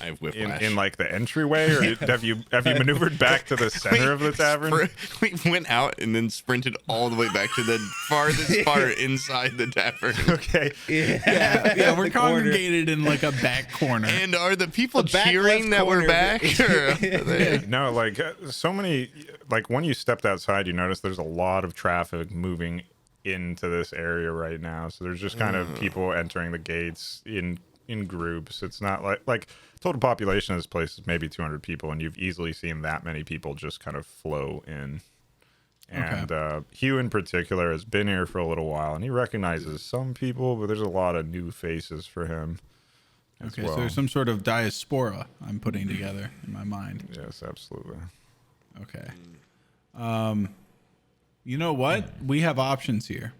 I have whiplash. in like the entryway, or have you maneuvered back to the center of the tavern? We went out and then sprinted all the way back to the farthest part inside the tavern. Okay. Yeah, we're congregated in like a back corner. And are the people The back cheering left that we're corner. back? Or are they- No, like so many, like when you stepped outside, you notice there's a lot of traffic moving into this area right now. So there's just kind of people entering the gates in groups. It's not like total population of this place is maybe 200 people, and you've easily seen that many people just kind of flow in. And Hugh in particular has been here for a little while, and he recognizes some people, but there's a lot of new faces for him. Okay, well. so there's some sort of diaspora I'm putting together in my mind. Yes, absolutely. Okay. You know what? We have options here.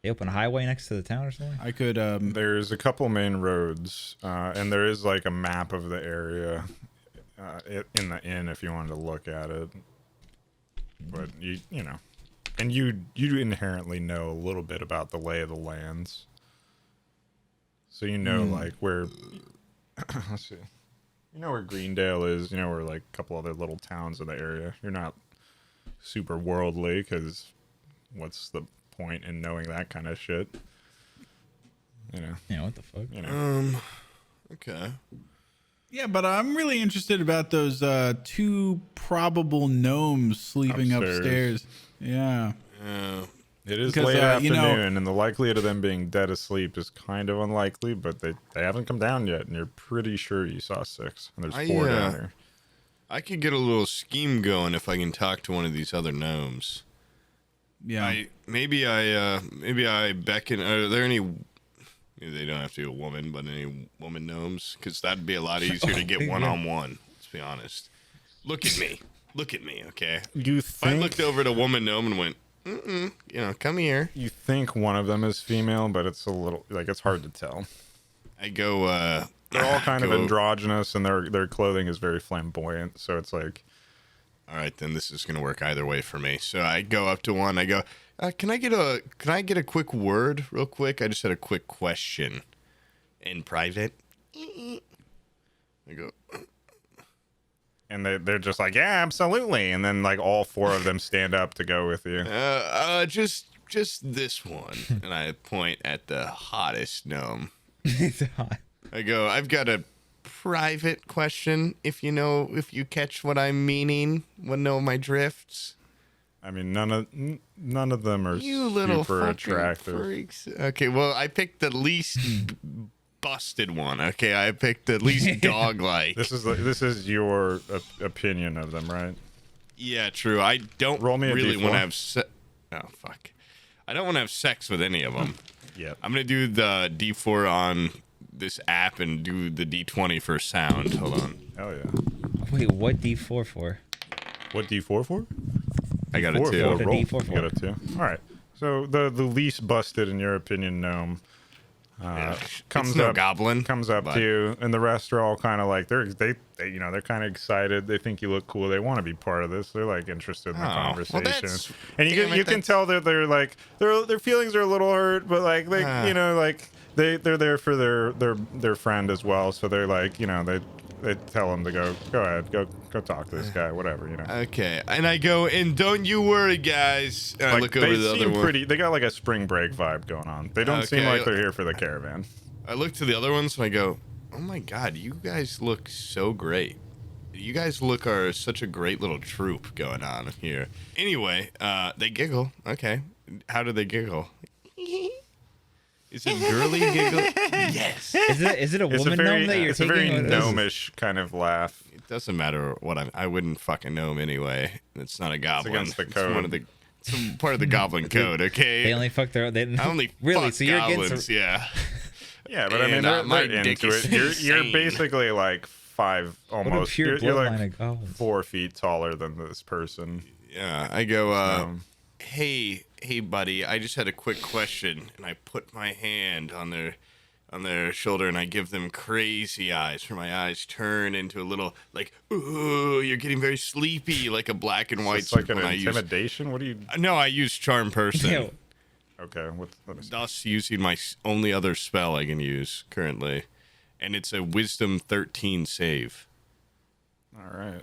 They open a highway next to the town or something. I could There's a couple main roads, and there is like a map of the area in the inn if you wanted to look at it. But you know, and you inherently know a little bit about the lay of the lands, so you know like where. Let's see, you know where Greendale is. You know where like a couple other little towns in the area. You're not super worldly, because what's the point in knowing that kind of shit? You know. You know what the fuck? You know. Okay. Yeah, but I'm really interested about those two probable gnomes sleeping upstairs. Yeah. It is Because, late you know- afternoon, and the likelihood of them being dead asleep is kind of unlikely, but they haven't come down yet, and you're pretty sure you saw 6. And there's 4 down here. I could get a little scheme going if I can talk to one of these other gnomes. Yeah. Maybe I beckon. Are there any? They don't have to be a woman, but any woman gnomes, because that'd be a lot easier to get one-on-one. Let's be honest. Look at me. Okay. You If I think looked over at a woman gnome and went, come here. you think one of them is female, but it's a little like it's hard to tell. I go. They're all kind of androgynous, and their clothing is very flamboyant. So it's like, All right, then this is gonna work either way for me. So I go up to one. I go, can I get a quick word, real quick? I just had a quick question, in private. I go, and they're just like, yeah, absolutely. And then like all 4 of them stand up to go with you. just this one, and I point at the hottest gnome. It's hot. I go, I've got a private question. If you catch what I'm meaning, would know my drifts. I mean, none of them are You little super fucking attractive. freaks. Okay, well, I picked the least busted one. Okay, I picked the least dog-like. This is your opinion of them, right? Yeah, true. I don't Roll me a really D4. want to have oh, fuck. I don't want to have sex with any of them. Yep. I'm going to do the D4 on this app and do the D20 for sound. Hold on. Hell yeah. Wait, what D4 for? What D4 for? I got a D4 2. for What a roll. D4 for? You got a 2. All right. So the least busted, in your opinion, gnome comes It's no up. goblin. Comes up but- to you, and the rest are all kind of like they're kind of excited. They think you look cool. They want to be part of this. They're like interested in the well, conversation. that's- And you damn it, can that's- tell that they're like their feelings are a little hurt, but like they like they're there for their friend as well. So they're like they tell him to go ahead, go talk to this guy, whatever. Okay, and I go, and don't you worry, guys. And I look over they to the other seem one. They got like a spring break vibe going on. They don't seem Okay. like they're here for the caravan. I look to the other ones and I go, oh my god, you guys look so great. You guys are such a great little troop going on here. Anyway, they giggle. Okay, how do they giggle? Is it girly giggle? Yes. Is it a woman gnome that you're it's a taking? very or this is- gnomish kind of laugh. It doesn't matter what I wouldn't fucking gnome anyway. It's not a goblin. against the code. It's one of the. It's part of the goblin code. Okay. They only fuck their. They I only really. fuck So you're goblins. against. Yeah. Yeah, but I mean, And, they're my into dick it. is You're insane. basically like 5, What a almost. pure You're bloodline like of goblins. 4 feet taller than this person. Yeah. I go. So, Hey, buddy. I just had a quick question, and I put my hand on their shoulder, and I give them crazy eyes. For my eyes turn into a little like, ooh, you're getting very sleepy, like a black and white. it's like an when I use. intimidation. What do you? No, I use charm person. Ew. Okay, let me see. Thus using my only other spell I can use currently. and it's a Wisdom 13 save. All right.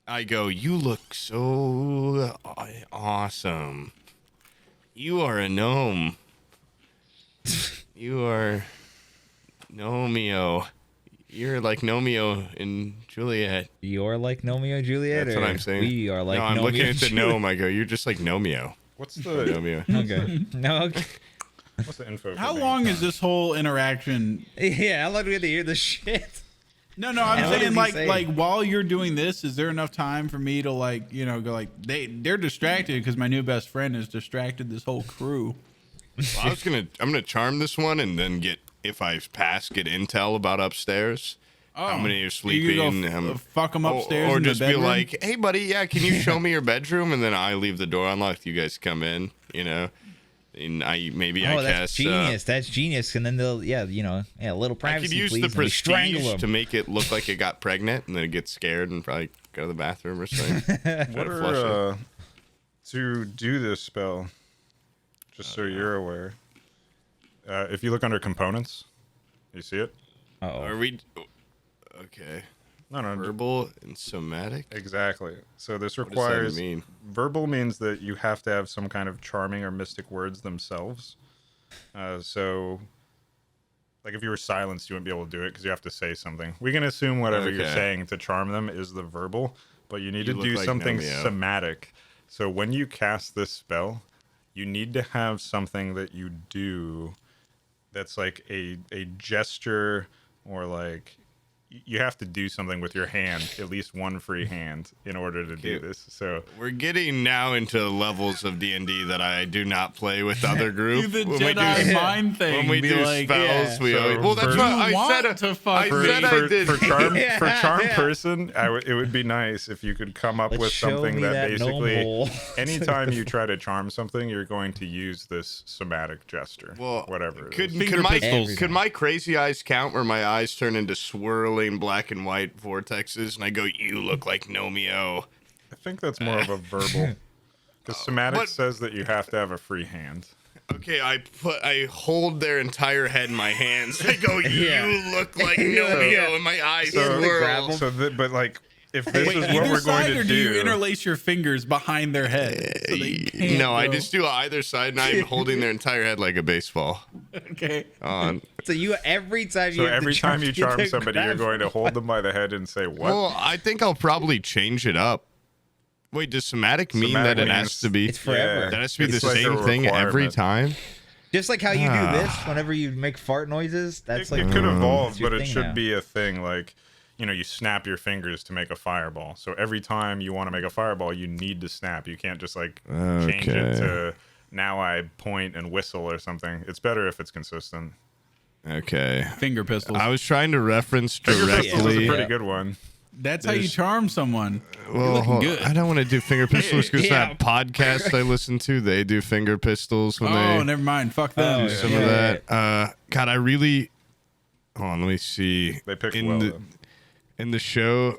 I go, you look so awesome. You are a gnome. You are Gnomeo. You're like Gnomeo and Juliet. You're like Gnomeo and Juliet. That's what I'm saying. We are like. No, I'm Gnomeo looking at and the Juliet. gnome. I go, you're just like Gnomeo. What's the Gnomeo. Okay. No. Okay. what's the info? for How being long fun? is this whole interaction? Yeah. How long do we have to hear this shit? No, And I'm what saying does he say? like while you're doing this, is there enough time for me to like, you know, go like they're distracted because my new best friend has distracted this whole crew. Well, I'm gonna charm this one and then if I pass, get intel about upstairs. How many are You sleeping? go fuck them upstairs or in the just be bedroom? like, hey buddy, yeah, can you show me your bedroom? And then I leave the door unlocked. You guys come in, you know. And I That's cast. genius. That's genius. And then they'll, a little I privacy, could use please. the and we strangle prestige them. to make it look like it got pregnant, and then it gets scared and probably go to the bathroom or something. What flush are to do this spell? Just so you're aware. If you look under components, you see it. Are we okay? No. Verbal and somatic. Exactly. So this What does requires that mean? verbal means that you have to have some kind of charming or mystic words themselves. So, like if you were silenced, you wouldn't be able to do it because you have to say something. We can assume whatever you're Okay. saying to charm them is the verbal, but you need to look do like something Nomeo. somatic. So when you cast this spell, you need to have something that you do that's like a gesture or like you have to do something with your hand, at least one free hand, in order to do Okay. this. So We're getting now into levels of D&D that I do not play with other groups. Do the When we Jedi do- mind thing. When we be do like, spells, we So always. Well, that's for- what You I want said. to fuck I with said me. I did. for charm Yeah. person, it would be nice if you could come up Let's with show something me that that gnome basically hole. anytime you try to charm something, you're going to use this somatic gesture. Well, whatever it could is. Finger pistols. could my crazy eyes count where my eyes turn into swirling black and white vortexes and I go, you look like Gnomeo? I think that's more of a verbal. Because somatic but- says that you have to have a free hand. Okay, I hold their entire head in my hands. I go, you Yeah. look like Gnomeo, and my eyes So, swirl. but like, if this is what either we're side, going or to do you do, interlace your fingers behind their head? So they can't No, I go? just do either side, and I'm holding their entire head like a baseball. Okay. On. So every time you so have to every time you get charm to somebody, you're grab going to hold them by the head and say, "What?" Well, I think I'll probably change it up. Wait, does somatic mean Somatic that it has means to be? It's forever. That has to be It's the like a same thing every requirement. time. Just like how you do this Ah. whenever you make fart noises. That's it like could evolve, It's your but it thing should now. be a thing. Like, you snap your fingers to make a fireball. So every time you want to make a fireball, you need to snap. You can't just like change it Okay. to now I point and whistle or something. It's better if it's consistent. Okay. Finger pistols. I was trying to reference Finger pistols is a directly. pretty good one. That's how you there's- charm someone. Well, looking hold- good. I don't want to do finger pistols because Yeah. that podcast I listen to, they do finger pistols when Oh, they never mind. Fuck them. Oh, do some yeah. of that. God, I really. Hold on, let me see. They picked in well. the though. in the show.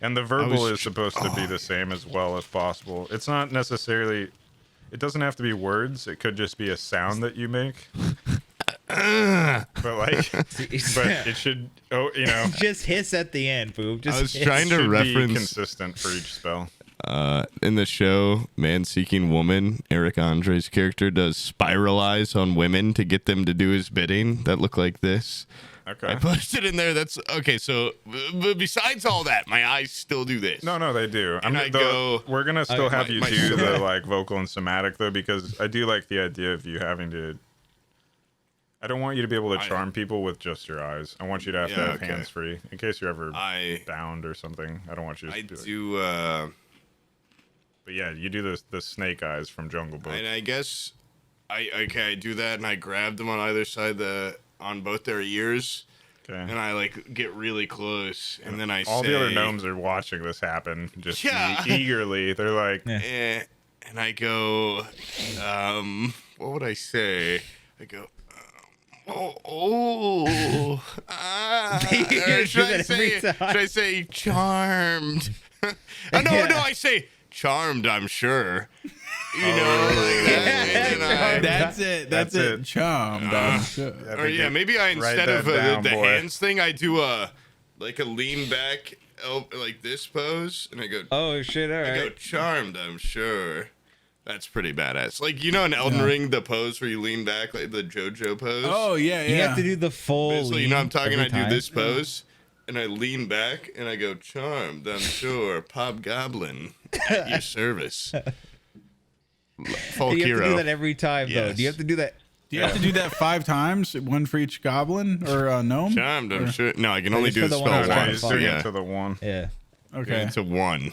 And the verbal was is supposed to be the same as well as possible. It's not necessarily. It doesn't have to be words. It could just be a sound that you make. But like, but it should. Oh, Just hiss at the end, Boop. Just I was hiss. trying to should be reference consistent for each spell. in the show Man Seeking Woman. Eric Andre's character does spiralize on women to get them to do his bidding. That look like this. Okay. I posted in there. That's okay. So, but besides all that, my eyes still do this. No, they do. I go- We're gonna still have my- you my- do the like vocal and somatic though, because I do like the idea of you having to. I don't want you to be able to charm people with just your eyes. I want you to have to Yeah, have okay. hands free in case you're ever I bound or something. I don't want you to I do it. do. But yeah, you do the snake eyes from Jungle Book. And I guess I do that, and I grab them on either side on both their ears, Okay. and I like get really close, and then I All say, the other gnomes are watching this happen, just Yeah. eagerly. They're like, Yeah. and I go, what would I say? I go. You Or do that every time. should I say charmed? No, I say charmed, I'm sure. You know, like that. And then That's it. That's it. Charmed. I'm sure. or yeah, maybe I Write instead of that down, the boy. hands thing, I do a lean back, like this pose, and I go. Oh shit! All I go right. charmed, I'm sure. That's pretty badass. Like, you know, in Elden Ring, the pose where you lean back, like the JoJo pose. Oh yeah, yeah. You have to do the full. So you know, what I'm talking. every I time. do this pose, and I lean back, and I go charmed, I'm sure. Pop Goblin at your service. Folk You have hero. to do that every time, though. Yes. Do you have to do that? Do you have to do that 5 times? One for each goblin or gnome? Charmed, I'm sure. No, I can only just do for the the one spell time. He's once. doing Yeah. it to the one. Yeah. Okay. It's a 1.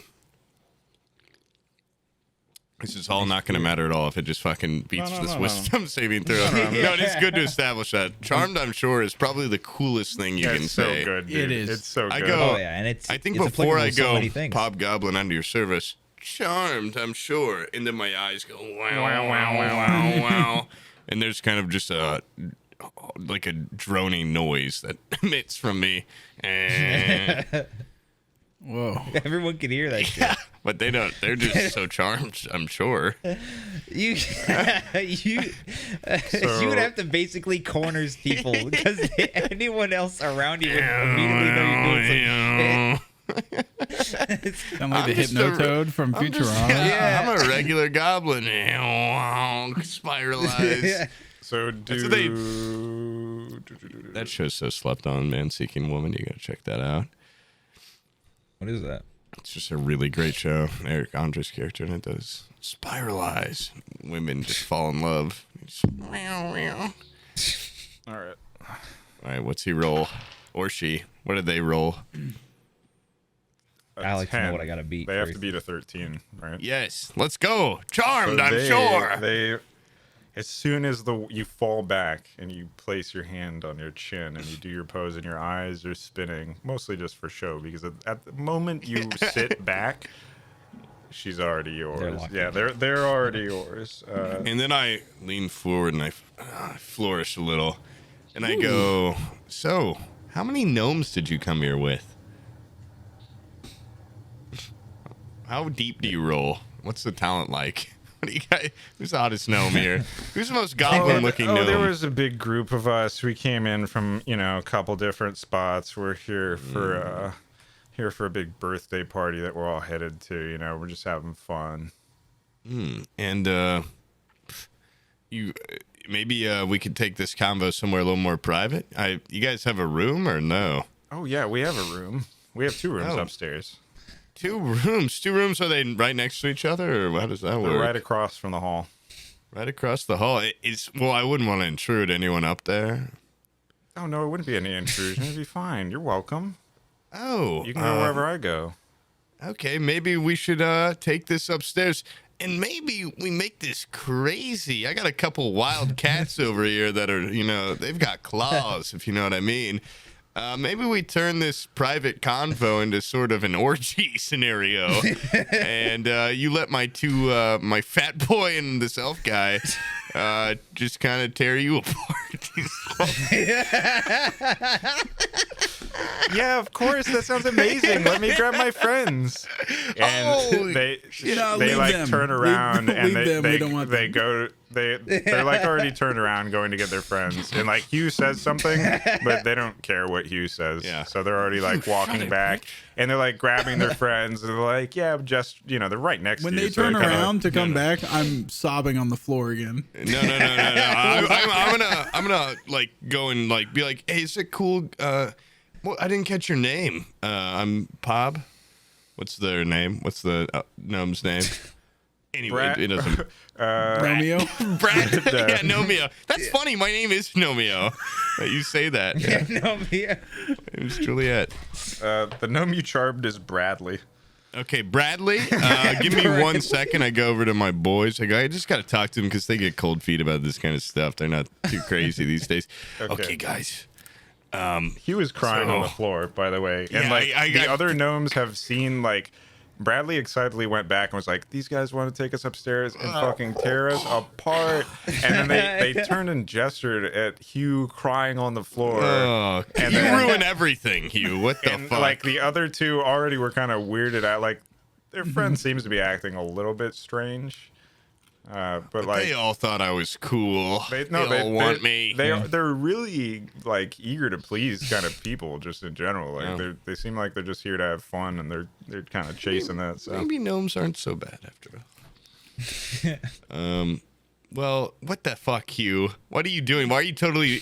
This is all not going to matter at all if it just fucking beats No, this no. wisdom saving throw. No, it is good to establish that. Charmed, I'm sure, is probably the coolest thing you can It's so say. good, dude. It is. It's so I good. go- Oh yeah, and it's. I think it's before applicable I to so go, many things. Pop Goblin under your service, charmed, I'm sure. And then my eyes go, wow, wow, wow, wow. And there's kind of just like a droning noise that emits from me. Whoa. Everyone can hear that shit. But they don't, they're just so charmed, I'm sure. You you would have to basically corners people because anyone else around you would immediately know you're doing something. Sound like the just a- Hypnotoad from Futurama. Yeah. I'm a regular goblin. Spiralize. So That's what they- do. That show's so slept on, man. Seeking Woman. You gotta check that out. What is that? It's just a really great show. Eric Andre's character in it does spiralize. Women just fall in love. All right. All right, what's he roll? Or she? What did they roll? I like to know 10. what I gotta beat. They have first. to beat a 13, right? Yes, let's go. Charmed, So I'm they- sure. They, as soon as you fall back and you place your hand on your chin and you do your pose and your eyes are spinning, mostly just for show, because at the moment you sit back, she's already yours. locked Yeah, in. they're already yours. And then I lean forward and I flourish a little. And I go, so, how many gnomes did you come here with? How deep do you roll? What's the talent like? What do you guys, who's the hottest gnome here? Who's the most goblin-looking gnome? There was a big group of us. We came in from a couple different spots. We're here for a big birthday party that we're all headed to. We're just having fun. And you maybe we could take this convo somewhere a little more private. You guys have a room or no? Oh yeah, we have a room. We have 2 rooms Oh. upstairs. 2 rooms. 2 rooms. Are they right next to each other, or how does that They're work? right across from the hall. Right across the hall. Well, I wouldn't want to intrude anyone up there. Oh no, it wouldn't be any intrusion. It'd be fine. You're welcome. Oh, You can go wherever I go. okay. Maybe we should take this upstairs, and maybe we make this crazy. I got a couple wild cats over here that are, they've got claws, if you know what I mean. Maybe we turn this private convo into sort of an orgy scenario, and you let my 2, my fat boy and this elf guy, just kind of tear you apart. Yeah, of course. That sounds amazing. Let me grab my friends. And Oh, they No, leave like them. turn around Leave and them. We don't want they them. go they're like already turned around going to get their friends. And like Hugh says something, but they don't care what Hugh says. Yeah. So they're already like walking back and they're like grabbing their friends and they're like, yeah, just they're right next When to you. they so turn they're kinda- around to come back, I'm sobbing on the floor again. No. I'm gonna like go and like be like, hey, is it cool? Well, I didn't catch your name. I'm Pob. What's their name? What's the gnome's name? Anyway, Brat. it doesn't. Romeo? Brad. Yeah, Nomeo. That's funny. My name is Nomeo. You say that. Yeah. No, yeah. It was Juliet. the gnome you charmed is Bradley. Okay, Bradley. Give me 1 second. I go over to my boys. I go, I just got to talk to them because they get cold feet about this kind of stuff. They're not too crazy these days. Okay, guys. He was crying on the floor, by the way. And Yeah, like I the got- other gnomes have seen like Bradley excitedly went back and was like, "These guys want to take us upstairs and fucking tear us apart." And then they turned and gestured at Hugh crying on the floor. Oh, And you then- ruin everything, Hugh. What the and fuck? like the other 2 already were kind of weirded out. Like their friend seems to be acting a little bit strange. But like they all thought I was cool. They all want me. They're really like eager to please kind of people just in general. Like they seem like they're just here to have fun, and they're kind of chasing that. So maybe gnomes aren't so bad after all. Well, what the fuck, Hugh? What are you doing? Why are you totally?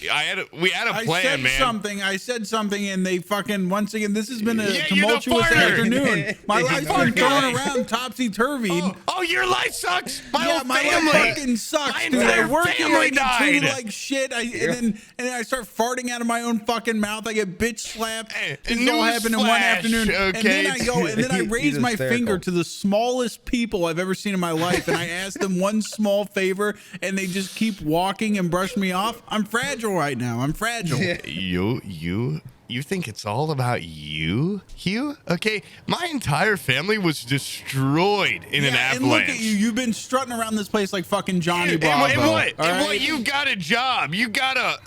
We had a plan, man. I said something, and they fucking once again. This has been a Yeah, tumultuous you're the afternoon. My life's been thrown around topsy turvy. Oh, your life sucks. My whole my family. life fucking sucks. My Dude, I entire work here, I family get treated died. like shit. And then I start farting out of my own fucking mouth. I get bitch slapped. Hey, This all happened in one newsflash, afternoon. And okay? then I raise He's my hysterical. finger to the smallest people I've ever seen in my life, and I ask them one small favor, and they just keep walking and brush me off. I'm fragile right now. I'm fragile. You think it's all about you, Hugh? Okay, my entire family was destroyed in an avalanche. And look at you. You've been strutting around this place like fucking Johnny Bravo. And what? all And right? what? You got a job. You got a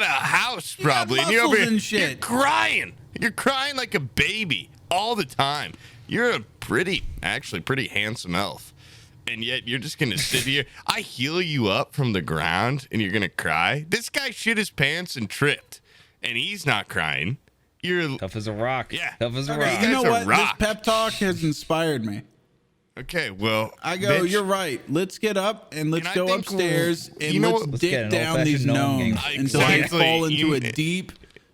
house You got probably. And muscles over here, and shit. You're crying. You're crying like a baby all the time. You're a pretty handsome elf. And yet you're just gonna sit here. I heal you up from the ground, and you're gonna cry. This guy shit his pants and tripped, and he's not crying. You're Tough as a rock. Yeah. Tough as a Okay, rock. You know That's a what? rock. This pep talk has inspired me. okay. Well, I go, bitch, you're right. Let's get up and let's And I go think upstairs and you know let's what? Let's get dick an down these old-fashioned gnome gnomes game. until they Exactly. fall into You- a deep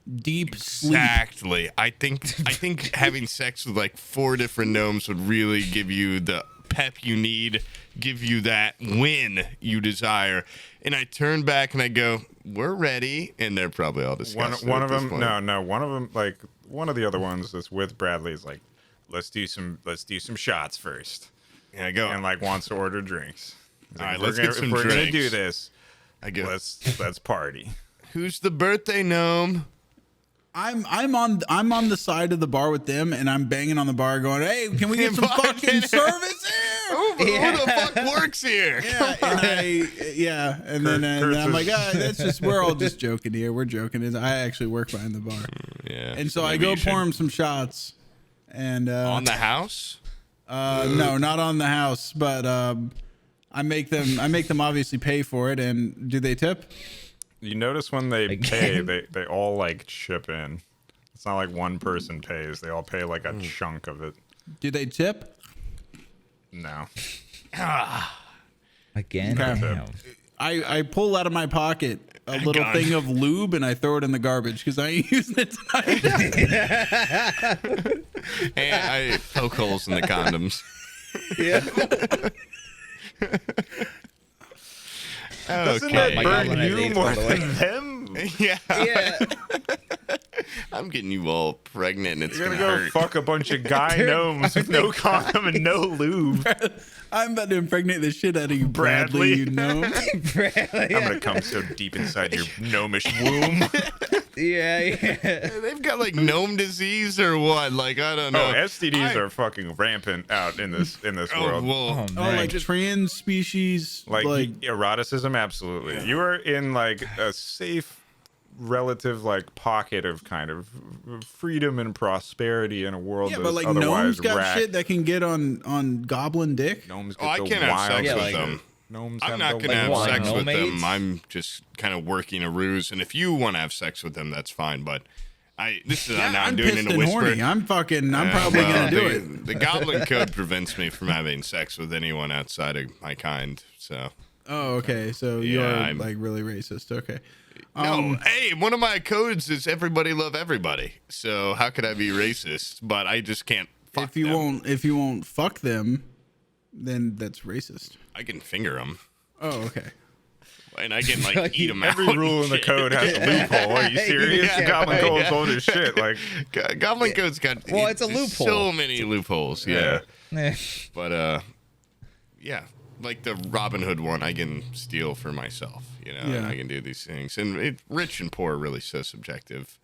sleep. Exactly. I think having sex with like 4 different gnomes would really give you the pep you need, give you that win you desire. And I turn back and I go, "We're ready," and they're probably all disgusted. one at of this them, point. no, one of them, like one of the other ones that's with Bradley is like, let's do some shots first, And I go, and like wants to order drinks. He's All like, right, "We're let's gonna- get some if we're gonna do drinks." this, I go, let's party. "Who's the birthday gnome?" I'm on the side of the bar with them, and I'm banging on the bar, going, "Hey, can we get some fucking Bartender. service here?" Who the fuck works here? And then Kurtz I'm like, is- that's just we're all just joking here. We're joking. I actually work behind the bar, Yeah. and so I maybe go you should- pour him some shots, and on the house. no, not on the house, but I make them obviously pay for it. And do they tip? You notice when they Again. pay, they all like chip in. It's not like one person pays; they all pay like a chunk of it. Do they tip? No, Again. Okay. Damn. I pull out of my pocket a little gun. thing of lube and I throw it in the garbage because I ain't using it tonight. And I poke holes in the condoms. doesn't Okay. that My burn Goblin you Meeting, more by the way. than them? Yeah. Yeah. I'm getting you all pregnant and it's You're gonna gonna go hurt. fuck a bunch of guy gnomes with no condom and no lube. I'm about to impregnate the shit out of you, Bradley. You know. I'm gonna come so deep inside your gnomish womb. Yeah. They've got like gnome disease or what? Like I don't know. Oh, STDs are fucking rampant out in this world. Well, Oh, Oh, man. like trans species, Like eroticism, absolutely. You are in like a safe, relative like pocket of kind of freedom and prosperity in a world yeah, that's but like otherwise gnomes got racked. shit that can get on goblin dick. Gnomes Oh, get I the can't have wild. sex Yeah, with like- them. Gnomes I'm have not the gonna have wild sex with them. gnomades? I'm just kind of working a ruse. And if you want to have sex with them, that's fine. But this is Yeah, now I'm doing it pissed in a and whisper. horny. I'm probably Well, gonna do the, it. The Goblin Code prevents me from having sex with anyone outside of my kind. So Oh, okay. So Yeah, you're I'm- like really racist. Okay. no, hey, one of my codes is everybody love everybody. So how could I be racist? But I just can't. Fuck If you them. won't fuck them, then that's racist. I can finger them, Oh, okay. and I can like eat them out. Every rule in the code has a loophole. Are you serious? Yeah, Goblin right, Code's yeah. old as shit. Like, Goblin Code's got Well, it's a so loophole. many loopholes. Yeah. Eh. But yeah, like the Robin Hood one, I can steal for myself. You know, and Yeah. I can do these things. And rich and poor are really so subjective.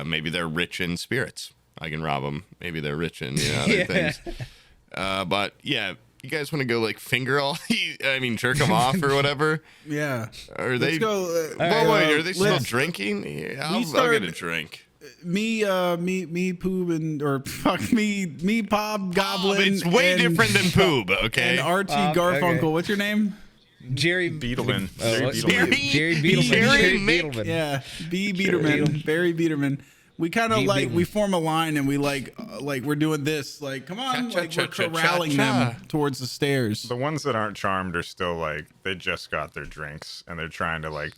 Maybe they're rich in spirits. I can rob them. Maybe they're rich in other things. But yeah, you guys want to go like finger all? Jerk them off or whatever. Yeah. Are Let's they? go. Wait, are they still let's- drinking? Yeah, I'll get started- a drink. me, Poob, and or fuck me, Pop, Goblin. It's way and, different than Poob, okay? And Archie Garfunkel. okay. What's your name? Jerry Beetleman. Jerry Beetleman. Jerry Beetleman. Yeah, B. Beaterman. Barry Beaterman. We kind of like we form a line and we like we're doing this. Like, come on, like we're corralling them towards the stairs. The ones that aren't charmed are still like they just got their drinks and they're trying to like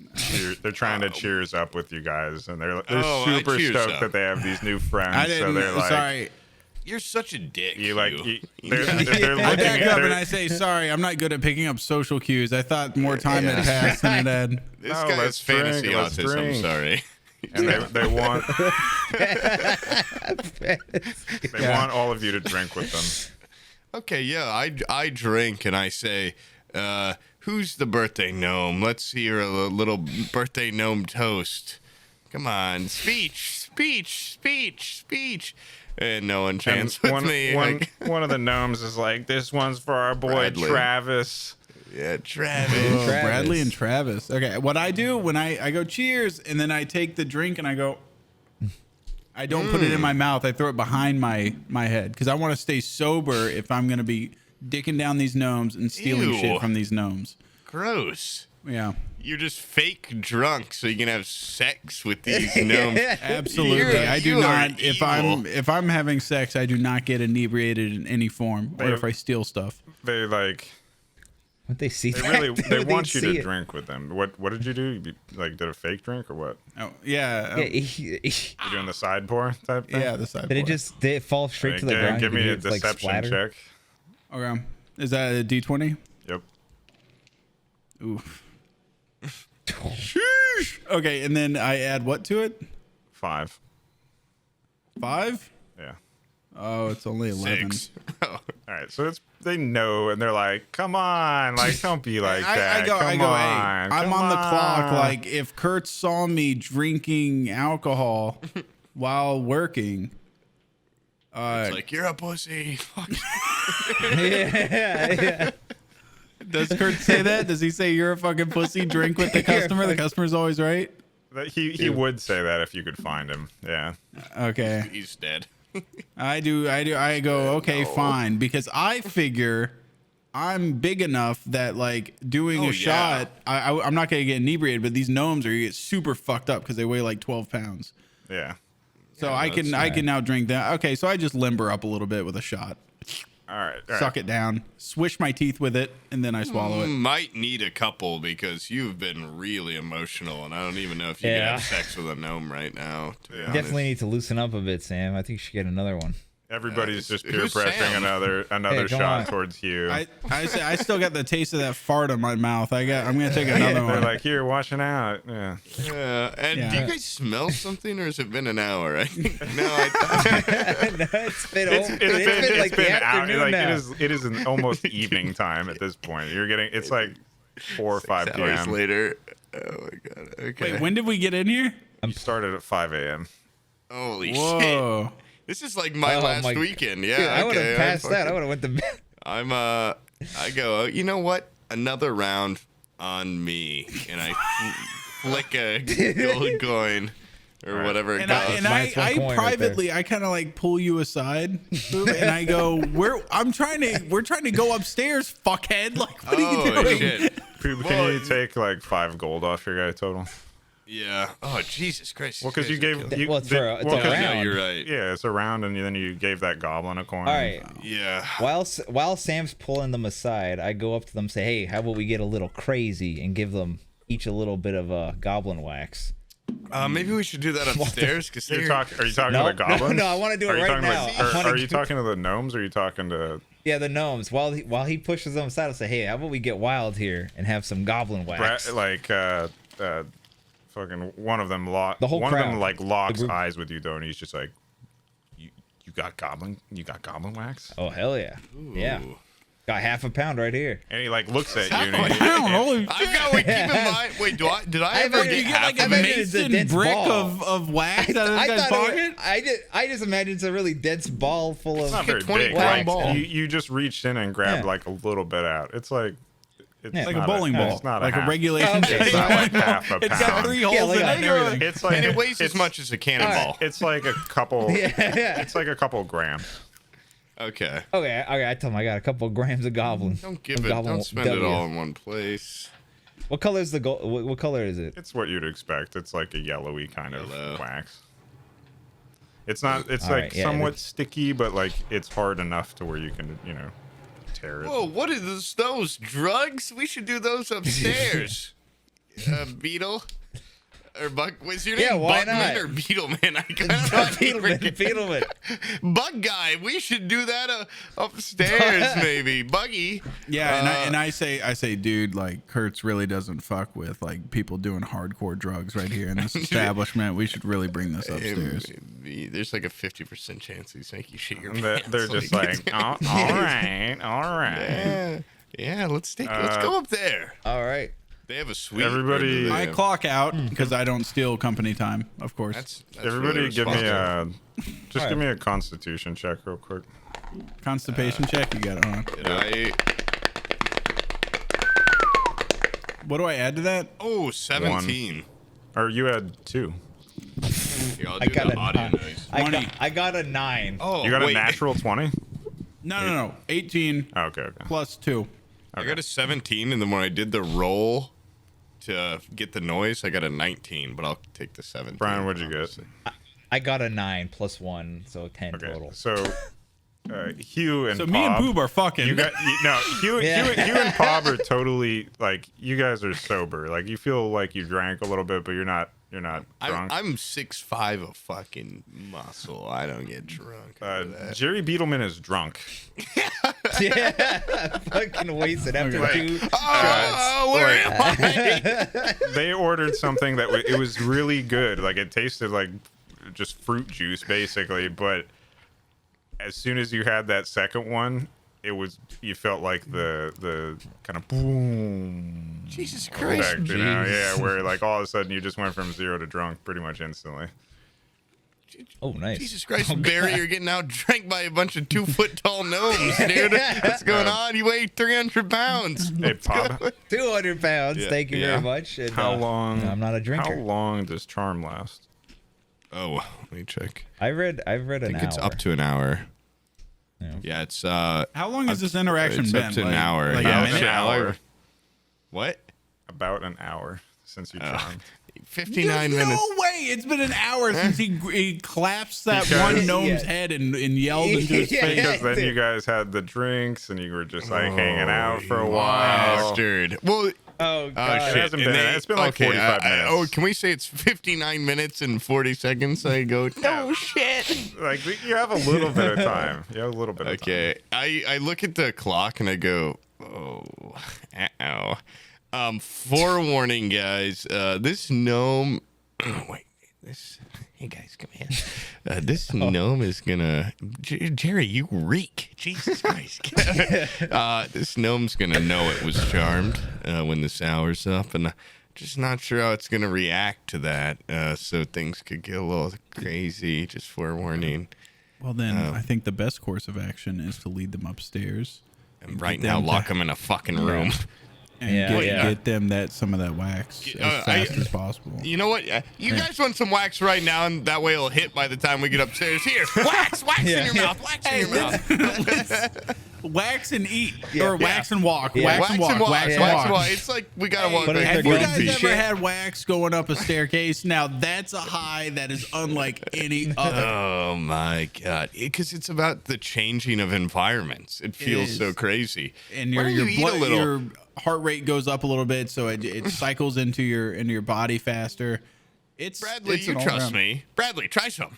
they're trying to cheers up with you guys and they're super stoked that they have these new friends. So they're like, sorry. You're such a dick. They're I back up and I say, sorry, I'm not good at picking up social cues. I thought more time had passed than it had. This guy has fantasy autism. I'm sorry. And they want they want all of you to drink with them. Okay, yeah, I drink and I say, who's the birthday gnome? Let's hear a little birthday gnome toast. Come on, speech. And no one chants with me. One of the gnomes is like, this one's for our boy Bradley. Travis. Yeah, Travis. Oh, Bradley and Travis. Okay, what I do when I go cheers and then I take the drink and I go, I don't put it in my mouth. I throw it behind my head because I want to stay sober if I'm going to be dicking down these gnomes and stealing shit from these gnomes. Gross. Yeah. You're just fake drunk so you can have sex with these gnomes. Absolutely. I do not. If I'm having sex, I do not get inebriated in any form or if I steal stuff. They like. What they see? They want you to drink with them. What did you do? You did a fake drink or what? Oh yeah. You doing the side pour type thing? Yeah, the side Did pour. Did it fall straight to the ground? Give me a Did it, like, deception splatter? check. Okay. Is that a D20? Yep. Oof. Sheesh. Okay, and then I add what to it? 5. 5? Yeah. Oh, it's only 11. 6. All right, so they know, and they're like, "Come on, like don't be like that." I go, Come hey, on, I'm come on the clock. on." Like, if Kurt saw me drinking alcohol while working, It's like, you're a pussy. yeah. does Kurt say that? Does he say you're a fucking pussy? Drink with the customer. The customer's always right. He would say that if you could find him. Yeah. Okay. He's dead. I do. I go, okay, fine. Because I figure I'm big enough that, like, doing a shot, I'm not going to get inebriated, but these gnomes are going to get super fucked up because they weigh like 12 pounds. Yeah. So I can now drink that. Okay, so I just limber up a little bit with a shot. All right. Suck it down, swish my teeth with it, and then I swallow it. Might need a couple because you've been really emotional, and I don't even know if you can have sex with a gnome right now. To be honest. Definitely need to loosen up a bit, Sam. I think you should get another one. Everybody's just peer who's pressuring Sam? another Hey, come shot on. towards you. I say I still got the taste of that fart in my mouth. I'm gonna take another They're one. like, "Here, washing out." Yeah. And do you guys smell something, or has it been an hour? I think no. It's been like the out. afternoon Like now. it is an almost evening time at this point. It's like 4 or 5 hours p.m. later. Oh my god. Okay. Wait, when did we get in here? You started at 5 a.m. Holy shit. Whoa. This is like my Oh last my- weekend. Yeah. Dude, I would have okay, passed that. I would have went to bed. I go, you know what? Another round on me. And I flick a gold coin or whatever it And costs. Minus one I coin right privately, I kind of like pull you aside, Boop, and I go, we're trying to go upstairs, fuckhead. Like, what are you doing? Shit. Can you take like 5 gold off your guy total? Yeah. Oh, Jesus Christ. Well, because you gave. Well, it's a No, round. you're right. Yeah, it's a round, and then you gave that goblin a coin. All right. Yeah. While Sam's pulling them aside, I go up to them and say, "Hey, how about we get a little crazy and give them each a little bit of goblin wax?" Maybe we should do that upstairs because Are you talking to the goblins? No, I want to do it right now. Are you talking to the gnomes, or are you talking to? Yeah, the gnomes. While he pushes them aside, I'll say, "Hey, how about we get wild here and have some goblin wax?" Fucking one of them The whole one of crowd. them like locks The group. eyes with you though, and he's just like, you got goblin wax, Oh hell yeah, yeah. Got half a pound right here. and he like looks at you. And Holy I've got. Wait, keep in mind. Wait, did I ever imagine get you get half like of a it? minute. It's a mason dense brick ball. of wax out of this I guy's thought pocket? I just imagined it's a really dense ball full of. it's not very 20 big. pound Like, ball. you just reached in and grabbed Yeah. like a little bit out. It's like It's Yeah. Like a not bowling ball, It's not like a half. regulation. Okay. It's not like half a It's got pound. 3 holes Yeah, in like it a- and everything. It's like And it weighs as it's- much as a cannonball. It's like a couple. Yeah. It's like a couple grams. Okay. Okay, I tell him I got a couple of grams of goblin. Don't give of it. goblin Don't spend it W. all in one place. What color is the gold? What color is it? It's what you'd expect. It's like a yellowy kind Yellow. of wax. It's not. It's All like right, yeah, somewhat sticky, but like it's hard enough to where you can, tear it. Whoa, what are those drugs? We should do those upstairs. Beetle? Or Buck? What's your Yeah, name? why Buckman not? or Beetleman? I kind Beetleman. Bug guy. We should do that upstairs, maybe. Buggy. Yeah, and I say, dude, like Kurtz really doesn't fuck with like people doing hardcore drugs right here in this establishment. We should really bring this upstairs. There's like a 50% chance these make you shit your And pants. they're just like, oh, all right. Yeah, let's go up there. All right. They have a suite. Everybody- They I have- clock out because I don't steal company time, of course. That's Everybody, really give me responsible. give me a Constitution check real quick. Constipation check, you got it on. Did I? What do I add to that? Oh, 17. Or you had 2. Here, I'll I do got the a audio 9. noise. I got a 9. Oh, You got wait. a natural 20. No. 18 Oh, okay. plus 2. I got a 17, and then when I did the roll to get the noise, I got a 19, but I'll take the 17. Brian, what'd you get? obviously. I got a 9 plus 1, so 10 Okay, total. so Hugh and So Pob, me and Poob are fucking. You got no Hugh Yeah. Hugh and Pob are totally like you guys are sober. Like you feel like you drank a little bit, but you're not drunk. I'm 6'5" of fucking muscle. I don't get drunk. over that. Jerry Beetleman is drunk. Yeah, fucking wasted after Like, 2 Oh, where am I? They ordered something that it was really good. Like it tasted like just fruit juice basically, but as soon as you had that second one, you felt like the kind of boom Jesus Christ. effect, yeah, where like all of a sudden you just went from 0 to drunk pretty much instantly. Oh, nice. Jesus Christ, Barry, you're getting out drank by a bunch of 2-foot-tall gnomes, dude. What's going on? You weigh 300 pounds. Hey, Pob, 200 pounds. Yeah. Thank you Yeah. very much. And, how long? I'm not a drinker. How long does charm last? Oh, let me check. I've read I an think hour. it's up to an hour. Yeah. Yeah, it's How long has this interaction it's been? up to an Like- hour. Like About a an minute? hour. What? About an hour since you charmed. 59 There's minutes. no way. It's been an hour since he collapsed that Because- one gnome's Yeah. head and yelled into his Yeah. face. Because then you guys had the drinks and you were just like hanging out for a while. Bastard. Well, Oh, God. shit. It hasn't And been. It's been like 45 minutes. Oh, can we say it's 59 minutes and 40 seconds? I go, no shit. Like you have a little bit of time. You have a little bit of time. Okay. I look at the clock and I go, oh, uh-oh. Forewarning, guys. This gnome. Wait. Hey guys, come here. This gnome is gonna. Jerry, you reek. Jesus Christ. This gnome's gonna know it was charmed when this hour's up, and I'm just not sure how it's gonna react to that. So things could get a little crazy. Just forewarning. Well, then I think the best course of action is to lead them upstairs And right get now, them lock to- them in a fucking room. and Yeah. get them some of that wax as fast as possible. You know what? You guys want some wax right now, and that way it'll hit by the time we get upstairs. Here, wax in your mouth, wax in your mouth. Wax and eat, Yeah. or wax and walk, Yeah. wax and walk, wax and walk. It's like we gotta walk But like if Have they're you going guys to ever shit- had wax going up a staircase? Now that's a high that is unlike any other. Oh my god! Because it's about the changing of environments. It feels is. so crazy. And Why your don't you eat a blood, little? your heart rate goes up a little bit, so it cycles into your body faster. Bradley, it's you an trust all-around- me. Bradley, try some.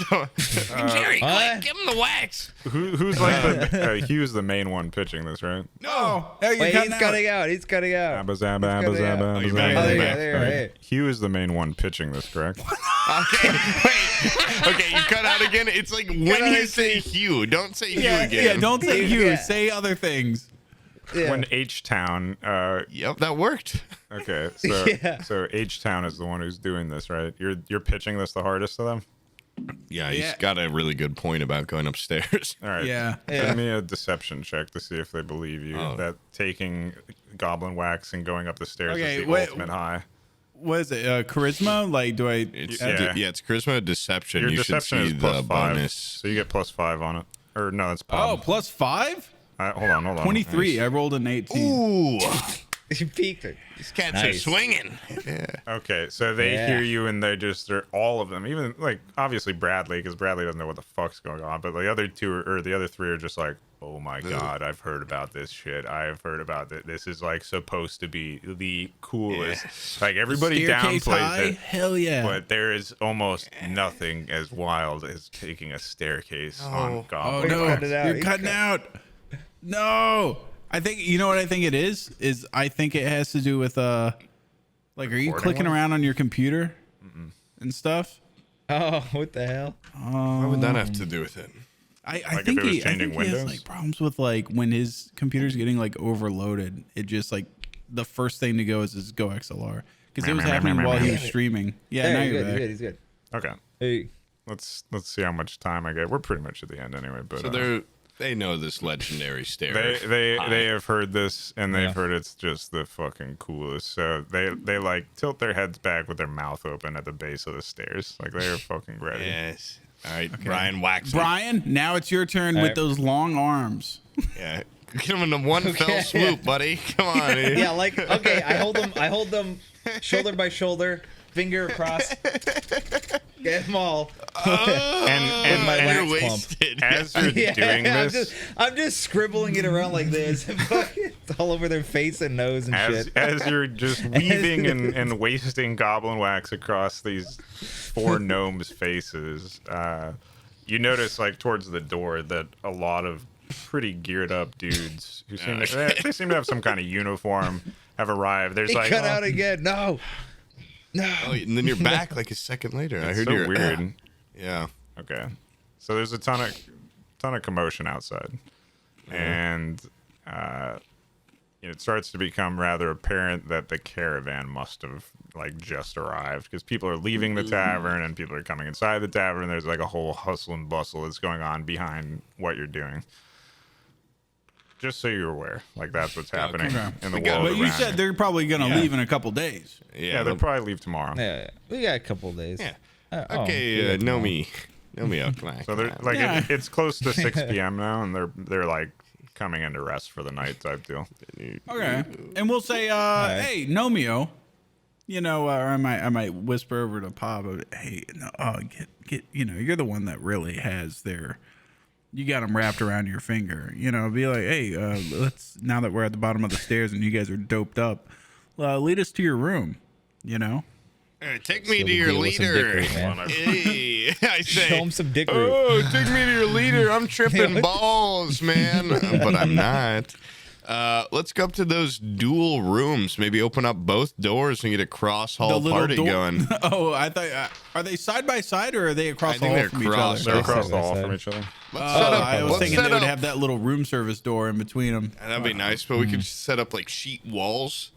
Jerry, what? quick, give him the wax. Who's like the Hugh's the main one pitching this, right? No. There you Wait, go. he's cutting out. He's cutting out. Abba zabba, abba It's gotta- zabba, Oh, abba you zabba. made it. Oh, there you Right. go. There, Right. right. Hugh is the main one pitching this, correct? Okay, wait. Okay, you cut out again. It's like when out you again. say Hugh, don't say Hugh Yeah, again. yeah. Don't say Hugh. Yeah. Say other things. Yeah. When H-Town, Yep, that worked. okay, so Yeah. so H-Town is the one who's doing this, right? You're pitching this the hardest to them? Yeah, he's Yeah. got a really good point about going upstairs. All right. Yeah. Yeah. Give me a deception check. All right. Yeah. Give me a deception check to see if they believe you that taking goblin wax and going up the stairs Okay, is the wait. ultimate high. What is it? Charisma? Like, do I? It's Yeah. it's charisma deception. Your You should deception see is the plus 5, bonus. so you get plus 5 on it. Or no, that's Oh, Bob. +5? Hold on. 23. Nice. I rolled an 18. Ooh, You peeked it. these cats Nice. are swinging. Yeah. Okay, so they Yeah. hear you and they're all of them, even like obviously Bradley, because Bradley doesn't know what the fuck's going on, but the other the other three are just like, oh my god, I've heard about this shit. I've heard about it. This is like supposed to be the coolest. Like everybody Staircase downplays high? it, Hell yeah. but there is almost nothing as wild as taking a staircase on Oh Goblin. no, cut it out. you're He cutting out. No, I think you know what I think it is. I think it has to do with like, are you Recording clicking one? around on your computer and stuff? Oh, what the hell? What would that have to do with it? I Like if think it was I changing think he has windows? like problems with like when his computer's getting like overloaded. It just like the first thing to go is Go XLR because it was happening while he was streaming. Yeah, now Hey, you're he's back. good. He's good. Okay, Hey. let's see how much time I get. We're pretty much at the end anyway, but So they know this legendary stair. They have heard this and they've Yeah. heard it's just the fucking coolest. So they like tilt their heads back with their mouth open at the base of the stairs, like they're fucking ready. Yes. All right, Brian Wax. Brian, now it's your turn with Alright. those long arms. Yeah. Get him in the one fell swoop, buddy. Come on. Yeah, like okay, I hold them shoulder by shoulder, finger across. Get them all. And my you're wax pump. wasted. as you're doing this, I'm just scribbling it around like this. It's all over their face and nose and shit. as you're just weaving and wasting goblin wax across these 4 gnomes' faces, you notice like towards the door that a lot of pretty geared up dudes who seem they seem to have some kind of uniform have arrived. There's He like cut out again. No. Oh, and then you're back like a second later. I it's heard so you're weird. Yeah. Okay, so there's a ton of commotion outside, and it starts to become rather apparent that the caravan must have like just arrived because people are leaving the tavern and people are coming inside the tavern. There's like a whole hustle and bustle that's going on behind what you're doing. Just so you're aware, like that's what's happening in the world But you around said they're probably gonna leave in a couple days. yeah, they'll probably leave tomorrow. Yeah, we got a couple days. Yeah. Oh, Okay, know me. Know me up. So they're like Yeah. it's close to 6 p.m. now, and they're like coming into rest for the night type deal. Okay, and we'll say, hey, Nomeo, or I might whisper over to Pop, hey, no, get, you're the one that really has you got them wrapped around your finger. Be like, hey, let's now that we're at the bottom of the stairs and you guys are doped up, lead us to your room. Take me Seal to the your deal with some leader. dickery, man. Hey, I Show say. him some dick root. Oh, take me to your leader. I'm tripping balls, man. But I'm not. Let's go up to those dual rooms. Maybe open up both doors and get a cross hall party going. Oh, I thought, are they side by side or are they across I the think hall they're from each cross. other? They're across side the by hall side. from each other. Let's set up. I was let's thinking set they would up- have that little room service door in between them. That'd be nice, but we could just set up like sheet walls.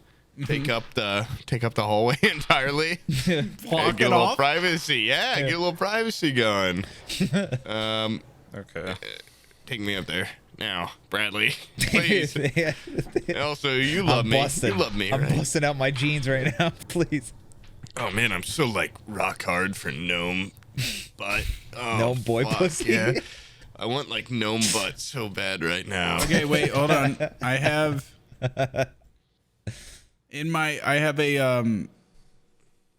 Take up the hallway entirely. Block Get it a little off. privacy. Yeah, get a little privacy going. Okay. Take me up there now, Bradley. Please. Yeah. And also, you love I'm me. busting. You love me, I'm right? busting out my jeans right now, please. Oh man, I'm so like rock hard for gnome butt. Oh, Gnome boy fuck, pussy. Yeah. I want like gnome butt so bad right now. Okay, wait, hold on. I have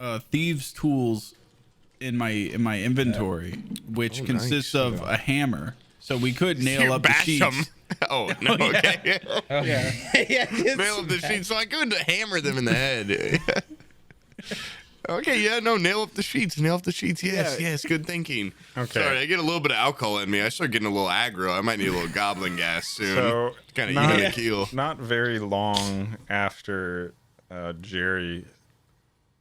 a thieves tools in my inventory, which consists of a hammer. So we could nail Here, up the bash sheets. 'em. Oh no! Okay. Yeah. Nail up the sheets, so I could hammer them in the head. Okay, yeah, no, nail up the sheets. Nail up the sheets. Yes, Yeah. yes, good thinking. Okay. Sorry, I get a little bit of alcohol in me. I start getting a little aggro. I might need a little goblin gas soon. So Kind of not- even a keel. Not very long after Jerry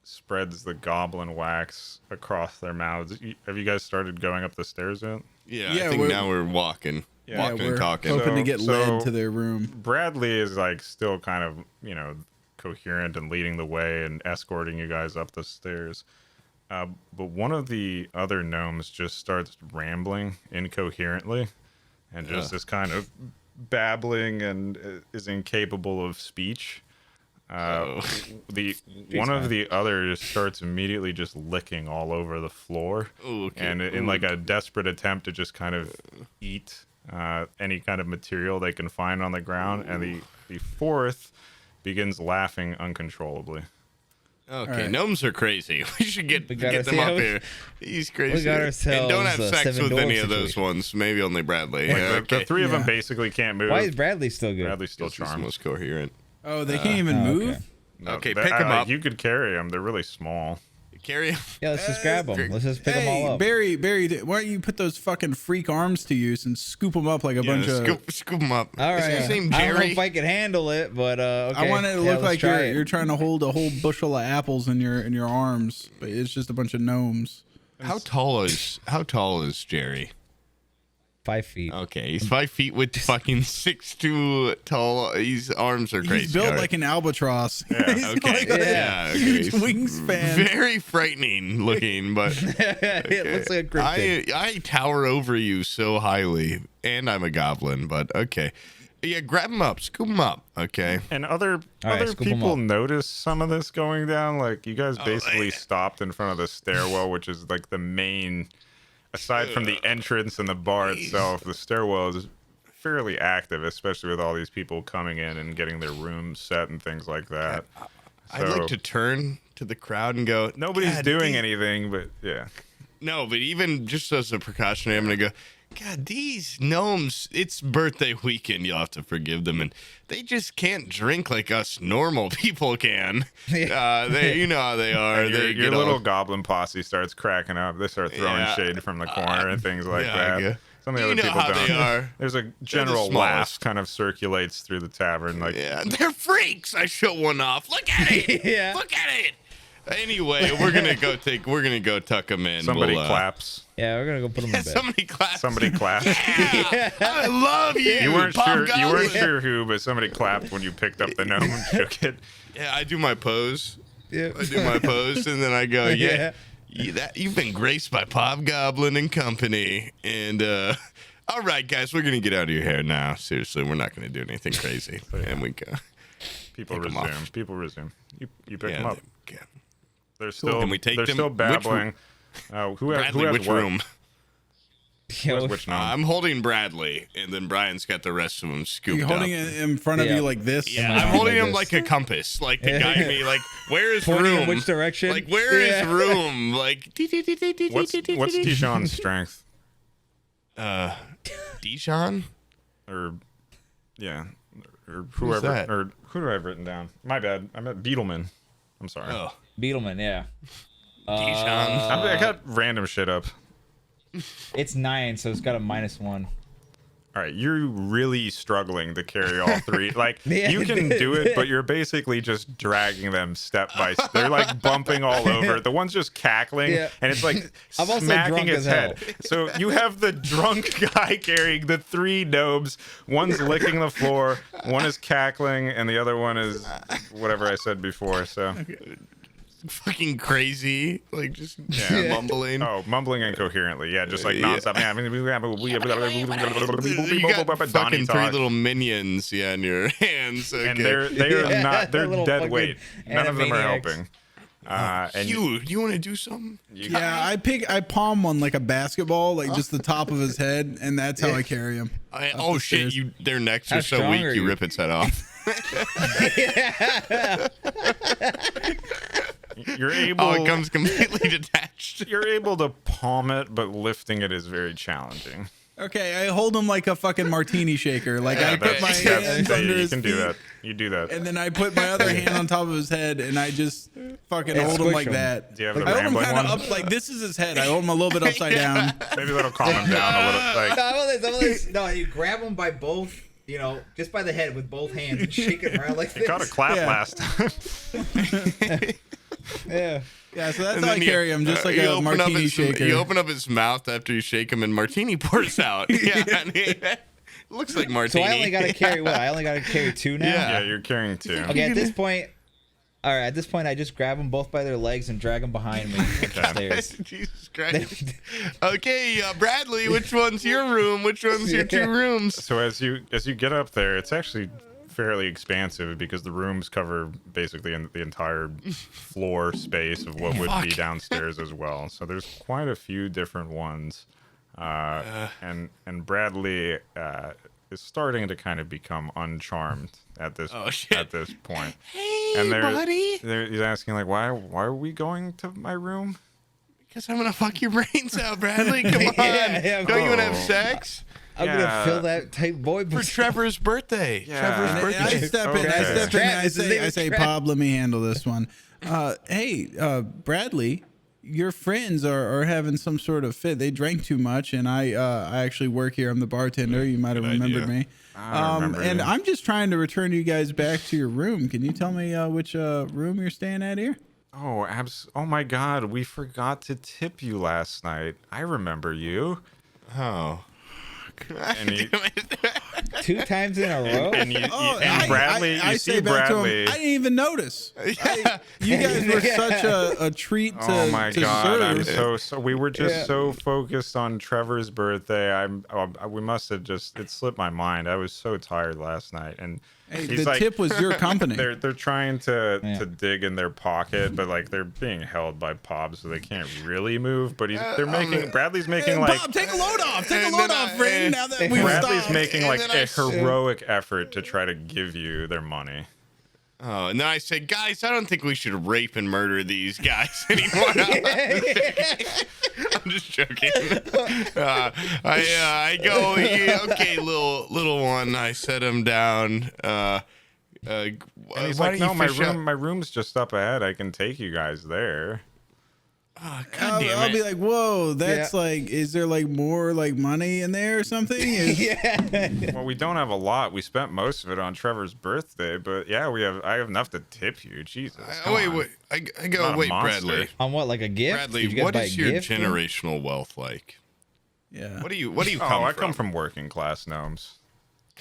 spreads the goblin wax across their mouths. Have you guys started going up the stairs yet? Yeah, Yeah, I think we're- now we're walking. Yeah, Yeah, Walking we're and talking. hoping to get So- led to their room. Bradley is like still kind of, coherent and leading the way and escorting you guys up the stairs. But one of the other gnomes just starts rambling incoherently and just is kind of babbling and is incapable of speech. One of the others starts immediately just licking all over the floor, and in like a desperate attempt to just kind of eat any kind of material they can find on the ground, and the fourth begins laughing uncontrollably. Okay, right. Gnomes are crazy. We should get them ourselves- up here. He's crazy. We got And don't have ourselves a sex seven with any dwarf of those situation. ones. Maybe only Bradley. Like, Yeah, the three of them Yeah. basically can't move. Why is Bradley still good? Bradley's still He's charmed. most coherent. Oh, they can't even move? okay. No, Okay, that- pick 'em like, up. You could carry them. They're really small. Carry him. Yeah, let's just grab them. Let's just pick them Hey, all up. Barry, why don't you put those fucking freak arms to use and scoop them up like a bunch of... Scoop him up. All Is right. his name I don't know Jerry? if I can handle it, but okay. I want it to Yeah, look let's like try you're it. trying to hold a whole bushel of apples in your arms, but it's just a bunch of gnomes. How tall is Jerry? 5 feet. Okay, he's 5 feet with fucking 6'2" tall. His arms are crazy. He's built all right. like an albatross. He's Okay. like a Yeah. Okay. huge wingspan. Very frightening looking, but It looks like a cryptid. I tower over you so highly, and I'm a goblin. But okay, yeah, grab him up, scoop him up. Okay, And other right, scoop 'em people up. notice some of this going down. Like, you guys basically yeah. stopped in front of the stairwell, which is like the main, aside from the entrance and the bar itself, the stairwell is fairly active, especially with all these people coming in and getting their rooms set and things like that. I'd like So- to turn to the crowd and go, Nobody's "God, doing these-" anything, but yeah. No, but even just as a precautionary, I'm gonna go. God, these gnomes, it's birthday weekend. You'll have to forgive them. And they just can't drink like us normal people can. You know how they are. And They your get little all, goblin posse starts cracking up. They start throwing Yeah. shade from the corner and things like yeah, that. yeah. Some of the You other know people how don't. they are. There's a general smallest. laugh kind of circulates through the tavern. Like, Yeah, they're freaks. I show one off. Look at it. Yeah. Look at it. Anyway, we're gonna go tuck them in. somebody We'll, claps. Yeah, we're gonna go put them in bed. Somebody claps. Somebody claps. Yeah, I love you. You weren't Pop sure. You Goblin. weren't sure who, but somebody clapped when you picked up the gnome and shook it. Yeah, I do my pose. Yeah. I do my pose, and then I go, Yeah. you've been graced by Pop Goblin and company. And all right, guys, we're gonna get out of your hair now. Seriously, we're not gonna do anything crazy. And we go. People Pick 'em resume. off. You pick them Yeah, up. yeah. They're still. Can we take they're them? still Which babbling. Who has Bradley, has which what? room? Yeah, Which gnome? I'm holding Bradley, and then Brian's got the rest of them scooped You're holding up. it in front of Yeah. you like this. Yeah, my I'm arm holding like him this. like a compass, like to guide me. Like, where is Pointing in room? which direction? Like, where is Yeah. room? Like, What's Dijon's strength? Dijon? Or yeah, or whoever. that? Or who do I have written down? My bad. I meant Beetleman. I'm sorry. Oh, Beetleman, yeah. Dijon. I got random shit up. It's 9, so it's got a -1. All right, you're really struggling to carry all three. Like, Yeah. you can do it, but you're basically just dragging them step by step. They're like bumping all over. The one's just cackling, Yeah. and it's like I'm also smacking drunk his as head. So you have the drunk guy carrying the 3 gnomes. One's licking the floor, one is cackling, and the other one is whatever I said before. So, Fucking crazy. Like, just Yeah. mumbling. oh, mumbling incoherently. Yeah, just like Yeah. nonstop. Yeah, I mean, You got Donnie fucking 3 talk. little minions, yeah, in your hands. Okay. And they are Yeah, not. They're little dead fucking weight. None of them are Animaniacs. helping. And you want to do something? Yeah, I palm one like a basketball, like just the top of his head, and that's how I carry him. Oh the shit! stairs. Their necks How are so strong weak. are You you? rip its head off. you're able. Oh, it comes completely detached. You're able to palm it, but lifting it is very challenging. Okay, I hold him like a fucking martini shaker. Like I put my hands under you his can feet, do that. You do that. and then I put my other hand on top of his head, and I just fucking And hold him squish like him. that. Do you have the I hold him rambling kind of one? up, like this is his head. I hold him a little bit upside down. Maybe that'll calm him down a little. Like, No, you grab them by both, just by the head with both hands and shake it around like it got a clap Yeah. last time. Yeah. Yeah, so that's And how I then carry him, just like you a open up martini his- shaker. You open up his mouth after you shake him, and martini pours out. Yeah, and it looks like So martini. I only got to carry what? I only got to carry 2 now? Yeah. Yeah, you're carrying 2. Okay, at this point, All right, at this point, I just grab them both by their legs and drag them behind me upstairs. Jesus Christ. Okay, Bradley, which one's your room? Which one's your 2 rooms? So as you get up there, it's actually fairly expansive because the rooms cover basically the entire floor space of what would be downstairs as well. So there's quite a few different ones, and Bradley is starting to kind of become uncharmed at this point. Hey, and buddy. He's asking like, why are we going to my room? Because I'm gonna fuck your brains out, Bradley. Come on. Don't you want to have sex? I'm gonna fill that tight boy For Trevor's birthday. Yeah. Trevor's birthday. I step in. I say, Bob, let me handle this one. Hey, Bradley, your friends are having some sort of fit. They drank too much, and I actually work here. I'm the bartender. You might have remembered me. I remember and you. I'm just trying to return you guys back to your room. Can you tell me which room you're staying at here? Oh, oh my God, we forgot to tip you last night. I remember you. Oh. And he, 2 times in a row. And Bradley, I you say see back to him, Bradley. I didn't even notice. You guys were such a treat to, Oh my to God! I'm serve. so we were just so focused on Trevor's birthday. We must have just it slipped my mind. I was so tired last night, and Hey, he's the like, tip was your company. they're trying to dig in their pocket, but like they're being held by Pob, so they can't really move. But Bradley's making like Bob, take a load off. Take a load off, friend. Now that we've Bradley's stopped. making like a heroic effort to try to give you their money. Oh, and then I said, guys, I don't think we should rape and murder these guys anymore. I'm just joking. I go, yeah, okay, little one. I set him down. And he's why like, don't no, you fish out- my room's just up ahead. I can take you guys there. Oh, God damn I'll it. be like, whoa, that's like, is there like more like money in there or something? Well, we don't have a lot. We spent most of it on Trevor's birthday, but yeah, I have enough to tip you. Jesus. come on. Wait. I Not go, a wait, monster. Bradley. On what, like a gift? Did Bradley, you guys what buy a is your gift? generational wealth like? Yeah. What do you come Oh, I from? come from working class gnomes.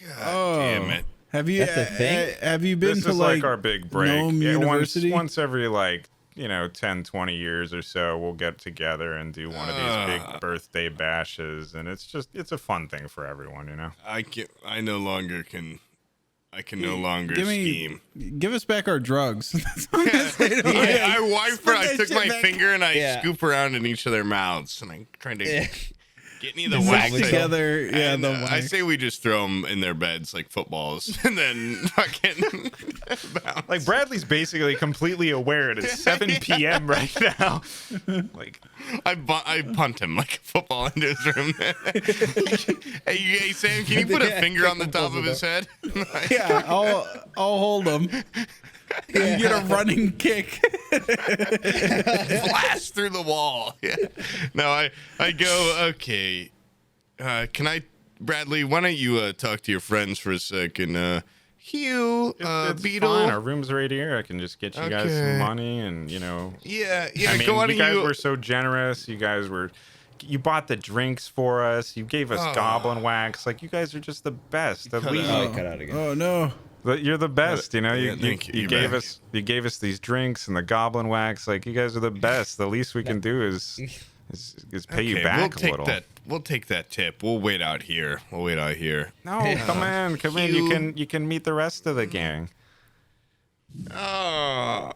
God damn it. Have you That's a thing? have you been This to is like our big break. Gnome University? Once every 10, 20 years or so, we'll get together and do one of these big birthday bashes, and it's a fun thing for everyone, you know. I can no longer scheme. Give us back our drugs. I took my back. finger and I Yeah. scoop around in each of their mouths, and I'm trying to get me the Mix wax together. Yeah, And, the I wax. say we just throw them in their beds like footballs, and then fucking bounce. Like Bradley's basically completely aware it is 7 p.m. right now. Like I punt him like a football into his room. hey, Sam, can you put a finger on the top of his head? Yeah, I'll hold them. You get a running kick. Blast through the wall. Yeah. No, I go, okay. Can I, Bradley, why don't you talk to your friends for a second? Hugh, it's Beetle. fine. Our room's right here. I can just get you guys some Okay. money, and Yeah, I mean, go on you guys were so generous. You bought the drinks for us. You gave us goblin wax. Like, you guys are just the best. At least Cut out again. Oh no. you're the best. You thank you. you You're gave back. us these drinks and the goblin wax. Like, you guys are the best. The least we can do is pay you back a little. We'll take that tip. We'll wait out here. No, come in. You can meet the rest of the gang. Oh,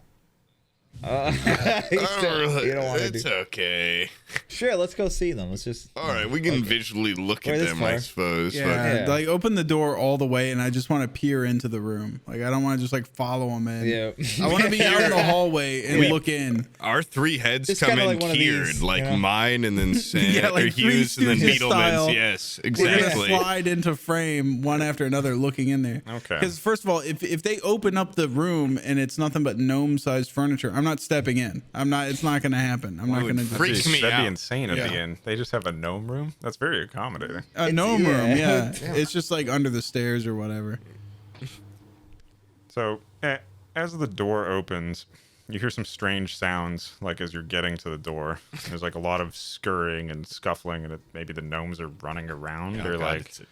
You don't want to it's do. okay. Sure, let's go see them. Let's just. All right, we can visually look We're at this them, I far. suppose. Yeah, Yeah. like open the door all the way, and I just want to peer into the room. Like I don't want to just like follow them in. Yeah. I want to be out in the hallway and look in. Our 3 heads It's come kinda in like one of tiered, these, like you know? mine, and then Sam, Yeah, like or Three Hughes, and then Stooges style. Beetleman's. Yes, We're gonna exactly. slide into frame one after another, looking in there. Okay. Because first of all, if they open up the room and it's nothing but gnome-sized furniture, I'm not stepping in. I'm not. It's not going to happen. I'm not would going to. freak me That'd be out. insane at Yeah. the end. They just have a gnome room. That's very accommodating. A gnome yeah. room, yeah. It's just like under the stairs or whatever. So, as the door opens, you hear some strange sounds, like as you're getting to the door. There's like a lot of scurrying and scuffling, and maybe the gnomes are running around, Oh, or God, like it's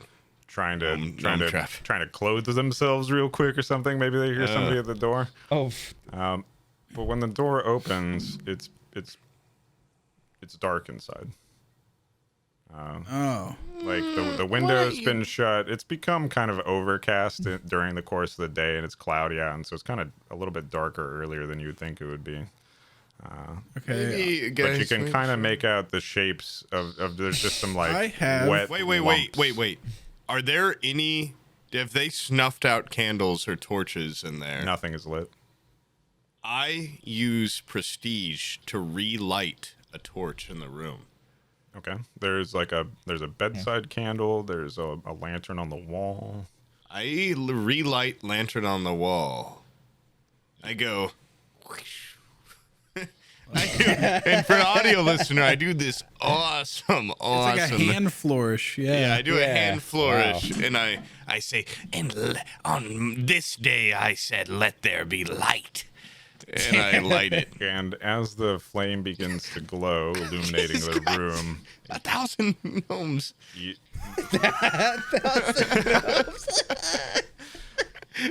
trying gnome trap. to clothe themselves real quick or something. Maybe they hear somebody at the door. Oh, But when the door opens, it's dark inside. Like the window's been shut. It's become kind of overcast during the course of the day, and it's cloudy out, and so it's kind of a little bit darker earlier than you would think it would be. Okay. But you can kind of make out the shapes of there's just some like I have- wet lumps. Wait. Are there any? Have they snuffed out candles or torches in there? Nothing is lit. I use prestige to relight a torch in the room. Okay. There's a bedside candle. There's a lantern on the wall. I relight lantern on the wall. I go. And for audio listener, I do this awesome. It's like a hand flourish. Yeah, I do a Yeah. hand flourish, and I say, on this day I said, let there be light, and I light it. And as the flame begins to glow, illuminating the room, 1,000 gnomes. you,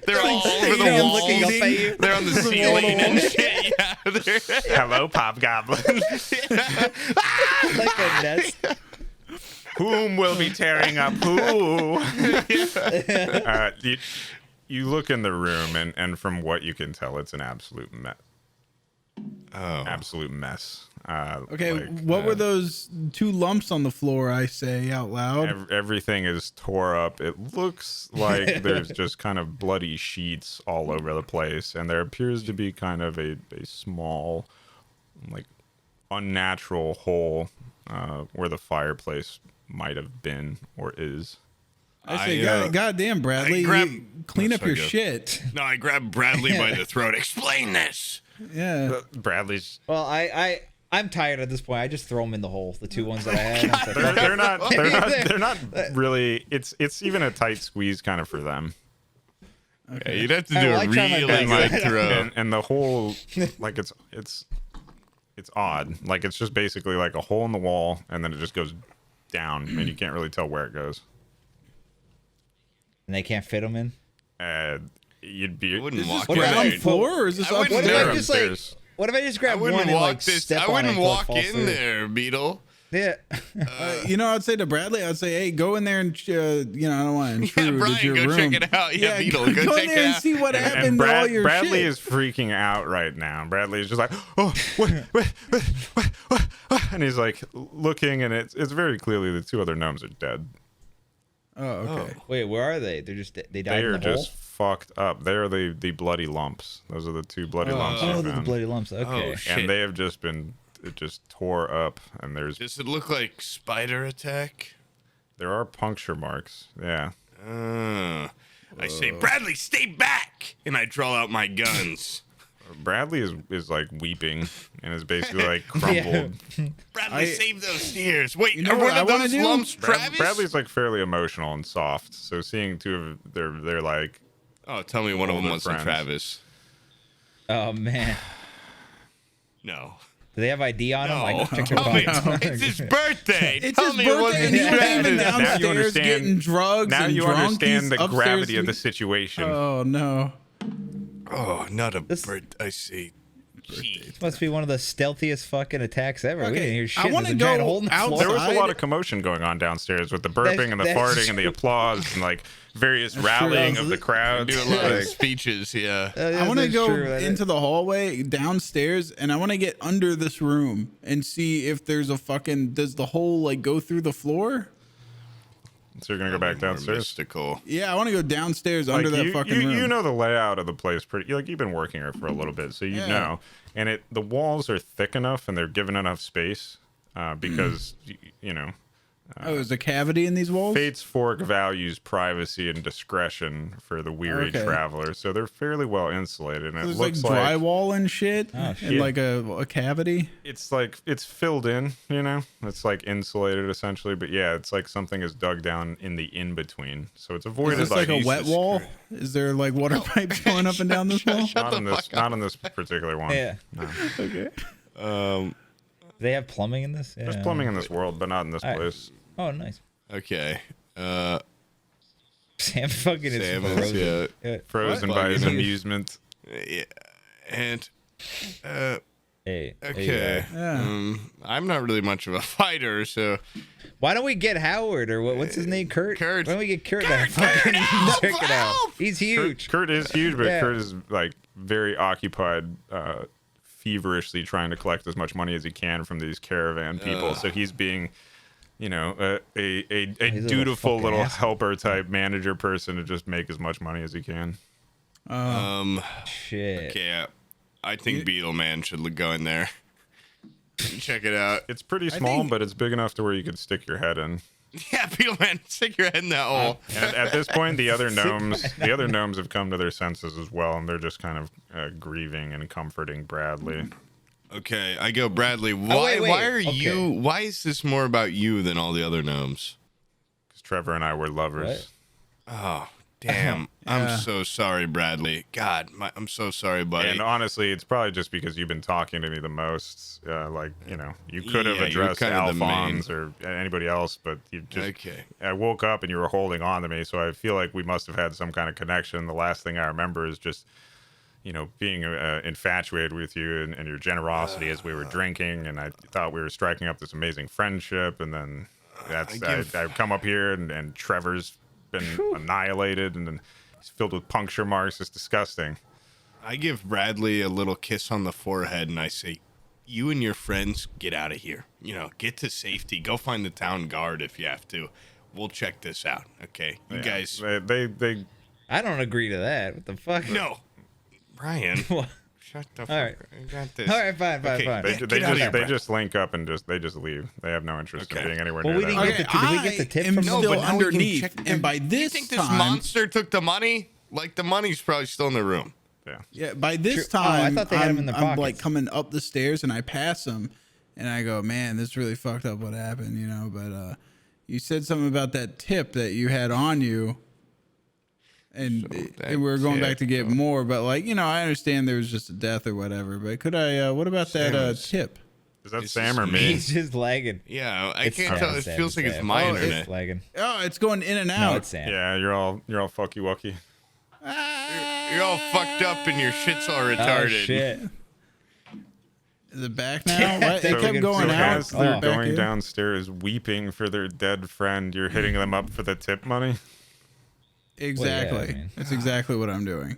They're all over you the know, walls. looking up at you. They're on the ceiling and shit. Yeah, hello, Hobgoblin. like a nest. Whom will be tearing up who? You look in the room, and from what you can tell, it's an absolute mess. Absolute mess. Okay, what were those 2 lumps on the floor? I say out loud. Everything is tore up. It looks like there's just kind of bloody sheets all over the place, and there appears to be kind of a small, like, unnatural hole where the fireplace might have been or is. I say, goddamn, Bradley, you clean up your shit. No, I grab Bradley by the throat. Explain this. Yeah. Bradley's. Well, I'm tired at this point. I just throw them in the hole. The 2 ones that I had. I'm just like, They're not really. It's even a tight squeeze kind of for them. Okay, you'd have to do I a try my really best. light throw. And the whole, like, it's odd. Like, it's just basically like a hole in the wall, and then it just goes down, and you can't really tell where it goes. and they can't fit them in. You'd be. wouldn't walk What in about on there. the floor or is this I wouldn't What if They're I upstairs? just like? upstairs. What if I just I grab one wouldn't and walk like this. step I on it wouldn't until it walk falls in through? there, Beetle. Yeah. You know, I'd say to Bradley, I'd say, hey, go in there and, I don't want to intrude. Brian, it's your go room. check it out. Yeah, Beetle, go go check in it there and out. see what happened And to all your Bradley shit. is freaking out right now. Bradley is just like, oh, what? And he's like looking, and it's very clearly the 2 other gnomes are dead. Oh, okay. Wait, where are they? They died They in are the hole. just fucked up. They are the bloody lumps. Those are the 2 bloody lumps. Oh, we they're the found. bloody lumps. Okay. Oh, shit. And they have just been tore up, and Does it look like spider attack? there are puncture marks. Yeah. I say, Bradley, stay back! And I draw out my guns. Bradley is like weeping and is basically like crumpled. Bradley, save those steers. Wait, You know are what one I of wanna those do? lumps Travis? Bradley's like fairly emotional and soft. So seeing 2 of they're like, Oh, tell me one of them Older wasn't friends. Travis. Oh man. No. Do they have ID on them? No. Like, check Tell me, your it's his birthday. It's Tell his me it birthday wasn't and he wasn't even Travis. Now you downstairs understand- getting drugs now and you drunk. understand He's the upstairs gravity of the getting- situation. Oh, no. Oh, not a This- bird. I see. Gee. This must be one of the stealthiest fucking attacks ever. We Okay, didn't hear I shit. There's wanna a giant go hole in the outside. floor. There was a lot Outside- of commotion going on downstairs with the burping and the That's farting and the applause and like various rallying of the crowd. Do a lot of Like, speeches, yeah. I want to go into the hallway downstairs and I want to get under this room and see if there's a fucking. Does the hole like go through the floor? so you're gonna go back More downstairs. mystical. Yeah, I want to go downstairs under Like, that you, fucking you, room. you know the layout of the place pretty. Like you've been working here for a little bit, so you Yeah. know. And the walls are thick enough and they're given enough space because you know. Oh, there's a cavity in these walls? Fate's Fork values privacy and discretion for the weary Okay. traveler, so they're fairly well insulated. And it There's like looks like drywall and shit, and shit. like a cavity. it's filled in, you know. It's like insulated essentially, but yeah, it's like something is dug down in the in between, so it's Is avoided this like a Jesus wet wall? Christ. Is there like water pipes going up and down this wall? Not on this particular one. Yeah. No. Okay. Do they have plumbing in this? There's Yeah. plumbing in this world, but not in this All right. place. Oh, nice. Okay. Sam fucking is Sam frozen. is, Yeah. Frozen What? by his Fucking- amusement. Yeah. And Hey. okay. I'm not really much of a fighter, so Why don't we get Howard or what's his name? Kurt? Kurt. Why don't we get Kurt to fucking check it out? He's huge. Kurt is huge, but Yeah. Kurt is like very occupied, feverishly trying to collect as much money as he can from these caravan people. So he's being, you know, a dutiful fucking little asshole. helper type manager person to just make as much money as he can. Shit. okay. I think Beetle Man should go in there. Check it out. It's pretty small, but it's big enough to where you could stick your head in. Yeah, Beetle Man, stick your head in that hole. And at this point, the other gnomes have come to their senses as well, and they're just kind of grieving and comforting Bradley. Okay, I go Bradley. Why? wait. Why are Okay. you? Why is this more about you than all the other gnomes? Because Trevor and I were lovers. What? Oh, damn! I'm so sorry, Bradley. God, I'm so sorry, buddy. And honestly, it's probably just because you've been talking to me the most. Like, you know, you could have Yeah, you're addressed kind of the Alphonse or anybody else, but you just. Okay. I woke up and you were holding on to me, so I feel like we must have had some kind of connection. The last thing I remember is just, you know, being infatuated with you and your generosity as we were drinking, and I thought we were striking up this amazing friendship, and then I've come up here and Trevor's been annihilated, and then he's filled with puncture marks. It's disgusting. I give Bradley a little kiss on the forehead and I say, "You and your friends get out of here. You know, get to safety. Go find the town guard if you have to. We'll check this out. Okay, you guys." They I don't agree to that. What the fuck? No, Brian. What? Shut the fuck All right. up. I got this. All right, fine. they just link up and they just leave. They have no interest in Okay. being anywhere Well, near we that. didn't get the, did we get the tip from still No, but now we can underneath, check and by Do you this think this time, monster took the money? Like, the money's probably still in the room. Yeah. yeah, by this True. Oh, I time, thought they had 'em in their I'm like pockets. coming up the stairs and I pass him, and I go, "Man, this really fucked up. What happened?" You know, but you said something about that tip that you had on you. And, that and we were going back tip, to get more, but like, you know, I understand there was just a death or whatever, but could I, what about that tip? Is that This Sam is or me? He's just lagging. Yeah, I It's can't Sam, tell. It Sam, feels like it's Sam. my Oh, internet. It's lagging. Oh, it's going in and No, out. it's Sam. Yeah, you're all fucky wucky. You're all fucked up and your shit's all retarded. Oh, shit. Is it back now? What? It So kept going so out. as they're back going in? downstairs weeping for their dead friend, you're hitting them up for the tip money? Exactly. Well, yeah, I mean- That's exactly what I'm doing.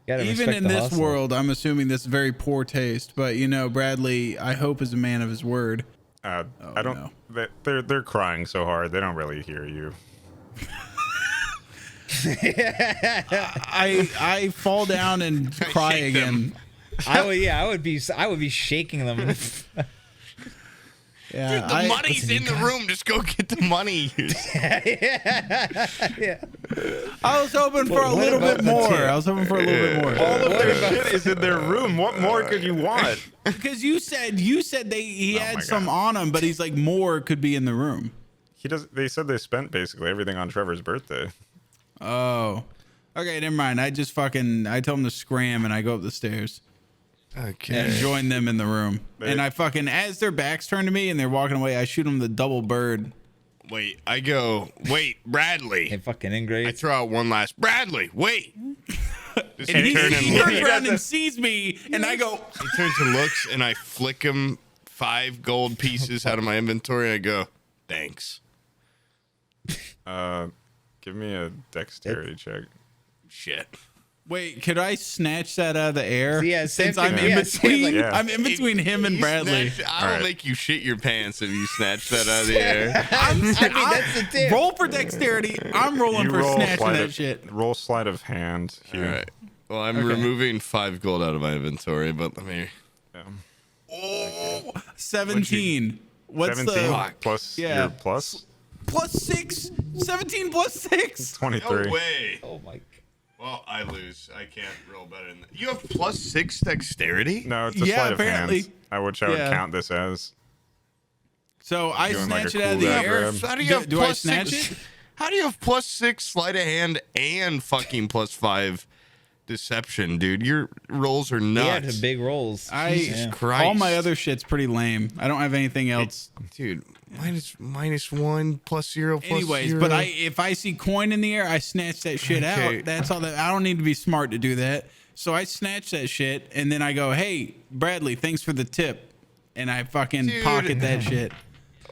Gotta Even respect in the this hustle. world, I'm assuming this is very poor taste, but you know, Bradley, I hope is a man of his word. I don't. no. They're crying so hard they don't really hear you. I fall down and cry shake them. again. I would be shaking them. Yeah, The money's in the room. Just go get the money. I was hoping for a What little about bit the more. tip? I was hoping for a little bit more. All of their shit is in their room. What more could you want? Because you said he Oh had my some God. on him, but he's like more could be in the room. They said they spent basically everything on Trevor's birthday. Oh, okay, never mind. I told him to scram, and I go up the stairs Okay. and join them in the room. And I as their backs turn to me and they're walking away, I shoot them the double bird. Wait, Bradley. Hey, fucking I Ingrid. throw out one last. Bradley, wait. Just And he turn and turns look. around and sees me, and I go, He turns and looks, and I flick him 5 gold pieces out of my inventory. I go, thanks. Give me a dexterity check. Shit. "Wait, could I snatch that out of the air?" Yeah, since same I'm thing. in Yeah, between. same, like- I'm in between him and You Bradley. I don't Alright. make you shit your pants if you snatch that out of the air. I mean, that's the tip. Roll for dexterity. I'm rolling for snatching sleight that of, shit. roll sleight of hand All here. right. Well, I'm removing 5 gold out of my inventory, but let me. Oh, 17. What's 17 the plus Yeah. your plus plus 6? 17 plus 6. 23. No way. Oh my. Well, I lose. I can't roll better than that. You have plus 6 dexterity? No, it's a Yeah, sleight of apparently. hand. Which I would Yeah. count this as. So I Doing like snatch a it out of cool the grab. air. How do you have Do I plus snatch 6? it? How do you have plus 6 sleight of hand and fucking plus 5 deception, dude. Your rolls are He had nuts. some big rolls. Jesus Christ. All my other shit's pretty lame. I don't have anything else. Dude, -1 +0 +0. Anyways, but if I see coin in the air, I snatch that shit Okay. out. That's all that. I don't need to be smart to do that. So I snatch that shit, and then I go, "Hey, Bradley, thanks for the tip," and I fucking Dude. pocket that shit.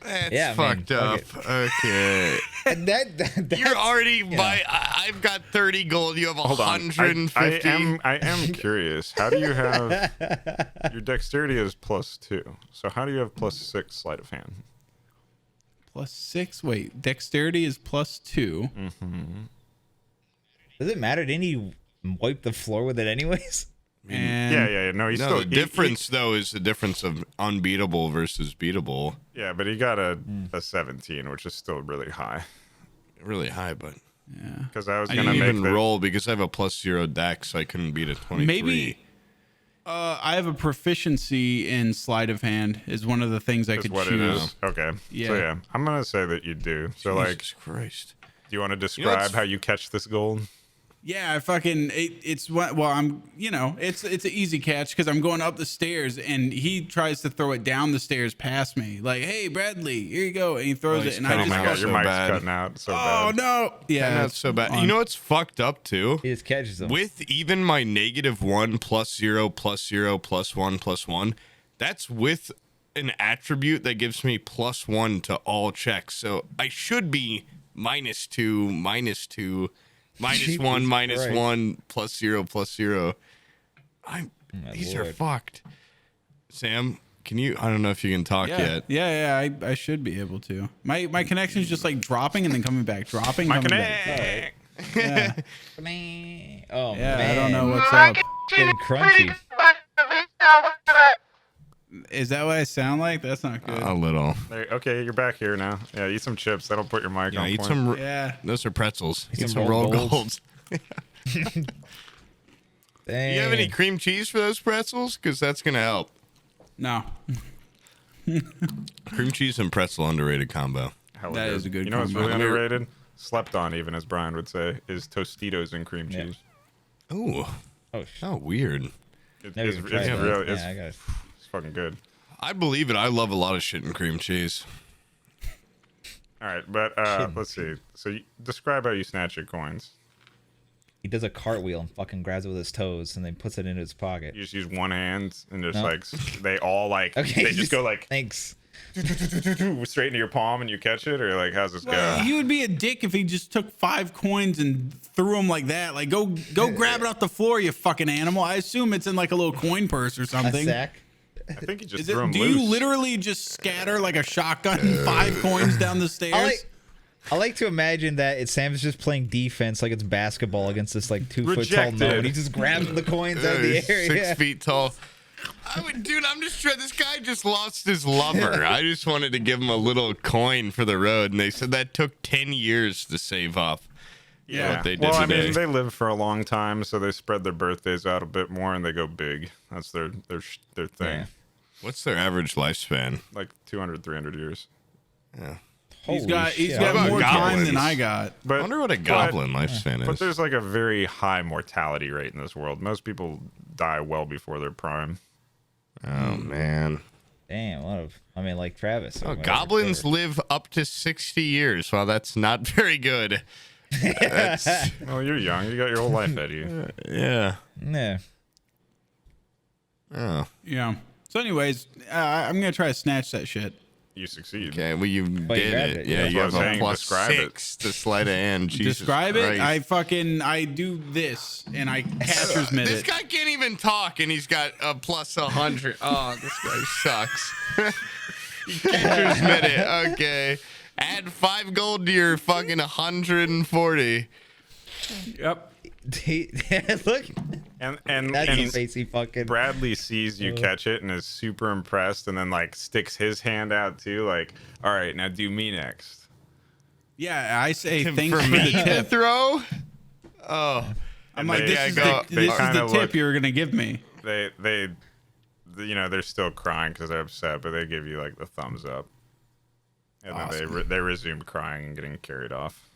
That's Yeah, man, fucked fuck up. Okay. That's, You're already I've got 30 gold. You have Hold on. 150. I am curious. How do you have your dexterity is +2? So how do you have +6 sleight of hand? +6. Wait, dexterity is +2. Does it matter? Didn't he wipe the floor with it anyways? And Yeah. No, he's No, still the difference though is the difference of unbeatable versus beatable. yeah, but he got a 17, which is still really high. Really high, but yeah. Because I was I gonna didn't make even the roll because I have a +0 dex, so I couldn't beat a 23. Maybe I have a proficiency in sleight of hand. Is one of the things I is could what choose. it is. Okay. Yeah. So yeah, I'm gonna say that you do. So like, Jesus Christ. do you want to what's- describe how you catch this gold? Yeah, I fucking it's what I'm it's an easy catch because I'm going up the stairs and he tries to throw it down the stairs past me like, "Hey Bradley, here you go," and he throws he's it and I cutting just out God, go, your so mic's bad. cutting out so "Oh bad. no!" Yeah, Not it's so bad. on. You know what's fucked up too? He just catches them. With even my -1 +0 +0 +1 +1, that's with an attribute that gives me +1 to all checks. So I should be -2, -2, -1, Jesus -1, +0 +0. These are Lord. fucked. Sam, can you? I don't know if you can talk Yeah, yet. I should be able to. My connection's just like dropping and then coming back, dropping, My coming back. connect. Yeah, Oh yeah. man, I don't know what's up. It's getting crunchy. Is that what I sound like? That's not good. A little. Okay, you're back here now. Yeah, eat some chips. That'll put your mic Yeah, on eat point. some. Yeah. Those are pretzels. Eat some some rolled rolled golds. golds. Dang. You have any cream cheese for those pretzels? Because that's gonna help. No, Cream cheese and pretzel underrated combo. Hella That is a good You know what's combo. really underrated? Slept on, even as Brian would say, is Tostitos and cream Yeah. cheese. Ooh, Oh, oh, weird. never It's even tried that. real. Yeah, I got it. It's fucking good. I believe it. I love a lot of shit in cream cheese. All right, but let's see. So describe how you snatch your coins. He does a cartwheel and fucking grabs it with his toes and then puts it into his pocket. You just use one hand and just No. like they all like Okay, they just go like thanks. straight into your palm and you catch it, or like how's this go? he would be a dick if he just took 5 coins and threw them like that. Like, go grab it off the floor, you fucking animal. I assume it's in like a little coin purse or A something. sack. I think you just Is threw it, them do loose. you literally just scatter like a shotgun 5 coins down the stairs? I like to imagine that Sam's just playing defense like it's basketball against this like 2 foot tall Rejected. gnome. He just grabs the coins out of the air. 6 Yeah. feet tall. Dude, I'm just trying. This guy just lost his lover. I just wanted to give him a little coin for the road, and they said that took 10 years to save up. Yeah. What they did well, I today. mean, they live for a long time, so they spread their birthdays out a bit more and they go big. That's their thing. Yeah. What's their average lifespan? Like 200, 300 years. Yeah. he's Holy got shit. What about more time than goblins? I got. But I wonder what a goblin lifespan But is. there's like a very high mortality rate in this world. Most people die well before their prime. Oh man. Damn, like Travis. Oh, goblins live up to 60 years. Well, that's not very good. That's, Well, you're young. You got your whole life ahead of you. yeah. Yeah. Oh. Yeah. So, anyways, I'm gonna try to snatch that shit. You succeed. Okay. Well, you Well, you did grabbed it. it, Yeah. yeah. You That's have what a I'm saying. plus Describe it. 6 to sleight of hand. Jesus Describe it. Christ. I do this and I catcher's mitt This it. guy can't even talk, and he's got a plus 100. Oh, this guy sucks. Catcher's mitt it. Okay. Add 5 gold to your fucking 140. Yep. Look, And that's and the face he fucking. Bradley sees you catch it and is super impressed, and then like sticks his hand out too. Like, all right, now do me next. Yeah, I say thanks For for me the to tip. throw? Oh. I'm And like, they- this is go- the, they this is kinda the tip look- you're gonna give me. They you know, they're still crying because they're upset, but they give you like the thumbs up, and then Awesome. they resumed crying and getting carried off.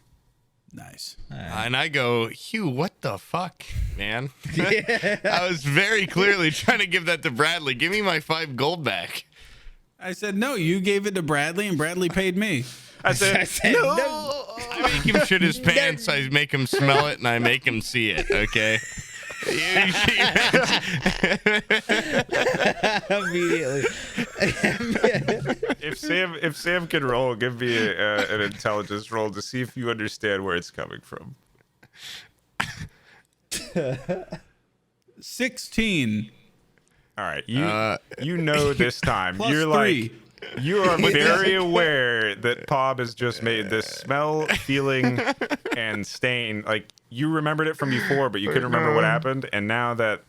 Nice. And I go, Hugh, what the fuck, man? I was very clearly trying to give that to Bradley. Give me my 5 gold back. I said, no, you gave it to Bradley and Bradley paid me. I said no. I make him shit his pants. I make him smell it, and I make him see it. Okay. Immediately. if Sam can roll, give me an intelligence roll to see if you understand where it's coming from. 16. All right, you know this time. Plus You're 3. like you are very aware that Pob has just made this smell, feeling, and stain. Like you remembered it from before, but you couldn't remember what happened. And now that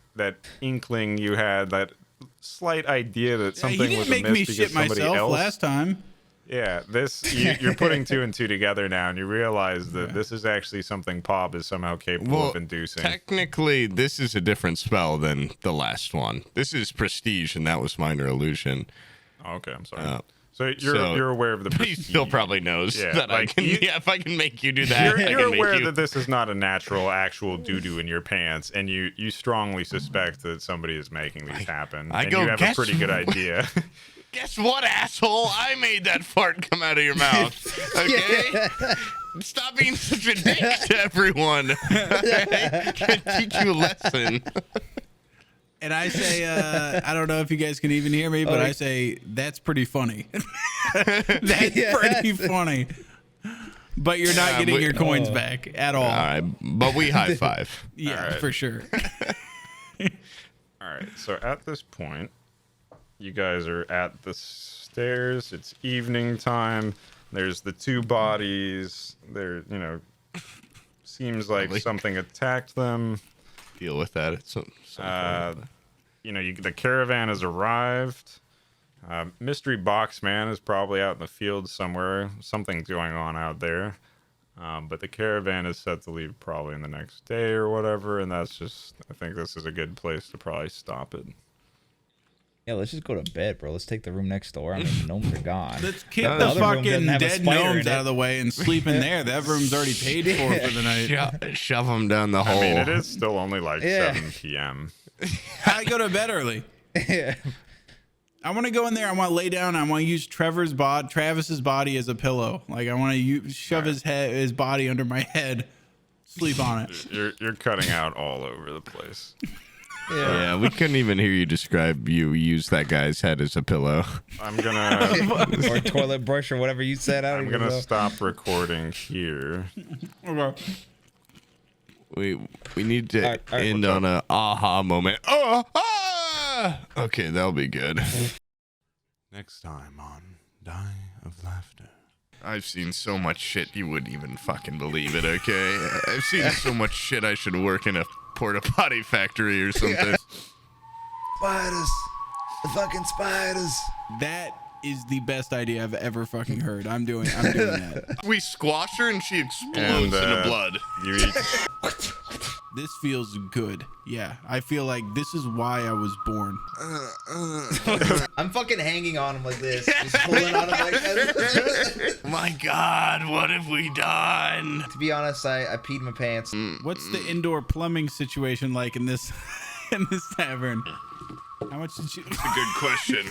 inkling you had, that slight idea that something He was didn't make amiss me because shit somebody myself else. last time. Yeah, you're putting 2 and 2 together now, and you realize that this is actually something Pob is somehow capable of inducing. Technically, this is a different spell than the last one. This is prestige, and that was minor illusion. Oh, okay, I'm sorry. So you're aware of the But he prestige. still probably knows that I can. If I can make you do that, I You're can make aware you. that this is not a natural, actual doo-doo in your pants, and you strongly suspect that somebody is making these happen. I and go, you have a "Guess pretty good what?" idea. Guess what, asshole? I made that fart come out of your mouth. Okay? Stop being such a dick to everyone. Can teach you a lesson. And I say, I don't know if you guys can even hear me, but I say, that's pretty funny. That's pretty funny. But you're not getting your coins back at all. All right, but we high five. Yeah, All right. for sure. All right, so at this point, you guys are at the stairs. It's evening time. There's the 2 bodies. There, seems like something attacked them. Deal with that at some point. The caravan has arrived. Mystery Box Man is probably out in the field somewhere. Something's going on out there. But the caravan is set to leave probably in the next day or whatever, and I think this is a good place to probably stop it. Yeah, let's just go to bed, bro. Let's take the room next door. I mean, the gnomes are gone. Let's get The the other room doesn't fucking have a dead spider gnomes in out it. of the way and sleep in there. That room's already paid for the night. Shove them down the hole. I mean, it is still only like Yeah. 7 p.m. I go to bed early. Yeah. I want to go in there. I want to lay down. I want to use Travis's body as a pillow. Like I want to shove his body under my head, sleep on it. You're cutting out all over the place. Yeah, we couldn't even hear you describe you use that guy's head as a pillow. I'm gonna Or toilet brush or whatever you said. I'm gonna stop recording here. Okay. We need to All right, end on a aha moment. Oh, ah! Okay, that'll be good. Next time on Die of Laughter. I've seen so much shit you wouldn't even fucking believe it, okay? I've seen so much shit I should work in a porta potty factory or something. Spiders. The fucking spiders. That is the best idea I've ever fucking heard. I'm doing that. We squash her and she explodes into blood. You eat. This feels good. Yeah, I feel like this is why I was born. I'm fucking hanging on him like this. Just pulling on him like this. My God, what have we done? To be honest, I peed my pants. What's the indoor plumbing situation like in this tavern? How much did you? That's a good question.